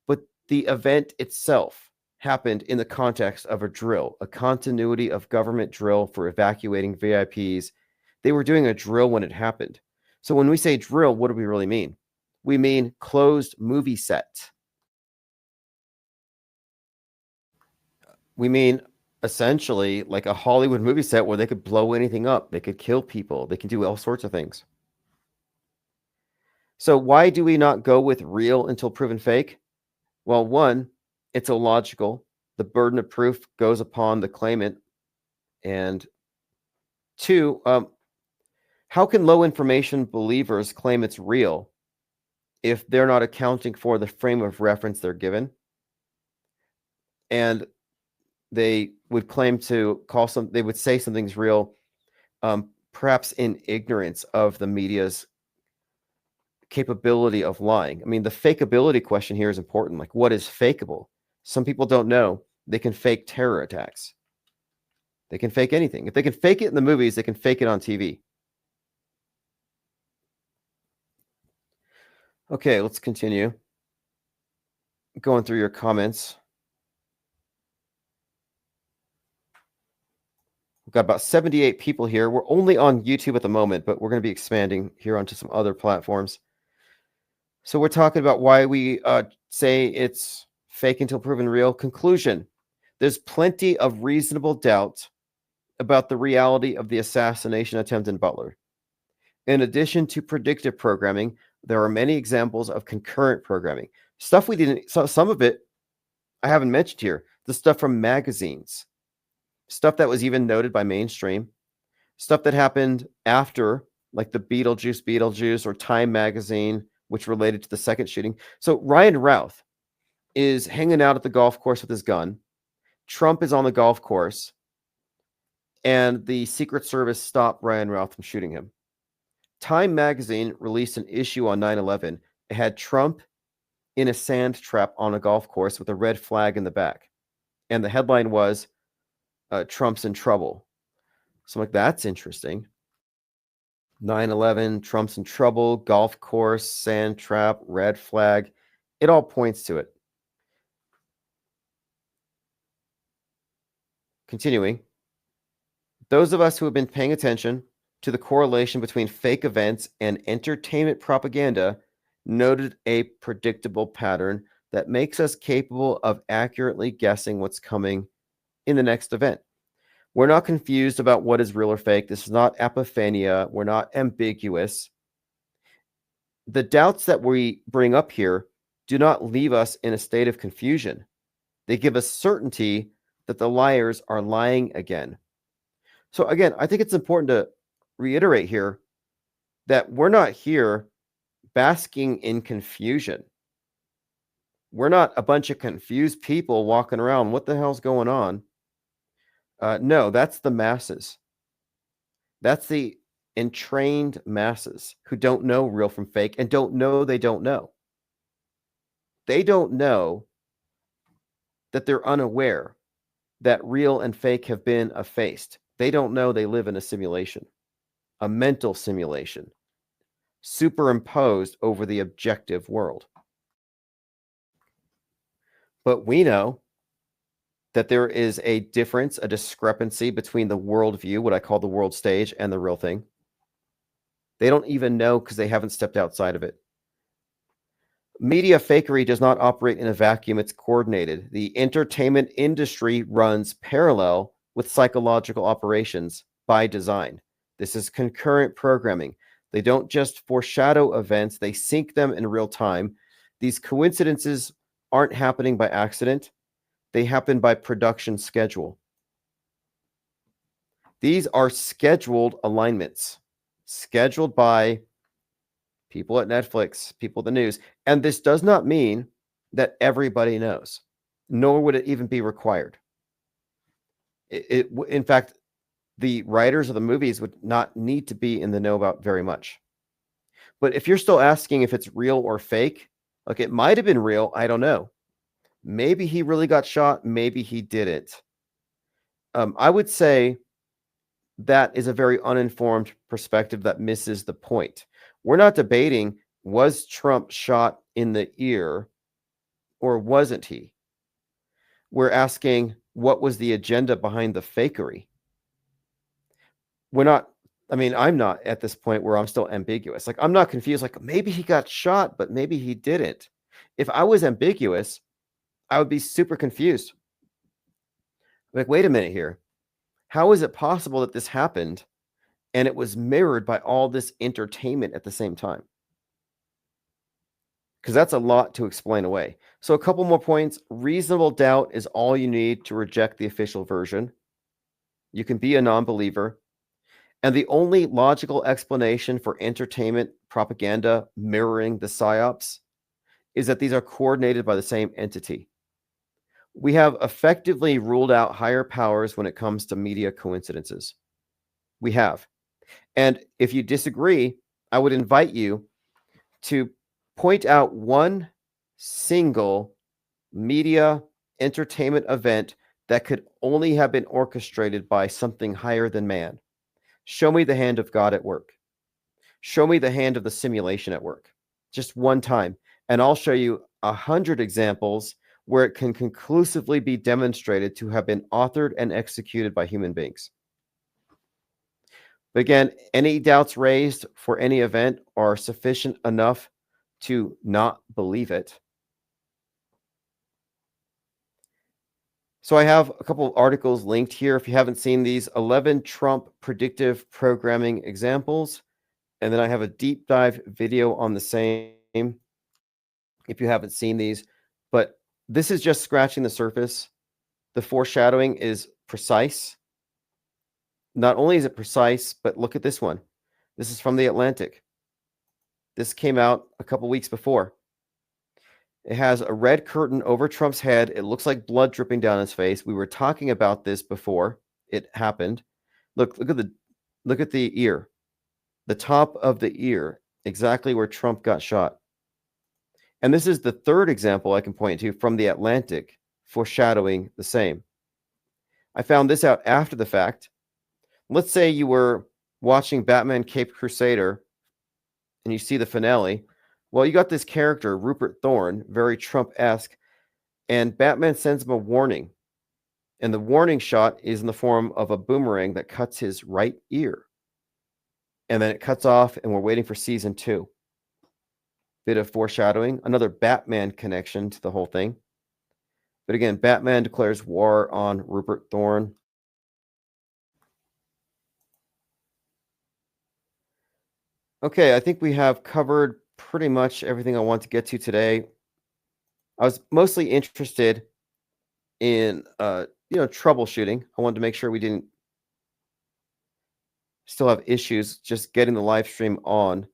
but the event itself happened in the context of a drill, a continuity of government drill for evacuating VIPs. They were doing a drill when it happened. So when we say drill, what do we really mean? We mean closed movie set. We mean essentially like a Hollywood movie set where they could blow anything up. They could kill people. They can do all sorts of things. So why do we not go with real until proven fake? Well, one, it's illogical. The burden of proof goes upon the claimant. And two, how can low information believers claim it's real if they're not accounting for the frame of reference they're given? And they would claim to they would say something's real, perhaps in ignorance of the media's capability of lying. I mean, the fakeability question here is important. Like, what is fakeable? Some people don't know. They can fake terror attacks. They can fake anything. If they can fake it in the movies, they can fake it on TV. Okay, let's continue. Going through your comments. We've got about 78 people here. We're only on YouTube at the moment, but we're going to be expanding here onto some other platforms. So we're talking about why we say it's fake until proven real. Conclusion: there's plenty of reasonable doubt about the reality of the assassination attempt in Butler. In addition to predictive programming, there are many examples of concurrent programming. Stuff we didn't, some of it I haven't mentioned here. The stuff from magazines, stuff that was even noted by mainstream, stuff that happened after, like the Beetlejuice, or Time magazine, which related to the second shooting. So Ryan Routh is hanging out at the golf course with his gun. Trump is on the golf course, and the Secret Service stopped Ryan Routh from shooting him. Time magazine released an issue on 9/11. It had Trump in a sand trap on a golf course with a red flag in the back. And the headline was, Trump's in trouble. So I'm like, that's interesting. 9/11, Trump's in trouble, golf course, sand trap, red flag. It all points to it. Continuing, those of us who have been paying attention to the correlation between fake events and entertainment propaganda noted a predictable pattern that makes us capable of accurately guessing what's coming in the next event. We're not confused about what is real or fake. This is not apophenia. We're not ambiguous. The doubts that we bring up here do not leave us in a state of confusion. They give us certainty that the liars are lying again. So again, I think it's important to reiterate here that we're not here basking in confusion. We're not a bunch of confused people walking around. What the hell's going on? No, that's the masses. That's the entrained masses who don't know real from fake and don't know they don't know. They don't know that they're unaware that real and fake have been effaced. They don't know they live in a simulation, a mental simulation, superimposed over the objective world. But we know that there is a difference, a discrepancy between the worldview, what I call the world stage, and the real thing. They don't even know because they haven't stepped outside of it. Media fakery does not operate in a vacuum. It's coordinated. The entertainment industry runs parallel with psychological operations by design. This is concurrent programming. They don't just foreshadow events, they sync them in real time. These coincidences aren't happening by accident. They happen by production schedule. These are scheduled alignments, scheduled by people at Netflix, people at the news. And this does not mean that everybody knows, nor would it even be required. In fact, the writers of the movies would not need to be in the know about very much. But if you're still asking if it's real or fake, like it might have been real, I don't know. Maybe he really got shot, maybe he didn't. I would say that is a very uninformed perspective that misses the point. We're not debating, was Trump shot in the ear or wasn't he? We're asking, what was the agenda behind the fakery? I'm not at this point where I'm still ambiguous. Like, I'm not confused. Like, maybe he got shot, but maybe he didn't. If I was ambiguous, I would be super confused. Like, wait a minute here. How is it possible that this happened and it was mirrored by all this entertainment at the same time? Because that's a lot to explain away. So a couple more points. Reasonable doubt is all you need to reject the official version. You can be a non-believer. And the only logical explanation for entertainment propaganda mirroring the psyops is that these are coordinated by the same entity. We have effectively ruled out higher powers when it comes to media coincidences. We have. And if you disagree, I would invite you to point out one single media entertainment event that could only have been orchestrated by something higher than man. Show me the hand of God at work. Show me the hand of the simulation at work. Just one time. And I'll show you 100 examples where it can conclusively be demonstrated to have been authored and executed by human beings. But again, any doubts raised for any event are sufficient enough to not believe it. So I have a couple of articles linked here. If you haven't seen these, 11 Trump predictive programming examples. And then I have a deep dive video on the same if you haven't seen these. But this is just scratching the surface. The foreshadowing is precise. Not only is it precise, but look at this one. This is from The Atlantic. This came out a couple weeks before. It has a red curtain over Trump's head. It looks like blood dripping down his face. We were talking about this before it happened. Look at the ear. The top of the ear, exactly where Trump got shot. And this is the third example I can point to from The Atlantic, foreshadowing the same. I found this out after the fact. Let's say you were watching Batman Caped Crusader and you see the finale. Well, you got this character, Rupert Thorne, very Trump-esque, and Batman sends him a warning. And the warning shot is in the form of a boomerang that cuts his right ear. And then it cuts off, and we're waiting for season 2. Bit of foreshadowing, another Batman connection to the whole thing. But again, Batman declares war on Rupert Thorne. Okay, I think we have covered pretty much everything I want to get to today. I was mostly interested in, troubleshooting. I wanted to make sure we didn't still have issues just getting the live stream on.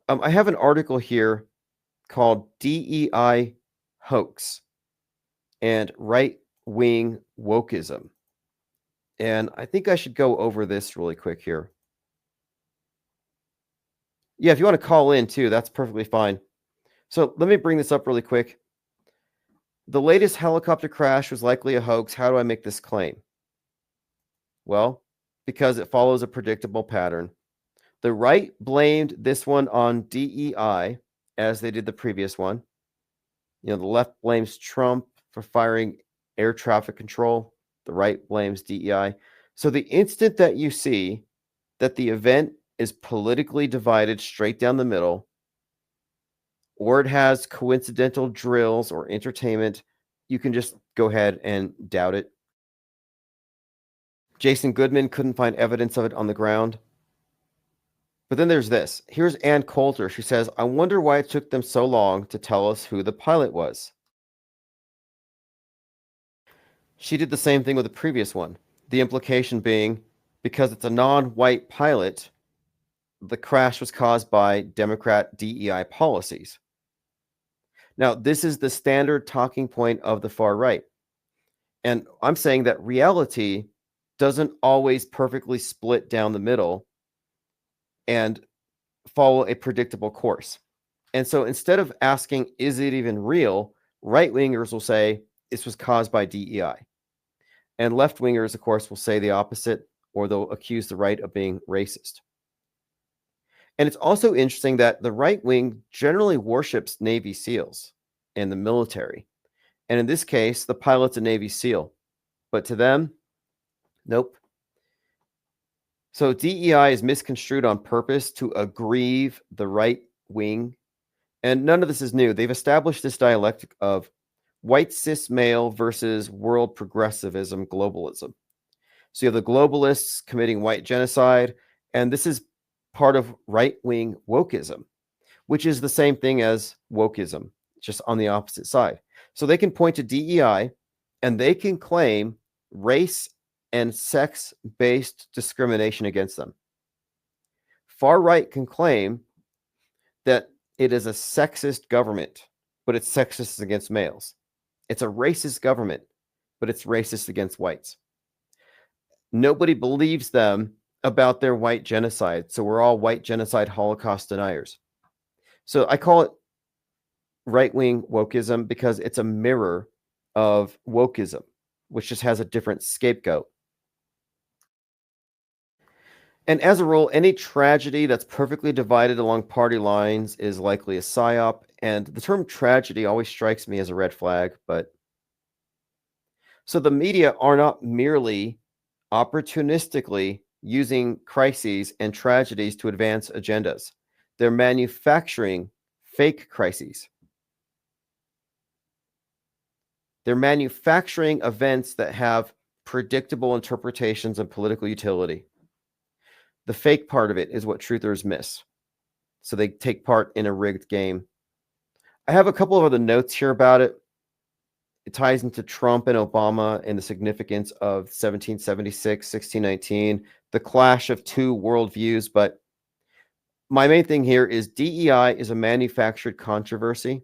I have an article here called DEI Hoax and Right-Wing Wokeism. And I think I should go over this really quick here. Yeah, if you want to call in too, that's perfectly fine. So let me bring this up really quick. The latest helicopter crash was likely a hoax. How do I make this claim? Well, because it follows a predictable pattern. The right blamed this one on DEI, as they did the previous one. The left blames Trump for firing air traffic control. The right blames DEI. So the instant that you see that the event is politically divided straight down the middle, or it has coincidental drills or entertainment, you can just go ahead and doubt it. Jason Goodman couldn't find evidence of it on the ground. But then there's this. Here's Ann Coulter. She says, I wonder why it took them so long to tell us who the pilot was. She did the same thing with the previous one. The implication being, because it's a non-white pilot, the crash was caused by Democrat DEI policies. Now, this is the standard talking point of the far right. And I'm saying that reality doesn't always perfectly split down the middle and follow a predictable course. And so instead of asking, is it even real? Right-wingers will say, this was caused by DEI. And left-wingers, of course, will say the opposite, or they'll accuse the right of being racist. And it's also interesting that the right wing generally worships Navy SEALs and the military. And in this case, the pilot's a Navy SEAL. But to them, nope. So DEI is misconstrued on purpose to aggrieve the right wing. And none of this is new. They've established this dialectic of white cis male versus world progressivism globalism. So you have the globalists committing white genocide, and this is part of right-wing wokeism, which is the same thing as wokeism, just on the opposite side. So they can point to DEI, and they can claim race and sex-based discrimination against them. Far right can claim that it is a sexist government, but it's sexist against males. It's a racist government, but it's racist against whites. Nobody believes them about their white genocide, so we're all white genocide Holocaust deniers. So I call it right-wing wokeism because it's a mirror of wokeism, which just has a different scapegoat. And as a rule, any tragedy that's perfectly divided along party lines is likely a psyop. And the term tragedy always strikes me as a red flag. But so the media are not merely opportunistically using crises and tragedies to advance agendas. They're manufacturing fake crises. They're manufacturing events that have predictable interpretations and political utility. The fake part of it is what truthers miss. So they take part in a rigged game. I have a couple of other notes here about it. It ties into Trump and Obama and the significance of 1776, 1619, the clash of two worldviews. But my main thing here is DEI is a manufactured controversy.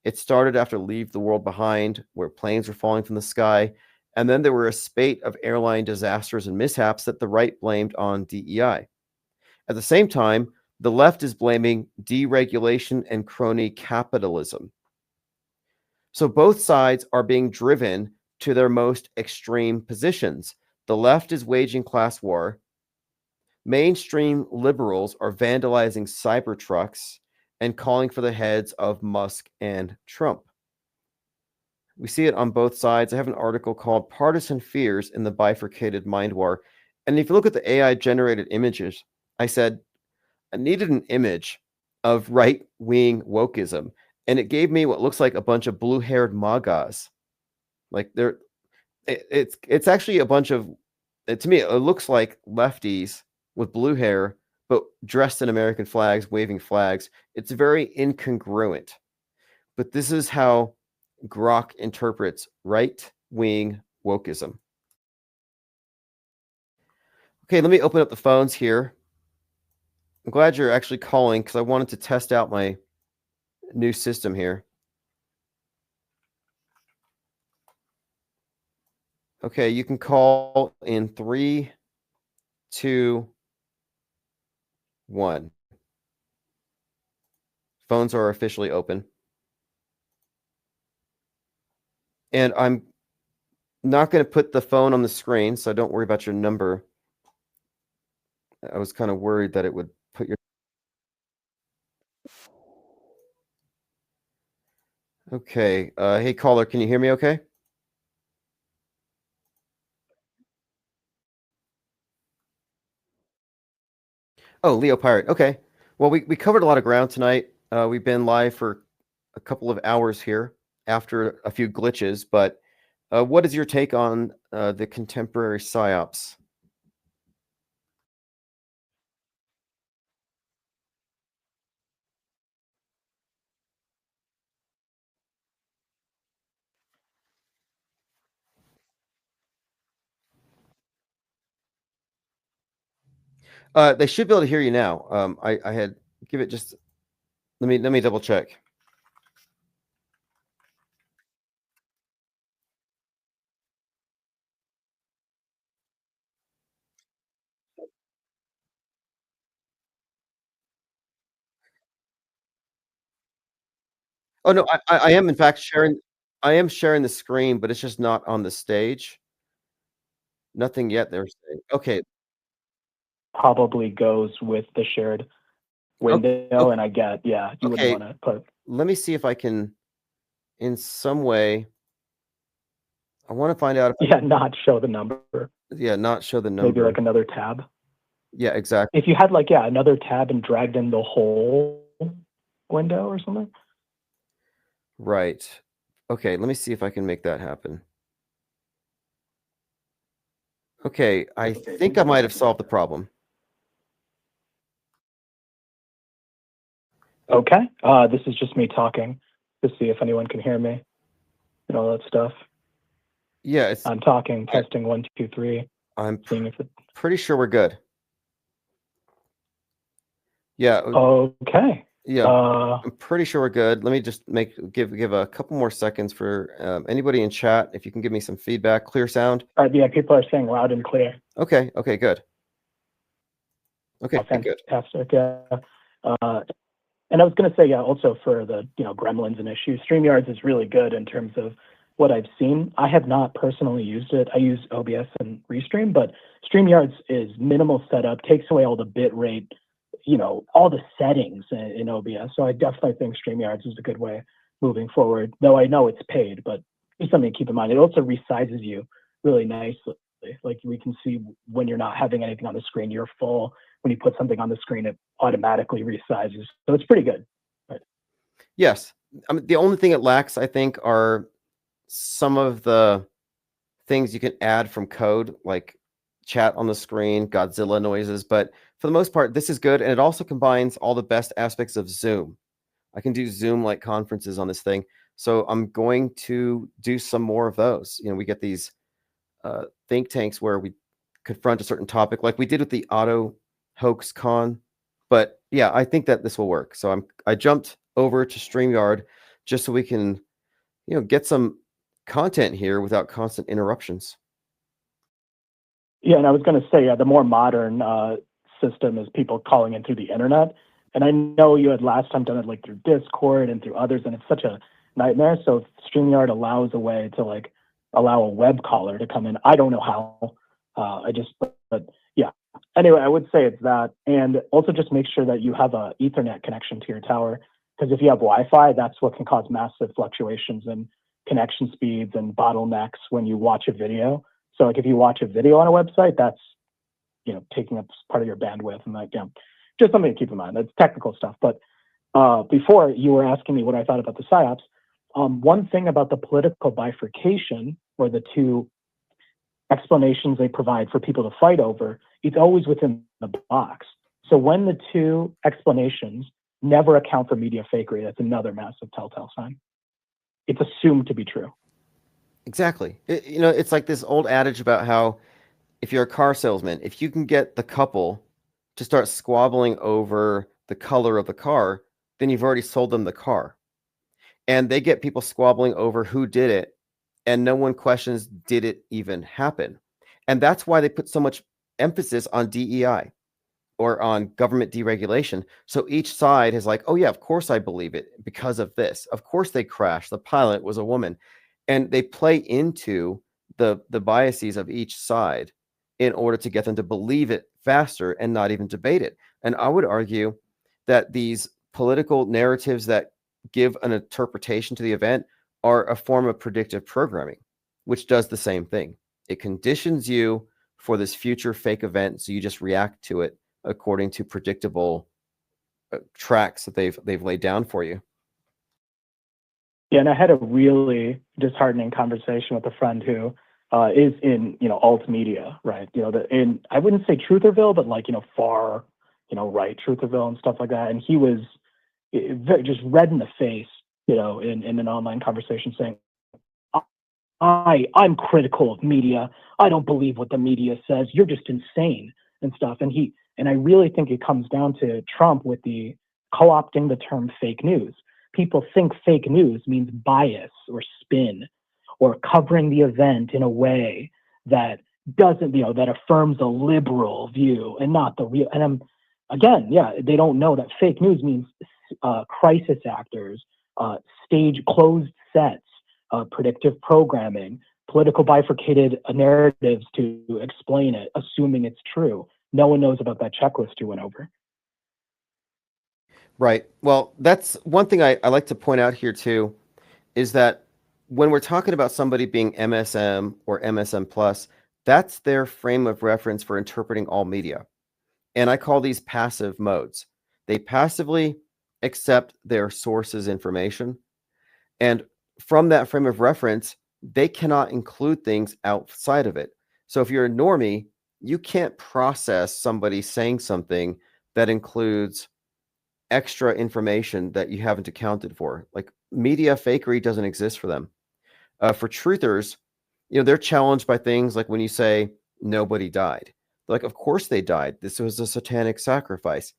It started after Leave the World Behind, where planes were falling from the sky. And then there were a spate of airline disasters and mishaps that the right blamed on DEI. At the same time, the left is blaming deregulation and crony capitalism. So both sides are being driven to their most extreme positions. The left is waging class war. Mainstream liberals are vandalizing Cybertrucks and calling for the heads of Musk and Trump. We see it on both sides. I have an article called Partisan Fears in the Bifurcated Mind War. And if you look at the AI generated images, I said, I needed an image of right-wing wokeism. And it gave me what looks like a bunch of blue-haired MAGAs. Like it's actually a bunch of, to me, it looks like lefties with blue hair, but dressed in American flags, waving flags. It's very incongruent. But this is how Grok interprets right-wing wokeism. Okay, let me open up the phones here. I'm glad you're actually calling because I wanted to test out my new system here. Okay, you can call in 3, 2, 1. Phones are officially open. And I'm not going to put the phone on the screen, so don't worry about your number. I was kind of worried that it would put your... Okay. Hey, caller, can you hear me okay? Oh, Leo Pirate. Okay. Well, we covered a lot of ground tonight. We've been live for a couple of hours here after a few glitches, but what is your take on the contemporary PSYOPs? They should be able to hear you now. I had give it just let me double check. Oh no, I am in fact sharing. I am sharing the screen, but it's just not on the stage. Nothing yet. They're saying. Okay. Probably goes with the shared window, okay. and I get, yeah, you Okay. wouldn't want to put. Let me see if I can, in some way. I want to find out. If Yeah, not show the number. Yeah, not show the number. Maybe like another tab. Yeah, exactly. If you had like, yeah, another tab and dragged in the whole window or something. Right. Okay, let me see if I can make that happen. Okay, I think I might have solved the problem. Okay. This is just me talking to see if anyone can hear me and all that stuff. Yeah, I'm talking, testing 1, 2, 3. I'm seeing if it... pretty sure we're good. Yeah. Okay. Yeah, I'm pretty sure we're good. Let me just give a couple more seconds for anybody in chat. If you can give me some feedback, clear sound. Yeah, people are saying loud and clear. Okay. Okay. Good. Okay. Good. Fantastic. Yeah. And I was going to say, yeah, also for the gremlins and issues, StreamYards is really good in terms of what I've seen. I have not personally used it. I use OBS and Restream, but StreamYards is minimal setup, takes away all the bit rate, all the settings in OBS. So I definitely think StreamYards is a good way moving forward, though I know it's paid, but it's something to keep in mind. It also resizes you really nicely. Like we can see when you're not having anything on the screen, you're full. When you put something on the screen, it automatically resizes. So it's pretty good. Right. Yes. I mean, the only thing it lacks, I think, are some of the things you can add from code, like chat on the screen, Godzilla noises. But for the most part, this is good. And it also combines all the best aspects of Zoom. I can do Zoom-like conferences on this thing. So I'm going to do some more of those. We get these think tanks where we confront a certain topic, like we did with the Auto Hoax Con. But yeah, I think that this will work. So I jumped over to StreamYard just so we can, get some content here without constant interruptions. Yeah, and I was going to say, the more modern system is people calling in through the internet. And I know you had last time done it like through Discord and through others, and it's such a nightmare. So if StreamYard allows a way to like allow a web caller to come in, I don't know how. But yeah. Anyway, I would say it's that, and also just make sure that you have a Ethernet connection to your tower. Because if you have Wi-Fi, that's what can cause massive fluctuations in connection speeds and bottlenecks when you watch a video. So like if you watch a video on a website, that's, taking up part of your bandwidth, and like, just something to keep in mind. That's technical stuff. But before, you were asking me what I thought about the PSYOPs. One thing about the political bifurcation, or the two explanations they provide for people to fight over, it's always within the box. So when the two explanations never account for media fakery, that's another massive telltale sign. It's assumed to be true. Exactly. It's like this old adage about how if you're a car salesman, if you can get the couple to start squabbling over the color of the car, then you've already sold them the car. And they get people squabbling over who did it, and no one questions, did it even happen? And that's why they put so much emphasis on DEI or on government deregulation. So each side is like, oh yeah, of course I believe it because of this. Of course they crashed. The pilot was a woman. And they play into the biases of each side in order to get them to believe it faster and not even debate it. And I would argue that these political narratives that give an interpretation to the event are a form of predictive programming, which does the same thing. It conditions you for this future fake event, so you just react to it according to predictable tracks that they've laid down for you. Yeah, and I had a really disheartening conversation with a friend who is in alt media, right? In, I wouldn't say Trutherville, but like far right Trutherville and stuff like that. And he was just red in the face, in an online conversation, saying, I'm critical of media. I don't believe what the media says. You're just insane and stuff. And I really think it comes down to Trump with the co-opting the term fake news. People think fake news means bias or spin or covering the event in a way that doesn't, that affirms a liberal view and not the real. And they don't know that fake news means crisis actors, stage closed sets, predictive programming, political bifurcated narratives to explain it, assuming it's true. No one knows about that checklist you went over. Right. Well, that's one thing I like to point out here too, is that when we're talking about somebody being MSM or MSM plus, that's their frame of reference for interpreting all media. And I call these passive modes. They passively accept their source's information. And from that frame of reference, they cannot include things outside of it. So if you're a normie, you can't process somebody saying something that includes extra information that you haven't accounted for. Like media fakery doesn't exist for them. For truthers, they're challenged by things like when you say nobody died. Like, of course they died. This was a satanic sacrifice.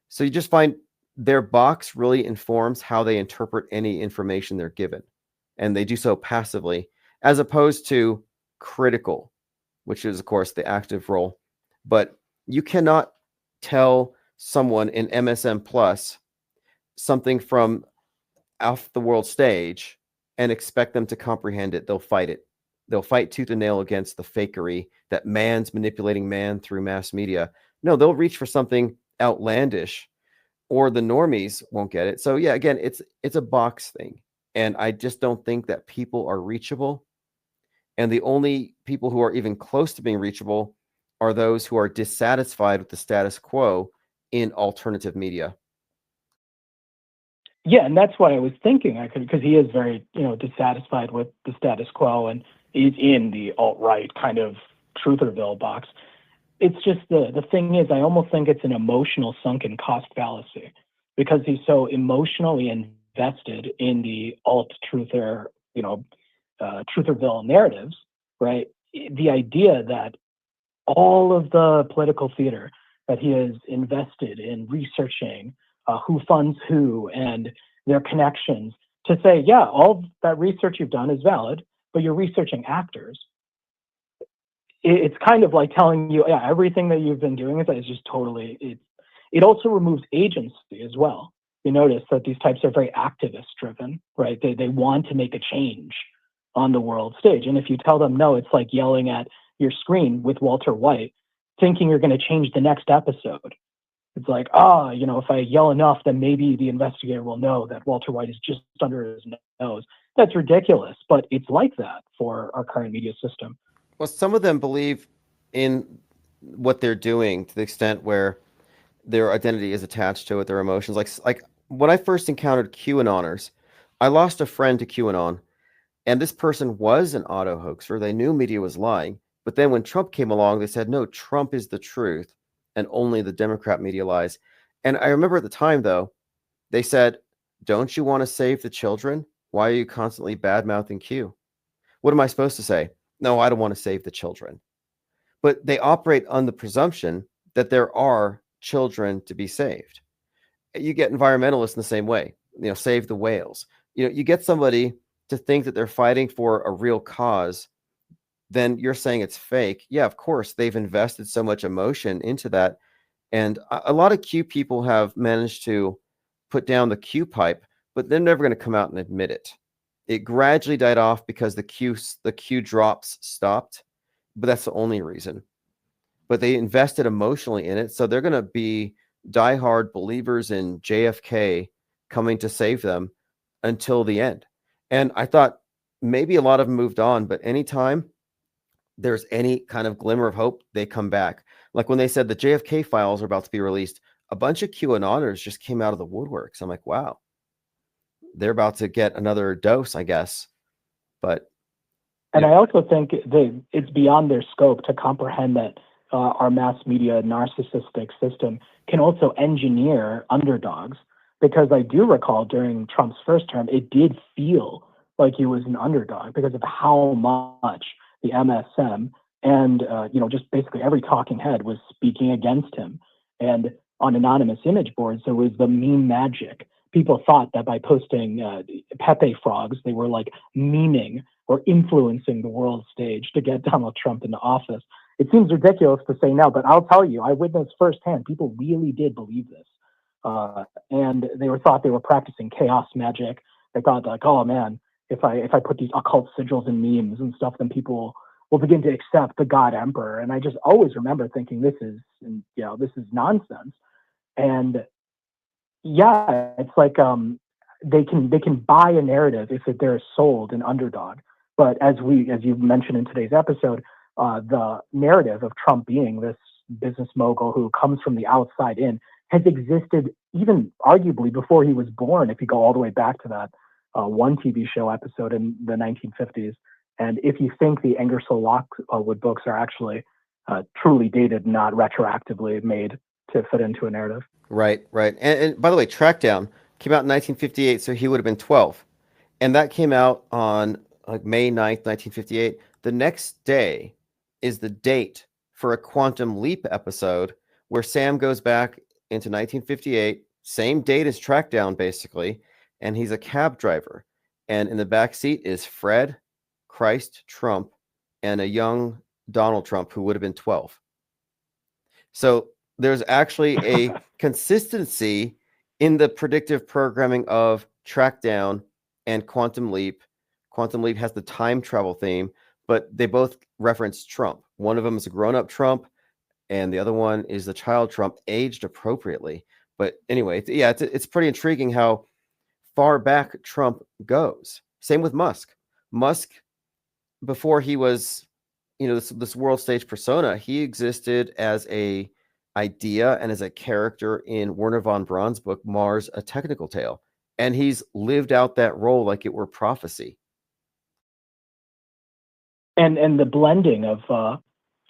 So you just find their box really informs how they interpret any information they're given. And they do so passively, as opposed to critical, which is, of course, the active role. But you cannot tell someone in MSM Plus something from off the world stage and expect them to comprehend it. They'll fight it. They'll fight tooth and nail against the fakery that man's manipulating man through mass media. No, they'll reach for something outlandish, or the normies won't get it. So yeah, again, it's a box thing. And I just don't think that people are reachable. And the only people who are even close to being reachable are those who are dissatisfied with the status quo in alternative media. Yeah, and that's what I was thinking. Because he is very, dissatisfied with the status quo, and he's in the alt-right kind of Trutherville box. It's just the thing is, I almost think it's an emotional sunken cost fallacy, because he's so emotionally invested in the alt-truther, Trutherville narratives, right? The idea that all of the political theater that he has invested in researching who funds who and their connections, to say, yeah, all that research you've done is valid, but you're researching actors. It's kind of like telling you, yeah, everything that you've been doing is just totally, it also removes agency as well. You notice that these types are very activist driven, right? They want to make a change on the world stage. And if you tell them no, it's like yelling at your screen with Walter White, thinking you're going to change the next episode. It's like, if I yell enough, then maybe the investigator will know that Walter White is just under his nose. That's ridiculous, but it's like that for our current media system. Well, some of them believe in what they're doing to the extent where their identity is attached to it, their emotions. Like when I first encountered QAnoners, I lost a friend to QAnon, and this person was an auto hoaxer. They knew media was lying, but then when Trump came along, they said, no, Trump is the truth, and only the Democrat media lies. And I remember at the time, though, they said, don't you want to save the children? Why are you constantly bad-mouthing Q? What am I supposed to say? No, I don't want to save the children. But they operate on the presumption that there are children to be saved. You get environmentalists in the same way, save the whales. You get somebody to think that they're fighting for a real cause, then you're saying it's fake. Yeah, of course, they've invested so much emotion into that. And a lot of Q people have managed to put down the Q pipe, but they're never going to come out and admit it. It gradually died off because the Q drops stopped, but that's the only reason. But they invested emotionally in it, so they're going to be diehard believers in JFK coming to save them until the end. And I thought maybe a lot of them moved on, but anytime there's any kind of glimmer of hope, they come back. Like when they said the JFK files are about to be released, a bunch of QAnoners just came out of the woodworks. I'm like, wow, they're about to get another dose, I guess. But and I also think it's beyond their scope to comprehend that our mass media narcissistic system can also engineer underdogs. Because I do recall during Trump's first term, it did feel like he was an underdog because of how much the MSM and just basically every talking head was speaking against him. And on anonymous image boards, there was the meme magic. People thought that by posting Pepe frogs, they were like memeing or influencing the world stage to get Donald Trump into office. It seems ridiculous to say now, but I'll tell you, I witnessed firsthand, people really did believe this. And they thought they were practicing chaos magic. They thought like, oh man, if I put these occult sigils and memes and stuff, then people will begin to accept the God Emperor. And I just always remember thinking this is nonsense. And yeah, it's like they can buy a narrative if they're sold an underdog. But as you mentioned in today's episode, the narrative of Trump being this business mogul who comes from the outside in has existed even arguably before he was born, if you go all the way back to that one TV show episode in the 1950s. And if you think the Ingersoll Lockwood books are actually truly dated, not retroactively made to fit into a narrative. Right. And by the way, Trackdown came out in 1958, so he would have been 12. And that came out on May 9th, 1958. The next day is the date for a Quantum Leap episode where Sam goes back into 1958, same date as Trackdown, basically, and he's a cab driver. And in the back seat is Fred, Christ Trump, and a young Donald Trump who would have been 12. So there's actually a consistency in the predictive programming of Trackdown and Quantum Leap. Quantum Leap has the time travel theme, but they both reference Trump. One of them is a grown-up Trump, and the other one is the child Trump, aged appropriately. But anyway, it's pretty intriguing how far back Trump goes. Same with Musk. Musk, before he was, this world stage persona, he existed as a idea and as a character in Werner von Braun's book, Mars, A Technical Tale. And he's lived out that role like it were prophecy. And the blending of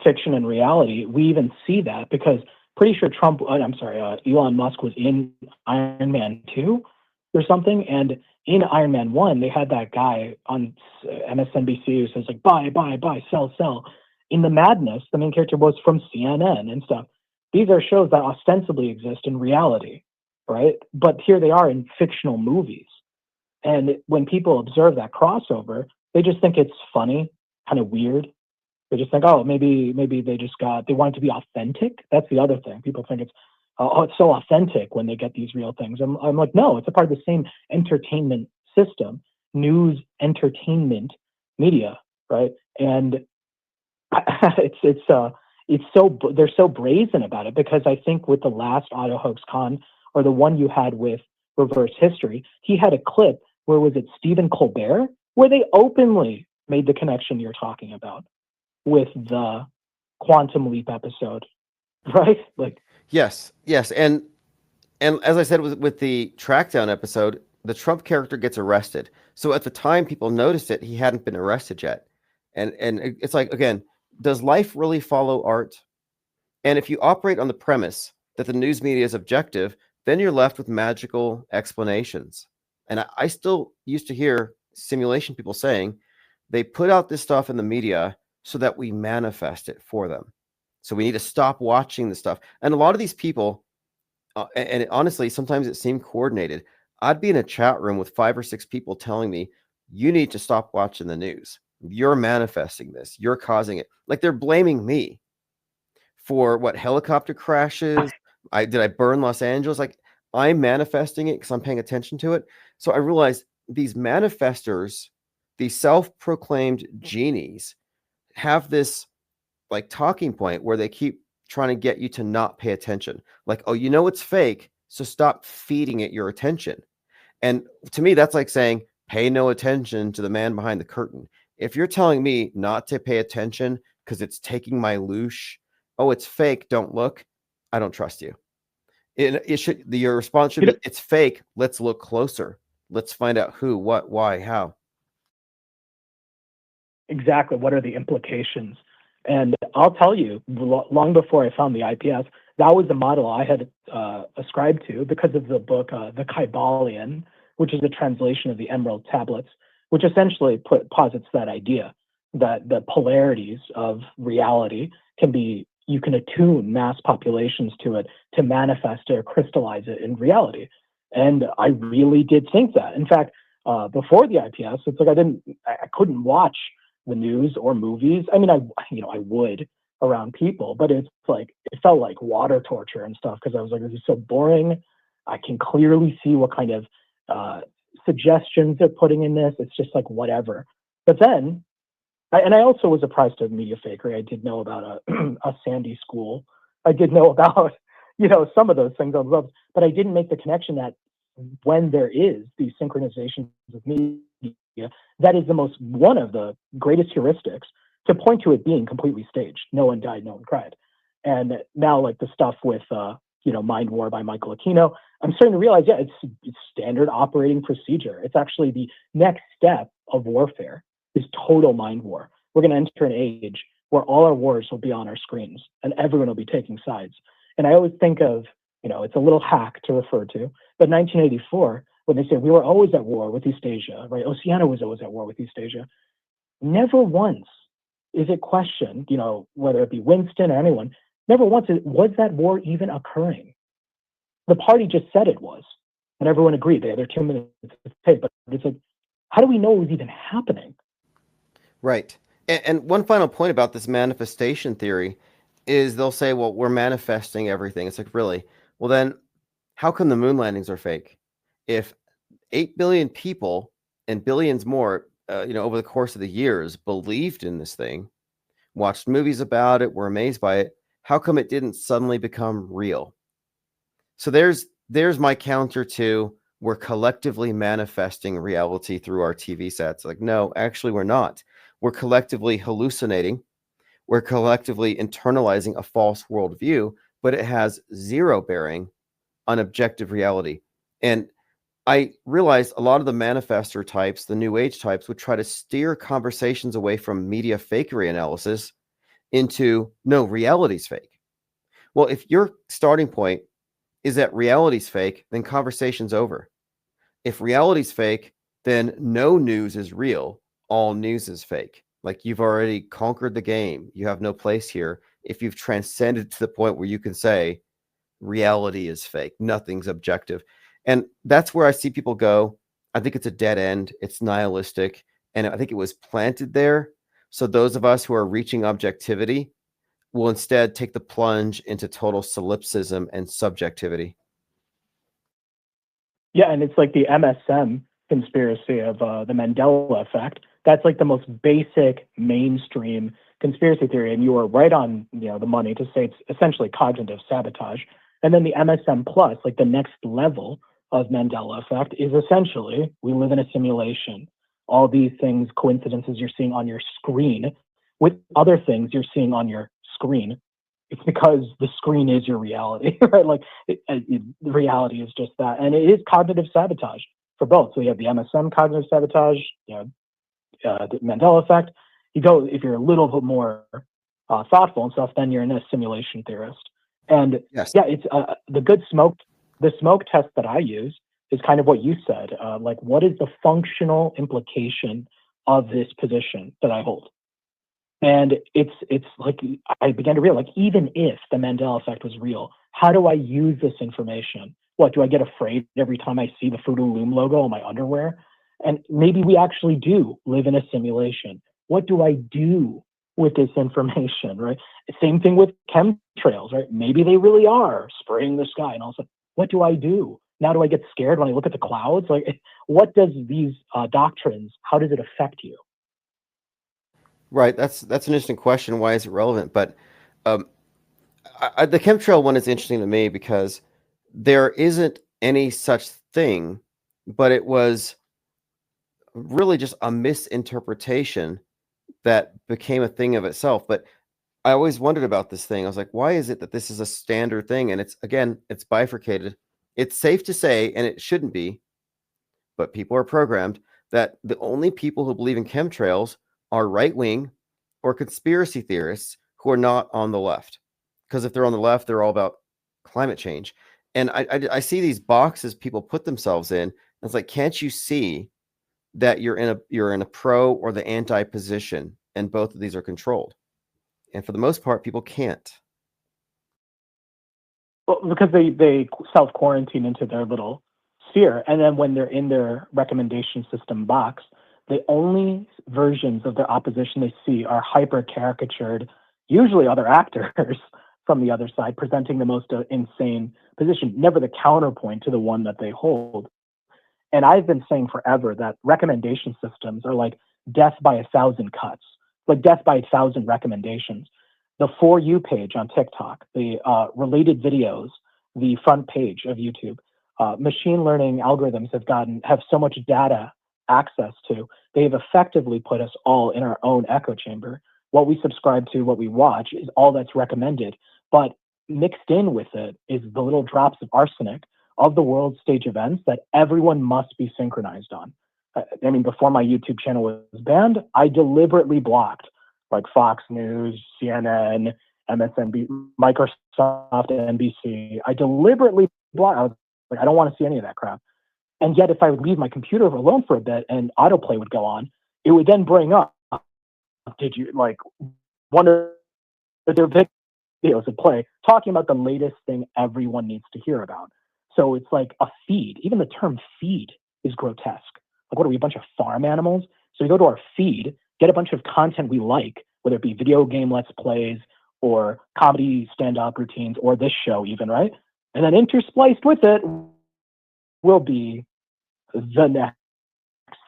fiction and reality, we even see that because pretty sure Elon Musk was in Iron Man 2 or something. And in Iron Man 1, they had that guy on MSNBC who says like, buy, sell. In The Madness, the main character was from CNN and stuff. These are shows that ostensibly exist in reality, right? But here they are in fictional movies. And when people observe that crossover, they just think it's funny, kind of weird. They just think, oh, maybe they want it to be authentic. That's the other thing. People think it's so authentic when they get these real things. I'm like, no, it's a part of the same entertainment system, news, entertainment, media, right? And they're so brazen about it, because I think with the last Auto Hoax Con, or the one you had with Reverse History, he had a clip where, was it Stephen Colbert, where they openly made the connection you're talking about with the Quantum Leap episode, right? Like, Yes, yes, and as I said with the Trackdown episode, the Trump character gets arrested. So at the time people noticed it, he hadn't been arrested yet, and it's like, again, does life really follow art? And if you operate on the premise that the news media is objective, then you're left with magical explanations. And I still used to hear simulation people saying they put out this stuff in the media so that we manifest it for them. So we need to stop watching the stuff. And a lot of these people, and honestly, sometimes it seemed coordinated. I'd be in a chat room with 5 or 6 people telling me, you need to stop watching the news. You're manifesting this. You're causing it. Like, they're blaming me for what helicopter crashes. Did I burn Los Angeles? Like, I'm manifesting it because I'm paying attention to it. So I realized these manifestors, these self-proclaimed genies, have this like talking point where they keep trying to get you to not pay attention. Like, oh, you know it's fake, so stop feeding it your attention. And to me, that's like saying, pay no attention to the man behind the curtain. If you're telling me not to pay attention because it's taking my loosh, oh, it's fake, don't look, I don't trust you. Your response should be, it's fake, let's look closer. Let's find out who, what, why, how. Exactly. What are the implications? And I'll tell you, long before I found the IPS, that was the model I had ascribed to, because of the book, The Kybalion, which is a translation of the Emerald Tablets, which essentially posits that idea that the polarities of reality can be, you can attune mass populations to it to manifest or crystallize it in reality. And I really did think that. In fact, before the IPS, it's like I couldn't watch the news or movies. I mean, I would around people, but it's like, it felt like water torture and stuff, because I was like, this is so boring. I can clearly see what kind of suggestions they're putting in this. It's just like, whatever. But then, I also was apprised of media fakery. I did know about a Sandy school. I did know about, some of those things on the web, but I didn't make the connection that when there is these synchronizations of media, that is one of the greatest heuristics to point to it being completely staged. No one died, no one cried. And now, like the stuff with, Mind War by Michael Aquino, I'm starting to realize, yeah, it's standard operating procedure. It's actually the next step of warfare is total mind war. We're going to enter an age where all our wars will be on our screens and everyone will be taking sides. And I always think of, it's a little hack to refer to, but 1984, when they say we were always at war with East Asia, right? Oceania was always at war with East Asia. Never once is it questioned, whether it be Winston or anyone, never once was that war even occurring. The party just said it was, and everyone agreed. They had their 2 minutes to pay, but it's like, how do we know it was even happening? Right. And one final point about this manifestation theory is they'll say, well, we're manifesting everything. It's like, really? Well, then how come the moon landings are fake? If 8 billion people and billions more, over the course of the years believed in this thing, watched movies about it, were amazed by it, how come it didn't suddenly become real? So there's my counter to, we're collectively manifesting reality through our TV sets. Like, no, actually we're not. We're collectively hallucinating. We're collectively internalizing a false worldview, but it has zero bearing on objective reality. And I realized a lot of the manifestor types, the new age types, would try to steer conversations away from media fakery analysis into, no, reality's fake. Well, if your starting point is that reality's fake, then conversation's over. If reality's fake, then no news is real. All news is fake. Like, you've already conquered the game. You have no place here. If you've transcended to the point where you can say reality is fake, nothing's objective. And that's where I see people go. I think it's a dead end. It's nihilistic. And I think it was planted there. So those of us who are reaching objectivity will instead take the plunge into total solipsism and subjectivity. Yeah, and it's like the MSM conspiracy of the Mandela effect. That's like the most basic mainstream conspiracy theory. And you are right on, the money to say it's essentially cognitive sabotage. And then the MSM plus, like the next level of Mandela effect, is essentially we live in a simulation. All these things, coincidences you're seeing on your screen with other things you're seeing on your screen. It's because the screen is your reality, right? Like the reality is just that. And it is cognitive sabotage for both. So you have the MSM cognitive sabotage, the Mandela effect. You go, if you're a little bit more thoughtful and stuff, then you're in a simulation theorist. And Yes. yeah, it's the smoke test that I use is kind of what you said. Like, what is the functional implication of this position that I hold? And it's like I began to realize, like, even if the Mandela effect was real, how do I use this information? What, do I get afraid every time I see the Fruit of the Loom logo on my underwear? And maybe we actually do live in a simulation. What do I do with this information, right? Same thing with chemtrails, right? Maybe they really are spraying the sky, and also, what do I do? Now do I get scared when I look at the clouds? Like, what does these doctrines, how does it affect you? Right. That's an interesting question. Why is it relevant? But the chemtrail one is interesting to me because there isn't any such thing, but it was really just a misinterpretation that became a thing of itself. But I always wondered about this thing. I was like, why is it that this is a standard thing? And it's bifurcated. It's safe to say, and it shouldn't be, but people are programmed that the only people who believe in chemtrails are right-wing or conspiracy theorists who are not on the left. Because if they're on the left, they're all about climate change. And I see these boxes people put themselves in. And it's like, can't you see that you're in a pro or the anti position, and both of these are controlled? And for the most part, people can't. Well, because they self-quarantine into their little sphere. And then when they're in their recommendation system box, the only versions of their opposition they see are hyper caricatured, usually other actors from the other side, presenting the most insane position, never the counterpoint to the one that they hold. And I've been saying forever that recommendation systems are like death by 1,000 cuts, like death by 1,000 recommendations. The For You page on TikTok, the related videos, the front page of YouTube, machine learning algorithms have so much data access to. They've effectively put us all in our own echo chamber. What we subscribe to, what we watch, is all that's recommended. But mixed in with it is the little drops of arsenic of the world stage events that everyone must be synchronized on. I mean, before my YouTube channel was banned, I deliberately blocked like Fox News, CNN, MSNBC, Microsoft, NBC. I deliberately blocked. I was like, I don't want to see any of that crap. And yet, if I would leave my computer alone for a bit and autoplay would go on, it would then bring up, did you like wonder that their videos would play talking about the latest thing everyone needs to hear about. So it's like a feed. Even the term feed is grotesque. Like, what are we, a bunch of farm animals? So we go to our feed, get a bunch of content we like, whether it be video game let's plays or comedy stand-up routines or this show even, right? And then interspliced with it will be the next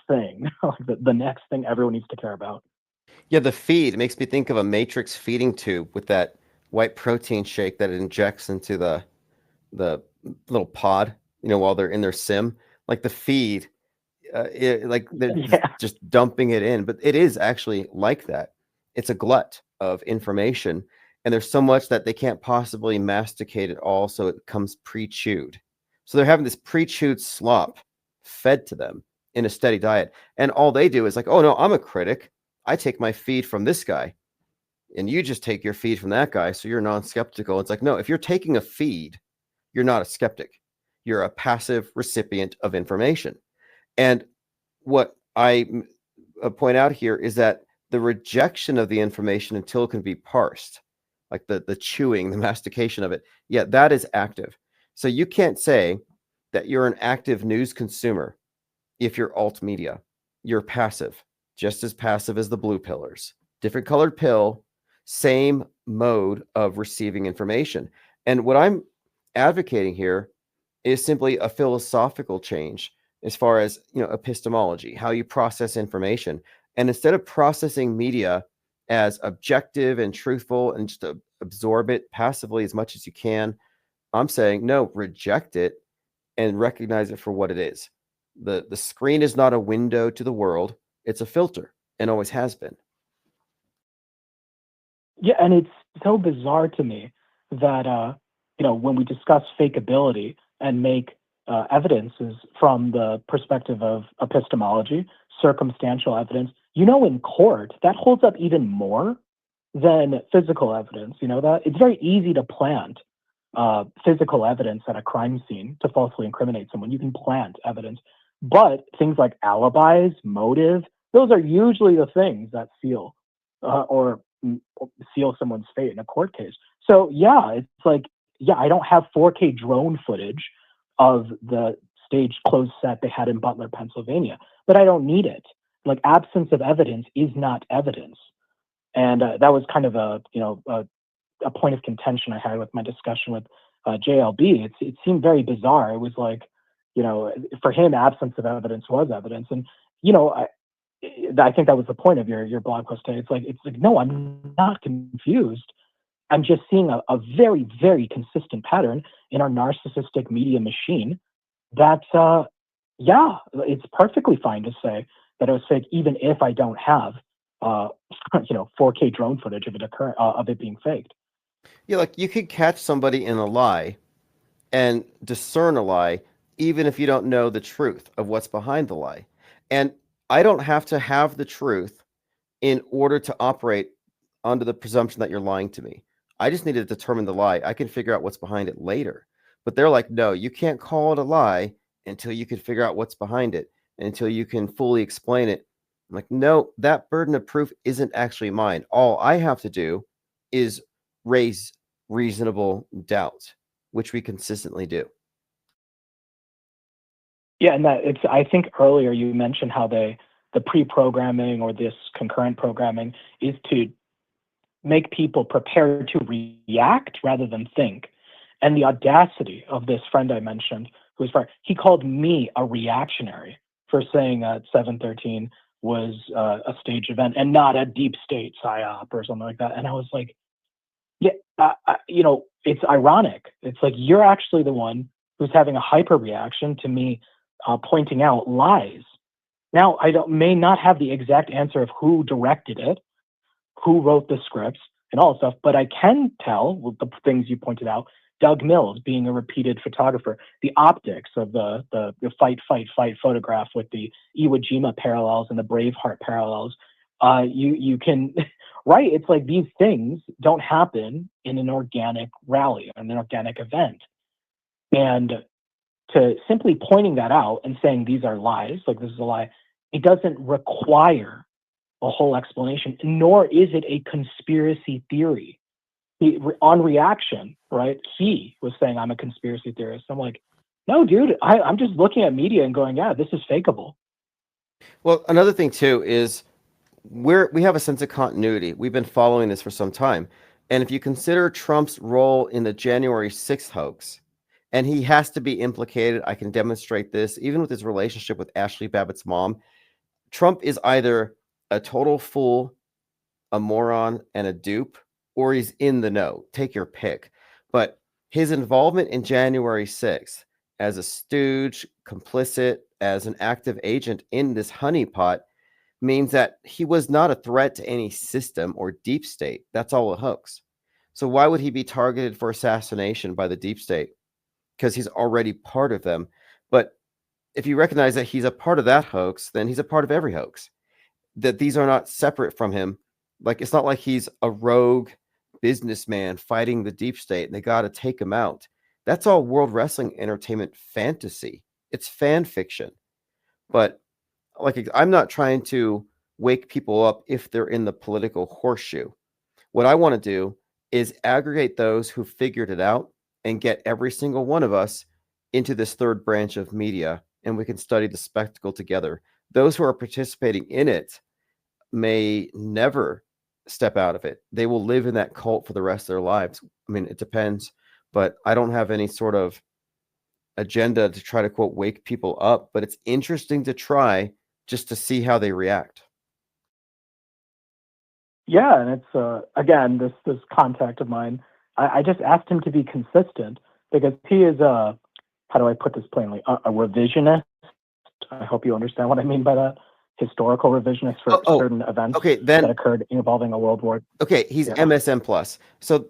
thing, the next thing everyone needs to care about. Yeah, the feed, it makes me think of a Matrix feeding tube with that white protein shake that it injects into the little pod, while they're in their sim. Like the feed, like they're just dumping it in, but it is actually like that. It's a glut of information, and there's so much that they can't possibly masticate it all, so it comes pre-chewed. So they're having this pre-chewed slop fed to them in a steady diet, and all they do is like, oh no, I'm a critic. I take my feed from this guy, and you just take your feed from that guy, so you're non-skeptical. It's like, no, if you're taking a feed, you're not a skeptic. You're a passive recipient of information. And what I point out here is that the rejection of the information until it can be parsed, like the chewing, the mastication of it, yeah, that is active. So you can't say that you're an active news consumer if you're alt media. You're passive, just as passive as the blue pillars. Different colored pill, same mode of receiving information. And what I'm advocating here is simply a philosophical change as far as epistemology, how you process information. And instead of processing media as objective and truthful and just to absorb it passively as much as you can, I'm saying, no, reject it and recognize it for what it is. The screen is not a window to the world. It's a filter and always has been. Yeah, and it's so bizarre to me that when we discuss fakeability and make evidences from the perspective of epistemology, circumstantial evidence, in court that holds up even more than physical evidence. That it's very easy to plant physical evidence at a crime scene to falsely incriminate someone. You can plant evidence, but things like alibis, motive, those are usually the things that seal or seal someone's fate in a court case. So yeah, it's like, yeah, I don't have 4K drone footage of the stage closed set they had in Butler, Pennsylvania, but I don't need it. Like, absence of evidence is not evidence. And that was kind of a point of contention I had with my discussion with JLB. It seemed very bizarre. It was like, for him, absence of evidence was evidence. And, I think that was the point of your blog post today. It's like, no, I'm not confused. I'm just seeing a very, very consistent pattern in our narcissistic media machine that, it's perfectly fine to say that it was fake, even if I don't have, 4K drone footage of it being faked. Yeah, like you could catch somebody in a lie and discern a lie, even if you don't know the truth of what's behind the lie. And I don't have to have the truth in order to operate under the presumption that you're lying to me. I just need to determine the lie. I can figure out what's behind it later. But they're like, no, you can't call it a lie until you can figure out what's behind it, and until you can fully explain it. I'm like, no, that burden of proof isn't actually mine. All I have to do is raise reasonable doubt, which we consistently do. Yeah, and I think earlier you mentioned how the pre-programming or this concurrent programming is to make people prepared to react rather than think. And the audacity of this friend I mentioned, he called me a reactionary for saying that 713 was a stage event and not a deep state psyop or something like that. And I was like, yeah, it's ironic. It's like, you're actually the one who's having a hyper reaction to me pointing out lies. Now, may not have the exact answer of who directed it, who wrote the scripts, and all that stuff, but I can tell with the things you pointed out, Doug Mills being a repeated photographer, the optics of the fight photograph with the Iwo Jima parallels and the Braveheart parallels. You can, right? It's like these things don't happen in an organic rally, in an organic event. And to simply pointing that out and saying these are lies, like this is a lie, it doesn't require a whole explanation, nor is it a conspiracy theory. On reaction, right, he was saying, I'm a conspiracy theorist. I'm like, no, dude, I'm just looking at media and going, yeah, this is fakeable. Well, another thing, too, is we have a sense of continuity. We've been following this for some time. And if you consider Trump's role in the January 6th hoax, and he has to be implicated, I can demonstrate this, even with his relationship with Ashley Babbitt's mom, Trump is either a total fool, a moron, and a dupe, or he's in the know. Take your pick. But his involvement in January 6th as a stooge, complicit, as an active agent in this honeypot means that he was not a threat to any system or deep state. That's all a hoax. So why would he be targeted for assassination by the deep state? Because he's already part of them. But if you recognize that he's a part of that hoax, then he's a part of every hoax. That these are not separate from him. Like, it's not like he's a rogue businessman fighting the deep state and they got to take him out. That's all World Wrestling Entertainment fantasy. It's fan fiction. But like, I'm not trying to wake people up if they're in the political horseshoe. What I want to do is aggregate those who figured it out and get every single one of us into this third branch of media, and we can study the spectacle together. Those who are participating in it may never step out of it. They will live in that cult for the rest of their lives. I mean, it depends, but I don't have any sort of agenda to try to, quote, wake people up, but it's interesting to try just to see how they react. Yeah, and it's again this contact of mine. I just asked him to be consistent because he is how do I put this plainly? A revisionist. I hope you understand what I mean by that. Historical revisionist for certain events okay, that then occurred involving a world war. okay, he's Yeah. MSM plus. So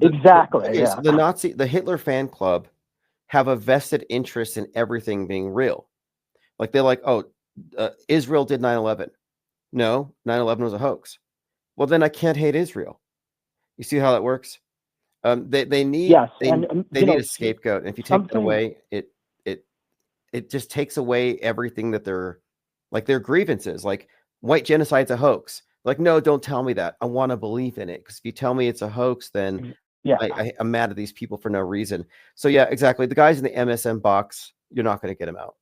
Exactly. okay, Yeah. so the Hitler fan club have a vested interest in everything being real. Like they're like, oh, Israel did 9/11. No, 9/11 was a hoax. Well, then I can't hate Israel. You see how that works? They need Yes, they, and they you need know a scapegoat, and if you take that something. away, it just takes away everything that their grievances. Like white genocide's a hoax. Like, no, don't tell me that. I want to believe in it, because if you tell me it's a hoax, then Yeah, I'm mad at these people for no reason. So yeah, exactly. The guys in the MSM box, you're not going to get them out.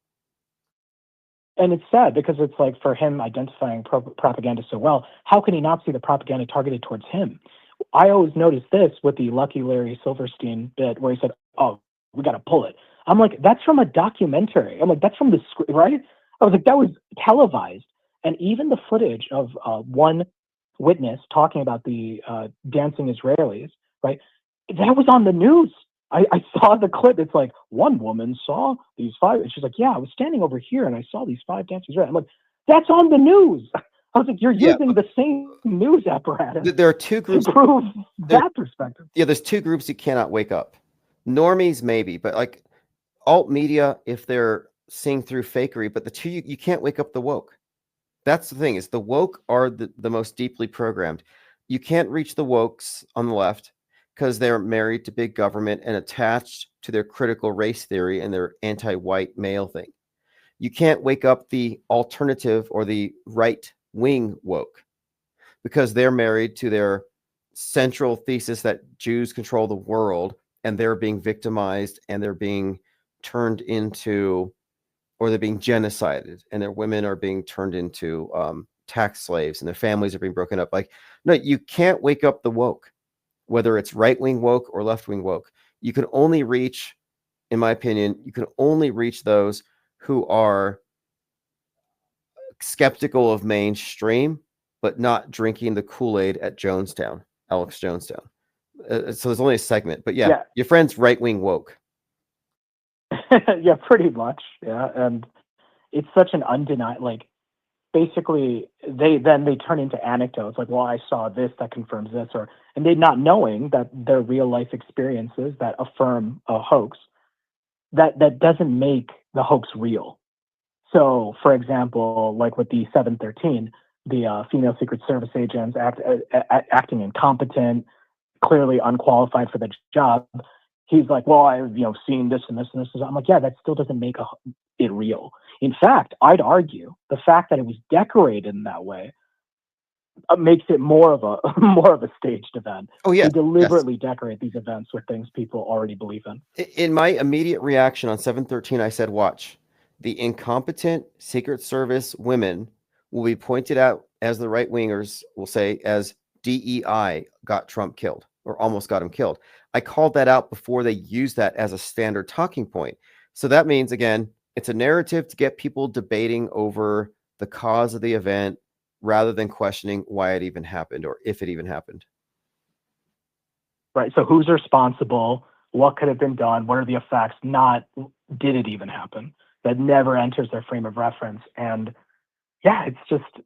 and it's sad because it's like for him identifying propaganda so well, how can he not see the propaganda targeted towards him? I always noticed this with the Lucky Larry Silverstein bit where he said, "Oh, we got to pull it." I'm like, that's from a documentary. I'm like, that's from the script, right? I was like, that was televised, and even the footage of one witness talking about the dancing Israelis, right? That was on the news. I saw the clip. It's like one woman saw these five, and she's like, "Yeah, I was standing over here and I saw these five dancers." I'm like, "That's on the news." I was like, "You're using the same news apparatus There are two to groups. prove that perspective." Yeah, there's two groups you cannot wake up. Normies maybe, but like alt media, if they're seeing through fakery, but the two you can't wake up the woke. That's the thing, is the woke are the most deeply programmed. You can't reach the wokes on the left because they're married to big government and attached to their critical race theory and their anti-white male thing. You can't wake up the alternative or the right wing woke because they're married to their central thesis that Jews control the world, and they're being victimized and they're being turned into, or they're being genocided, and their women are being turned into tax slaves, and their families are being broken up. Like, no, you can't wake up the woke, whether it's right-wing woke or left-wing woke. You can only reach, in my opinion, you can only reach those who are skeptical of mainstream, but not drinking the Kool-Aid at Jonestown, Alex Jonestown. So there's only a segment, but yeah. Your friend's right-wing woke. Yeah, pretty much. Yeah, and it's such an undeniable, like, basically they turn into anecdotes like, well, I saw this that confirms this, and they not knowing that their real life experiences that affirm a hoax, that doesn't make the hoax real. So, for example, like with the 713, the female Secret Service agents acting incompetent, clearly unqualified for the job. He's like, well, I've seen this and this and this. I'm like, yeah, that still doesn't make it real. In fact, I'd argue the fact that it was decorated in that way makes it more of a staged event. Oh yeah, they deliberately decorate these events with things people already believe in. In my immediate reaction on 713, I said, watch, the incompetent Secret Service women will be pointed out as the right wingers will say as DEI got Trump killed or almost got him killed. I called that out before they used that as a standard talking point. So that means, again, it's a narrative to get people debating over the cause of the event rather than questioning why it even happened or if it even happened. Right. So who's responsible? What could have been done? What are the effects? Not did it even happen? That never enters their frame of reference. And yeah,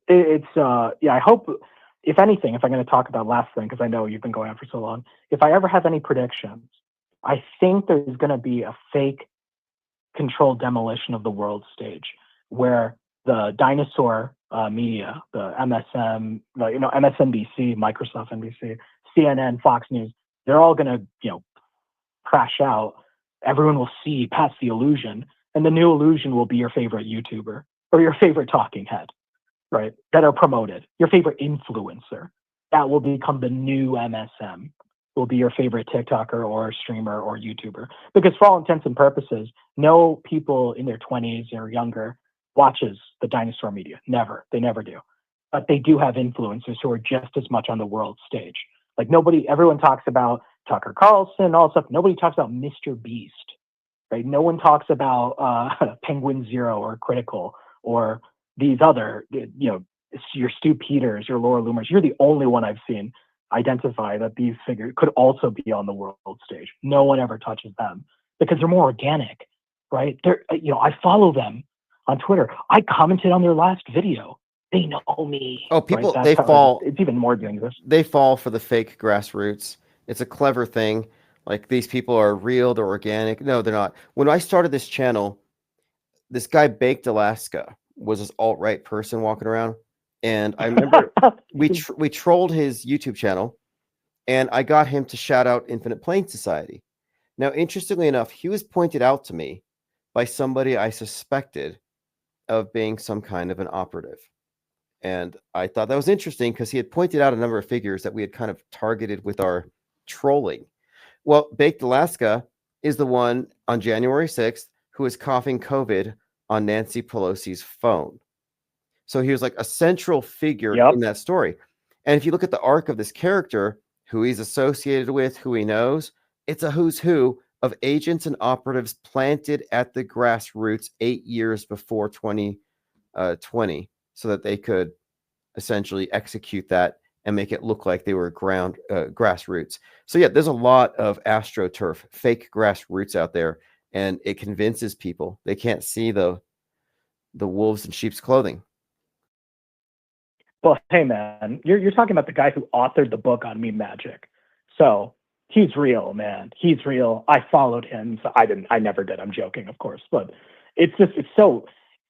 I hope, if anything, if I'm going to talk about last thing, because I know you've been going on for so long, if I ever have any predictions, I think there's going to be a fake controlled demolition of the world stage where the dinosaur media, the MSNBC, Microsoft NBC, CNN, Fox News, they're all going to, crash out. Everyone will see past the illusion, and the new illusion will be your favorite YouTuber or your favorite talking head, right? That are promoted. Your favorite influencer. That will become the new MSM. Will be your favorite TikToker or streamer or YouTuber. Because for all intents and purposes, no people in their 20s or younger watches the dinosaur media. Never. They never do. But they do have influencers who are just as much on the world stage. Like everyone talks about Tucker Carlson, all stuff. Nobody talks about Mr. Beast, right? No one talks about Penguin Zero or Critical or these other, your Stu Peters, your Laura Loomers. You're the only one I've seen identify that these figures could also be on the world stage. No one ever touches them because they're more organic, right? They're, I follow them on Twitter. I commented on their last video. They know me. Oh, people, right? they fall. It's even more dangerous. They fall for the fake grassroots. It's a clever thing. Like, these people are real, they're organic. No, they're not. When I started this channel, this guy Baked Alaska was this alt-right person walking around. And I remember we trolled his YouTube channel, and I got him to shout out Infinite Plane Society. Now, interestingly enough, he was pointed out to me by somebody I suspected of being some kind of an operative. And I thought that was interesting because he had pointed out a number of figures that we had kind of targeted with our trolling. Well, Baked Alaska is the one on January 6th who was coughing COVID on Nancy Pelosi's phone. So he was like a central figure in that story. And if you look at the arc of this character, who he's associated with, who he knows, it's a who's who of agents and operatives planted at the grassroots 8 years before 2020, so that they could essentially execute that and make it look like they were grassroots. So yeah, there's a lot of AstroTurf, fake grassroots out there, and it convinces people they can't see the wolves in sheep's clothing. Well, hey man, you're talking about the guy who authored the book on meme magic. So he's real, man. He's real. I followed him. So I never did. I'm joking, of course. But it's so,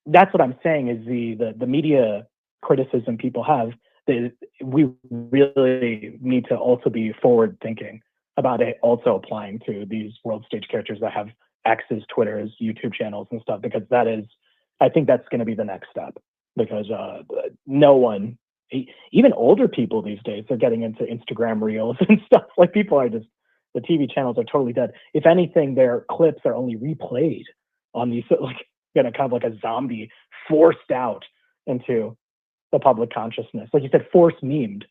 that's what I'm saying is the media criticism people have, that we really need to also be forward thinking about it also applying to these world stage characters that have X's, Twitters, YouTube channels and stuff, because I think that's going to be the next step, because no one, even older people these days, are getting into Instagram reels and stuff. Like, people are just, the TV channels are totally dead. If anything, their clips are only replayed on these, like, kind of like a zombie forced out into the public consciousness. Like you said, force memed,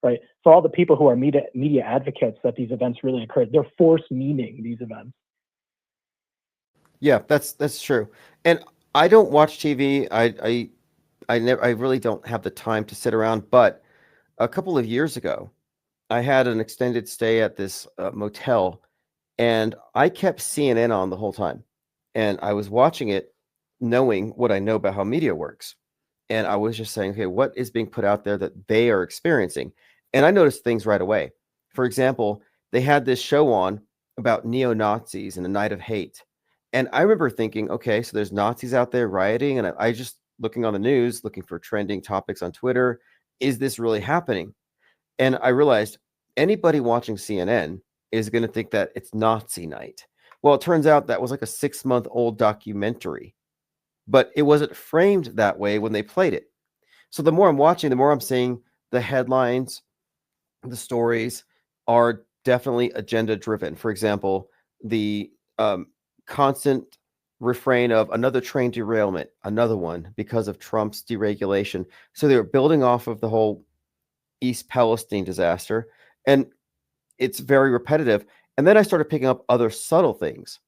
right? So all the people who are media advocates that these events really occurred, they're force memeing these events. Yeah, that's true. And I don't watch TV. I really don't have the time to sit around. But a couple of years ago, I had an extended stay at this motel, and I kept CNN on the whole time. And I was watching it, knowing what I know about how media works. And I was just saying, okay, what is being put out there that they are experiencing? And I noticed things right away. For example, they had this show on about neo-Nazis and a night of hate. And I remember thinking, okay, so there's Nazis out there rioting. And I just looking on the news, looking for trending topics on Twitter. Is this really happening? And I realized anybody watching CNN is going to think that it's Nazi night. Well, it turns out that was like a 6-month-old documentary, but it wasn't framed that way when they played it. So the more I'm watching, the more I'm seeing the headlines, the stories are definitely agenda driven. For example, the constant refrain of another train derailment, another one because of Trump's deregulation. So they were building off of the whole East Palestine disaster, and it's very repetitive. And then I started picking up other subtle things.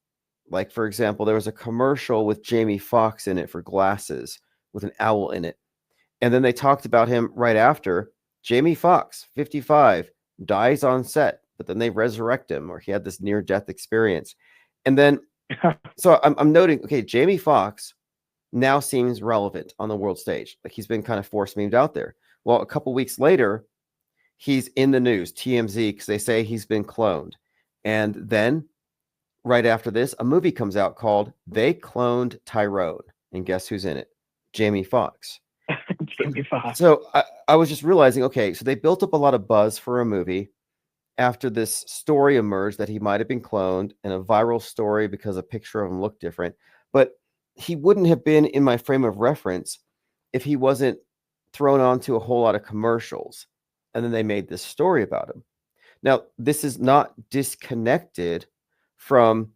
Like, for example, there was a commercial with Jamie Foxx in it for glasses with an owl in it. And then they talked about him right after. Jamie Foxx, 55, dies on set, but then they resurrect him, or he had this near-death experience. And then, so I'm noting, okay, Jamie Foxx now seems relevant on the world stage. Like, he's been kind of force memed out there. Well, a couple weeks later, he's in the news, TMZ, because they say he's been cloned. And then right after this, a movie comes out called They Cloned Tyrone. And guess who's in it? Jamie Foxx. Jamie Foxx. So I was just realizing, okay, so they built up a lot of buzz for a movie after this story emerged that he might have been cloned, and a viral story because a picture of him looked different. But he wouldn't have been in my frame of reference if he wasn't thrown onto a whole lot of commercials. And then they made this story about him. Now, this is not disconnected from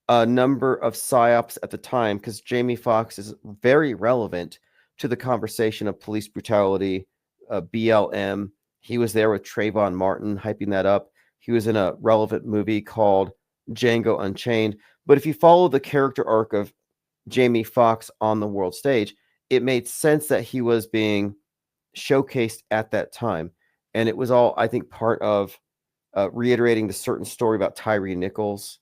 a number of psyops at the time, because Jamie Foxx is very relevant to the conversation of police brutality, BLM. He was there with Trayvon Martin, hyping that up. He was in a relevant movie called Django Unchained. But if you follow the character arc of Jamie Foxx on the world stage, it made sense that he was being showcased at that time. And it was all, I think, part of reiterating the certain story about Tyree Nichols,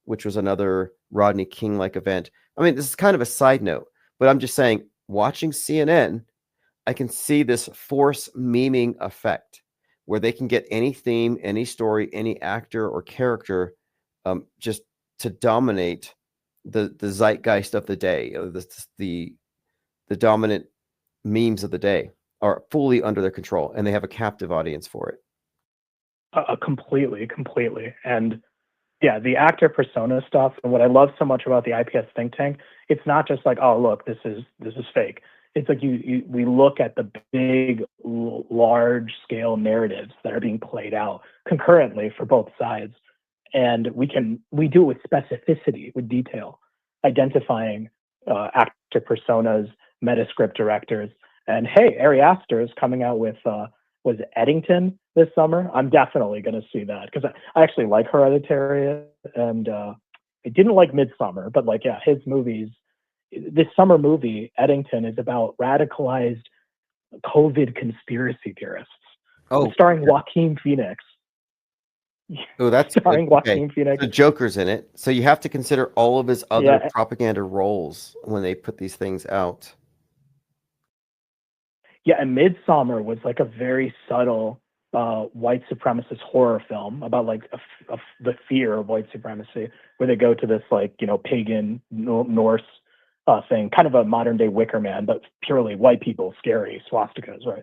which was another Rodney King-like event. I mean, this is kind of a side note, but I'm just saying, watching CNN, I can see this force memeing effect where they can get any theme, any story, any actor or character just to dominate the zeitgeist of the day. The dominant memes of the day are fully under their control, and they have a captive audience for it. Completely. And yeah, the actor persona stuff, and what I love so much about the IPS think tank, it's not just like, oh, look, this is fake. It's like we look at the big, large scale narratives that are being played out concurrently for both sides, and we do it with specificity, with detail, identifying actor personas, metascript directors, and hey, Ari Aster is coming out with was Eddington this summer. I'm definitely going to see that because I actually like Hereditary, and I didn't like Midsummer, but like, yeah, his movies. This summer movie, Eddington, is about radicalized COVID conspiracy theorists. Oh, starring Joaquin Phoenix. Oh, that's starring good. Okay. Joaquin Phoenix. The Joker's in it, so you have to consider all of his other Yeah. propaganda roles when they put these things out. Yeah, and Midsummer was like a very subtle white supremacist horror film about like the fear of white supremacy, where they go to this like, you know, pagan Norse thing, kind of a modern day Wicker Man, but purely white people, scary swastikas, right?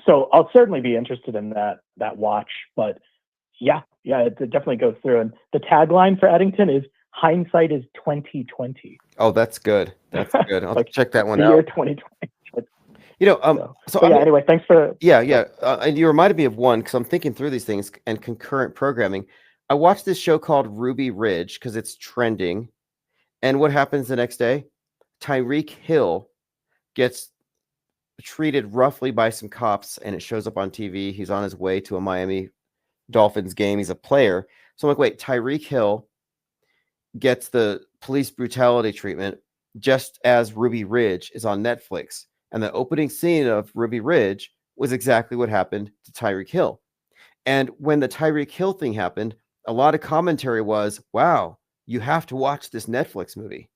So I'll certainly be interested in that watch, but yeah, it definitely goes through. And the tagline for Eddington is "Hindsight is 2020." Oh, that's good. That's good. I'll Like, check that one the out. year 2020. You know, So yeah. Anyway, thanks for. Yeah. And you reminded me of one because I'm thinking through these things and concurrent programming. I watched this show called Ruby Ridge because it's trending. And what happens the next day? Tyreek Hill gets treated roughly by some cops, and it shows up on TV. He's on his way to a Miami Dolphins game. He's a player. So I'm like, wait, Tyreek Hill gets the police brutality treatment just as Ruby Ridge is on Netflix. And the opening scene of Ruby Ridge was exactly what happened to Tyreek Hill. And when the Tyreek Hill thing happened, a lot of commentary was, wow, you have to watch this Netflix movie.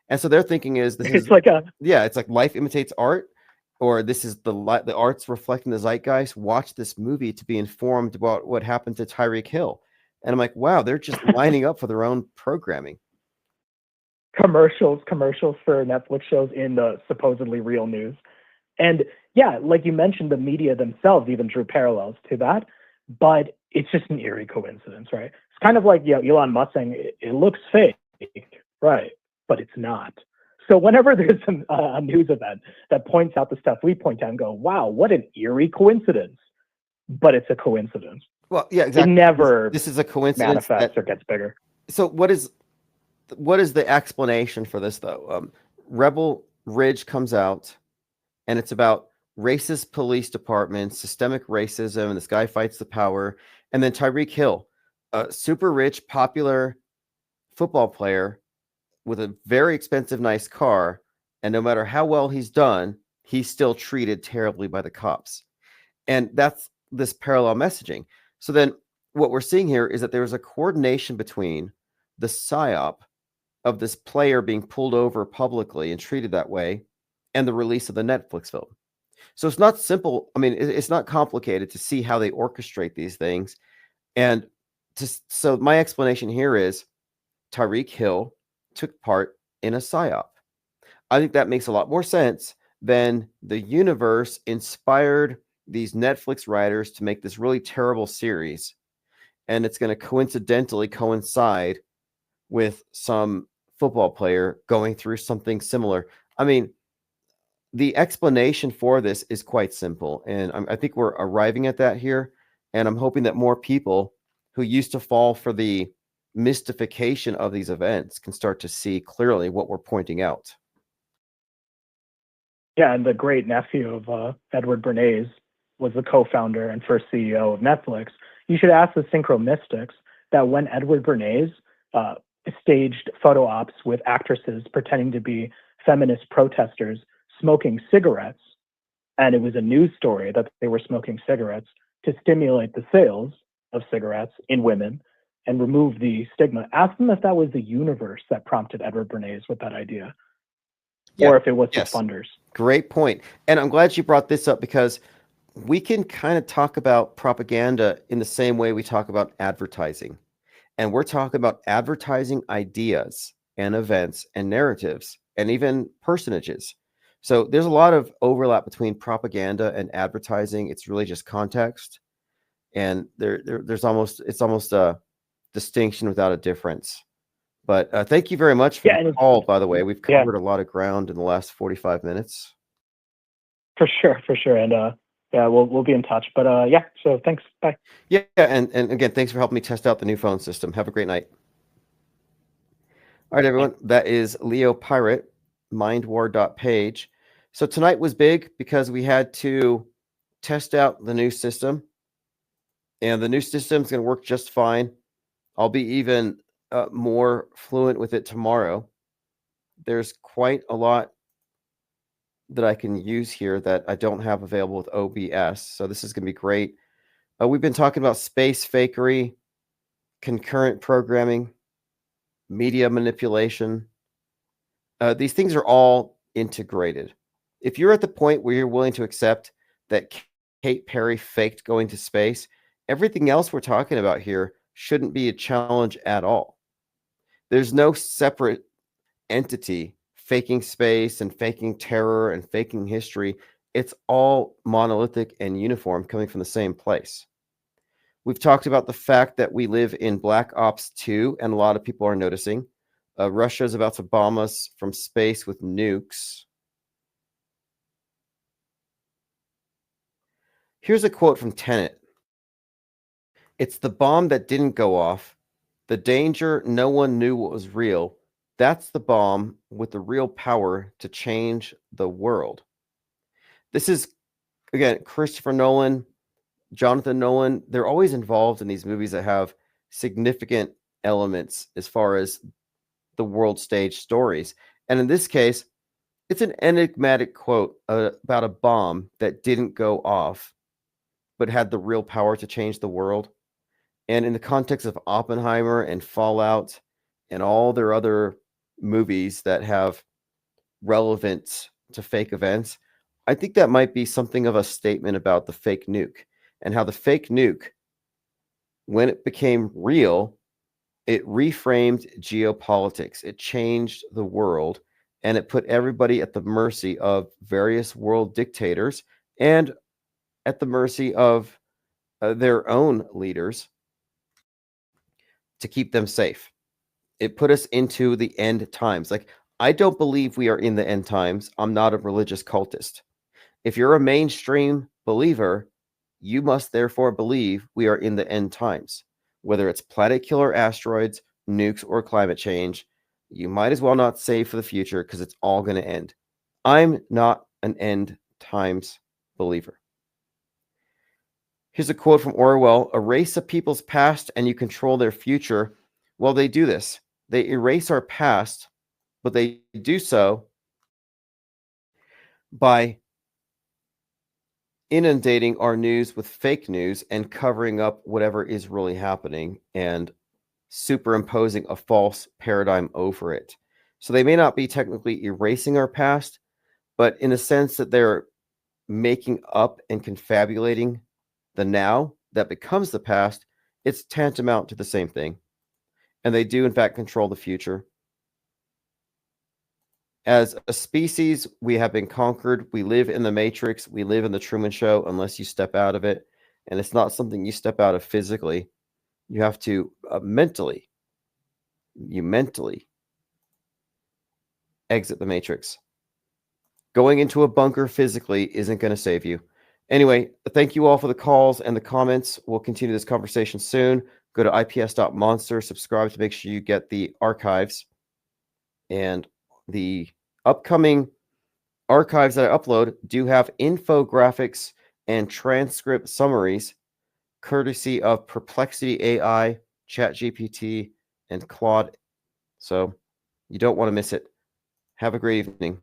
And so their thinking is it's like life imitates art, or this is the art's reflecting the zeitgeist. Watch this movie to be informed about what happened to Tyreek Hill. And I'm like, wow, they're just lining up for their own programming. Commercials for Netflix shows in the supposedly real news. And yeah, like you mentioned, the media themselves even drew parallels to that, but it's just an eerie coincidence, right? It's kind of like, Elon Musk saying it looks fake, right? But it's not. So whenever there's a news event that points out the stuff we point out and go, wow, what an eerie coincidence, but it's a coincidence. Well, yeah, exactly. It never this is a coincidence manifests or gets bigger. So what is the explanation for this, though? Rebel Ridge comes out, and it's about racist police departments, systemic racism, and this guy fights the power. And then Tyreek Hill, a super rich, popular football player with a very expensive, nice car. And no matter how well he's done, he's still treated terribly by the cops. And that's this parallel messaging. So then what we're seeing here is that there's a coordination between the PSYOP of this player being pulled over publicly and treated that way, and the release of the Netflix film. So it's not simple. I mean, it's not complicated to see how they orchestrate these things. And so my explanation here is Tyreek Hill took part in a PSYOP. I think that makes a lot more sense than the universe inspired these Netflix writers to make this really terrible series. And it's going to coincidentally coincide with some football player going through something similar. I mean, the explanation for this is quite simple, and I think we're arriving at that here. And I'm hoping that more people who used to fall for the mystification of these events can start to see clearly what we're pointing out. Yeah, and the great nephew of Edward Bernays was the co-founder and first CEO of Netflix. You should ask the Synchro Mystics that when Edward Bernays staged photo ops with actresses pretending to be feminist protesters smoking cigarettes, and it was a news story that they were smoking cigarettes to stimulate the sales of cigarettes in women and remove the stigma. Ask them if that was the universe that prompted Edward Bernays with that idea, or if it was Yes. the funders. Great point. And I'm glad you brought this up, because we can kind of talk about propaganda in the same way we talk about advertising. And we're talking about advertising ideas and events and narratives and even personages. So there's a lot of overlap between propaganda and advertising. It's really just context. And it's almost a distinction without a difference. But thank you very much for the call, by the way. We've covered a lot of ground in the last 45 minutes. For sure. And yeah, we'll be in touch. But yeah, so thanks. Bye. Yeah, and again, thanks for helping me test out the new phone system. Have a great night. All right, everyone. That is Leo Pirate, mindwar.page. So tonight was big because we had to test out the new system. And the new system is going to work just fine. I'll be even more fluent with it tomorrow. There's quite a lot that I can use here that I don't have available with OBS. So this is going to be great. We've been talking about space fakery, concurrent programming, media manipulation. These things are all integrated. If you're at the point where you're willing to accept that Kate Perry faked going to space, everything else we're talking about here shouldn't be a challenge at all. There's no separate entity faking space and faking terror and faking history. It's all monolithic and uniform, coming from the same place. We've talked about the fact that we live in Black Ops 2, and a lot of people are noticing. Russia is about to bomb us from space with nukes. Here's a quote from Tenet. It's the bomb that didn't go off. The danger no one knew what was real. That's the bomb with the real power to change the world. This is, again, Christopher Nolan, Jonathan Nolan. They're always involved in these movies that have significant elements as far as the world stage stories. And in this case, it's an enigmatic quote about a bomb that didn't go off, but had the real power to change the world. And in the context of Oppenheimer and Fallout and all their other movies that have relevance to fake events, I think that might be something of a statement about the fake nuke, and how the fake nuke, when it became real, it reframed geopolitics. It changed the world, and it put everybody at the mercy of various world dictators and at the mercy of their own leaders to keep them safe. It put us into the end times. Like, I don't believe we are in the end times. I'm not a religious cultist. If you're a mainstream believer, you must therefore believe we are in the end times. Whether it's planet killer asteroids, nukes, or climate change, you might as well not save for the future, because it's all going to end. I'm not an end times believer. Here's a quote from Orwell. Erase a people's past and you control their future. Well, they do this. They erase our past, but they do so by inundating our news with fake news and covering up whatever is really happening and superimposing a false paradigm over it. So they may not be technically erasing our past, but in a sense that they're making up and confabulating the now that becomes the past. It's tantamount to the same thing. And they do, in fact, control the future. As a species, we have been conquered. We live in the Matrix. We live in the Truman Show unless you step out of it. And it's not something you step out of physically. You have to mentally exit the Matrix. Going into a bunker physically isn't going to save you. Anyway, thank you all for the calls and the comments. We'll continue this conversation soon. Go to ips.monster, subscribe to make sure you get the archives. And the upcoming archives that I upload do have infographics and transcript summaries, courtesy of Perplexity AI, ChatGPT, and Claude. So you don't want to miss it. Have a great evening.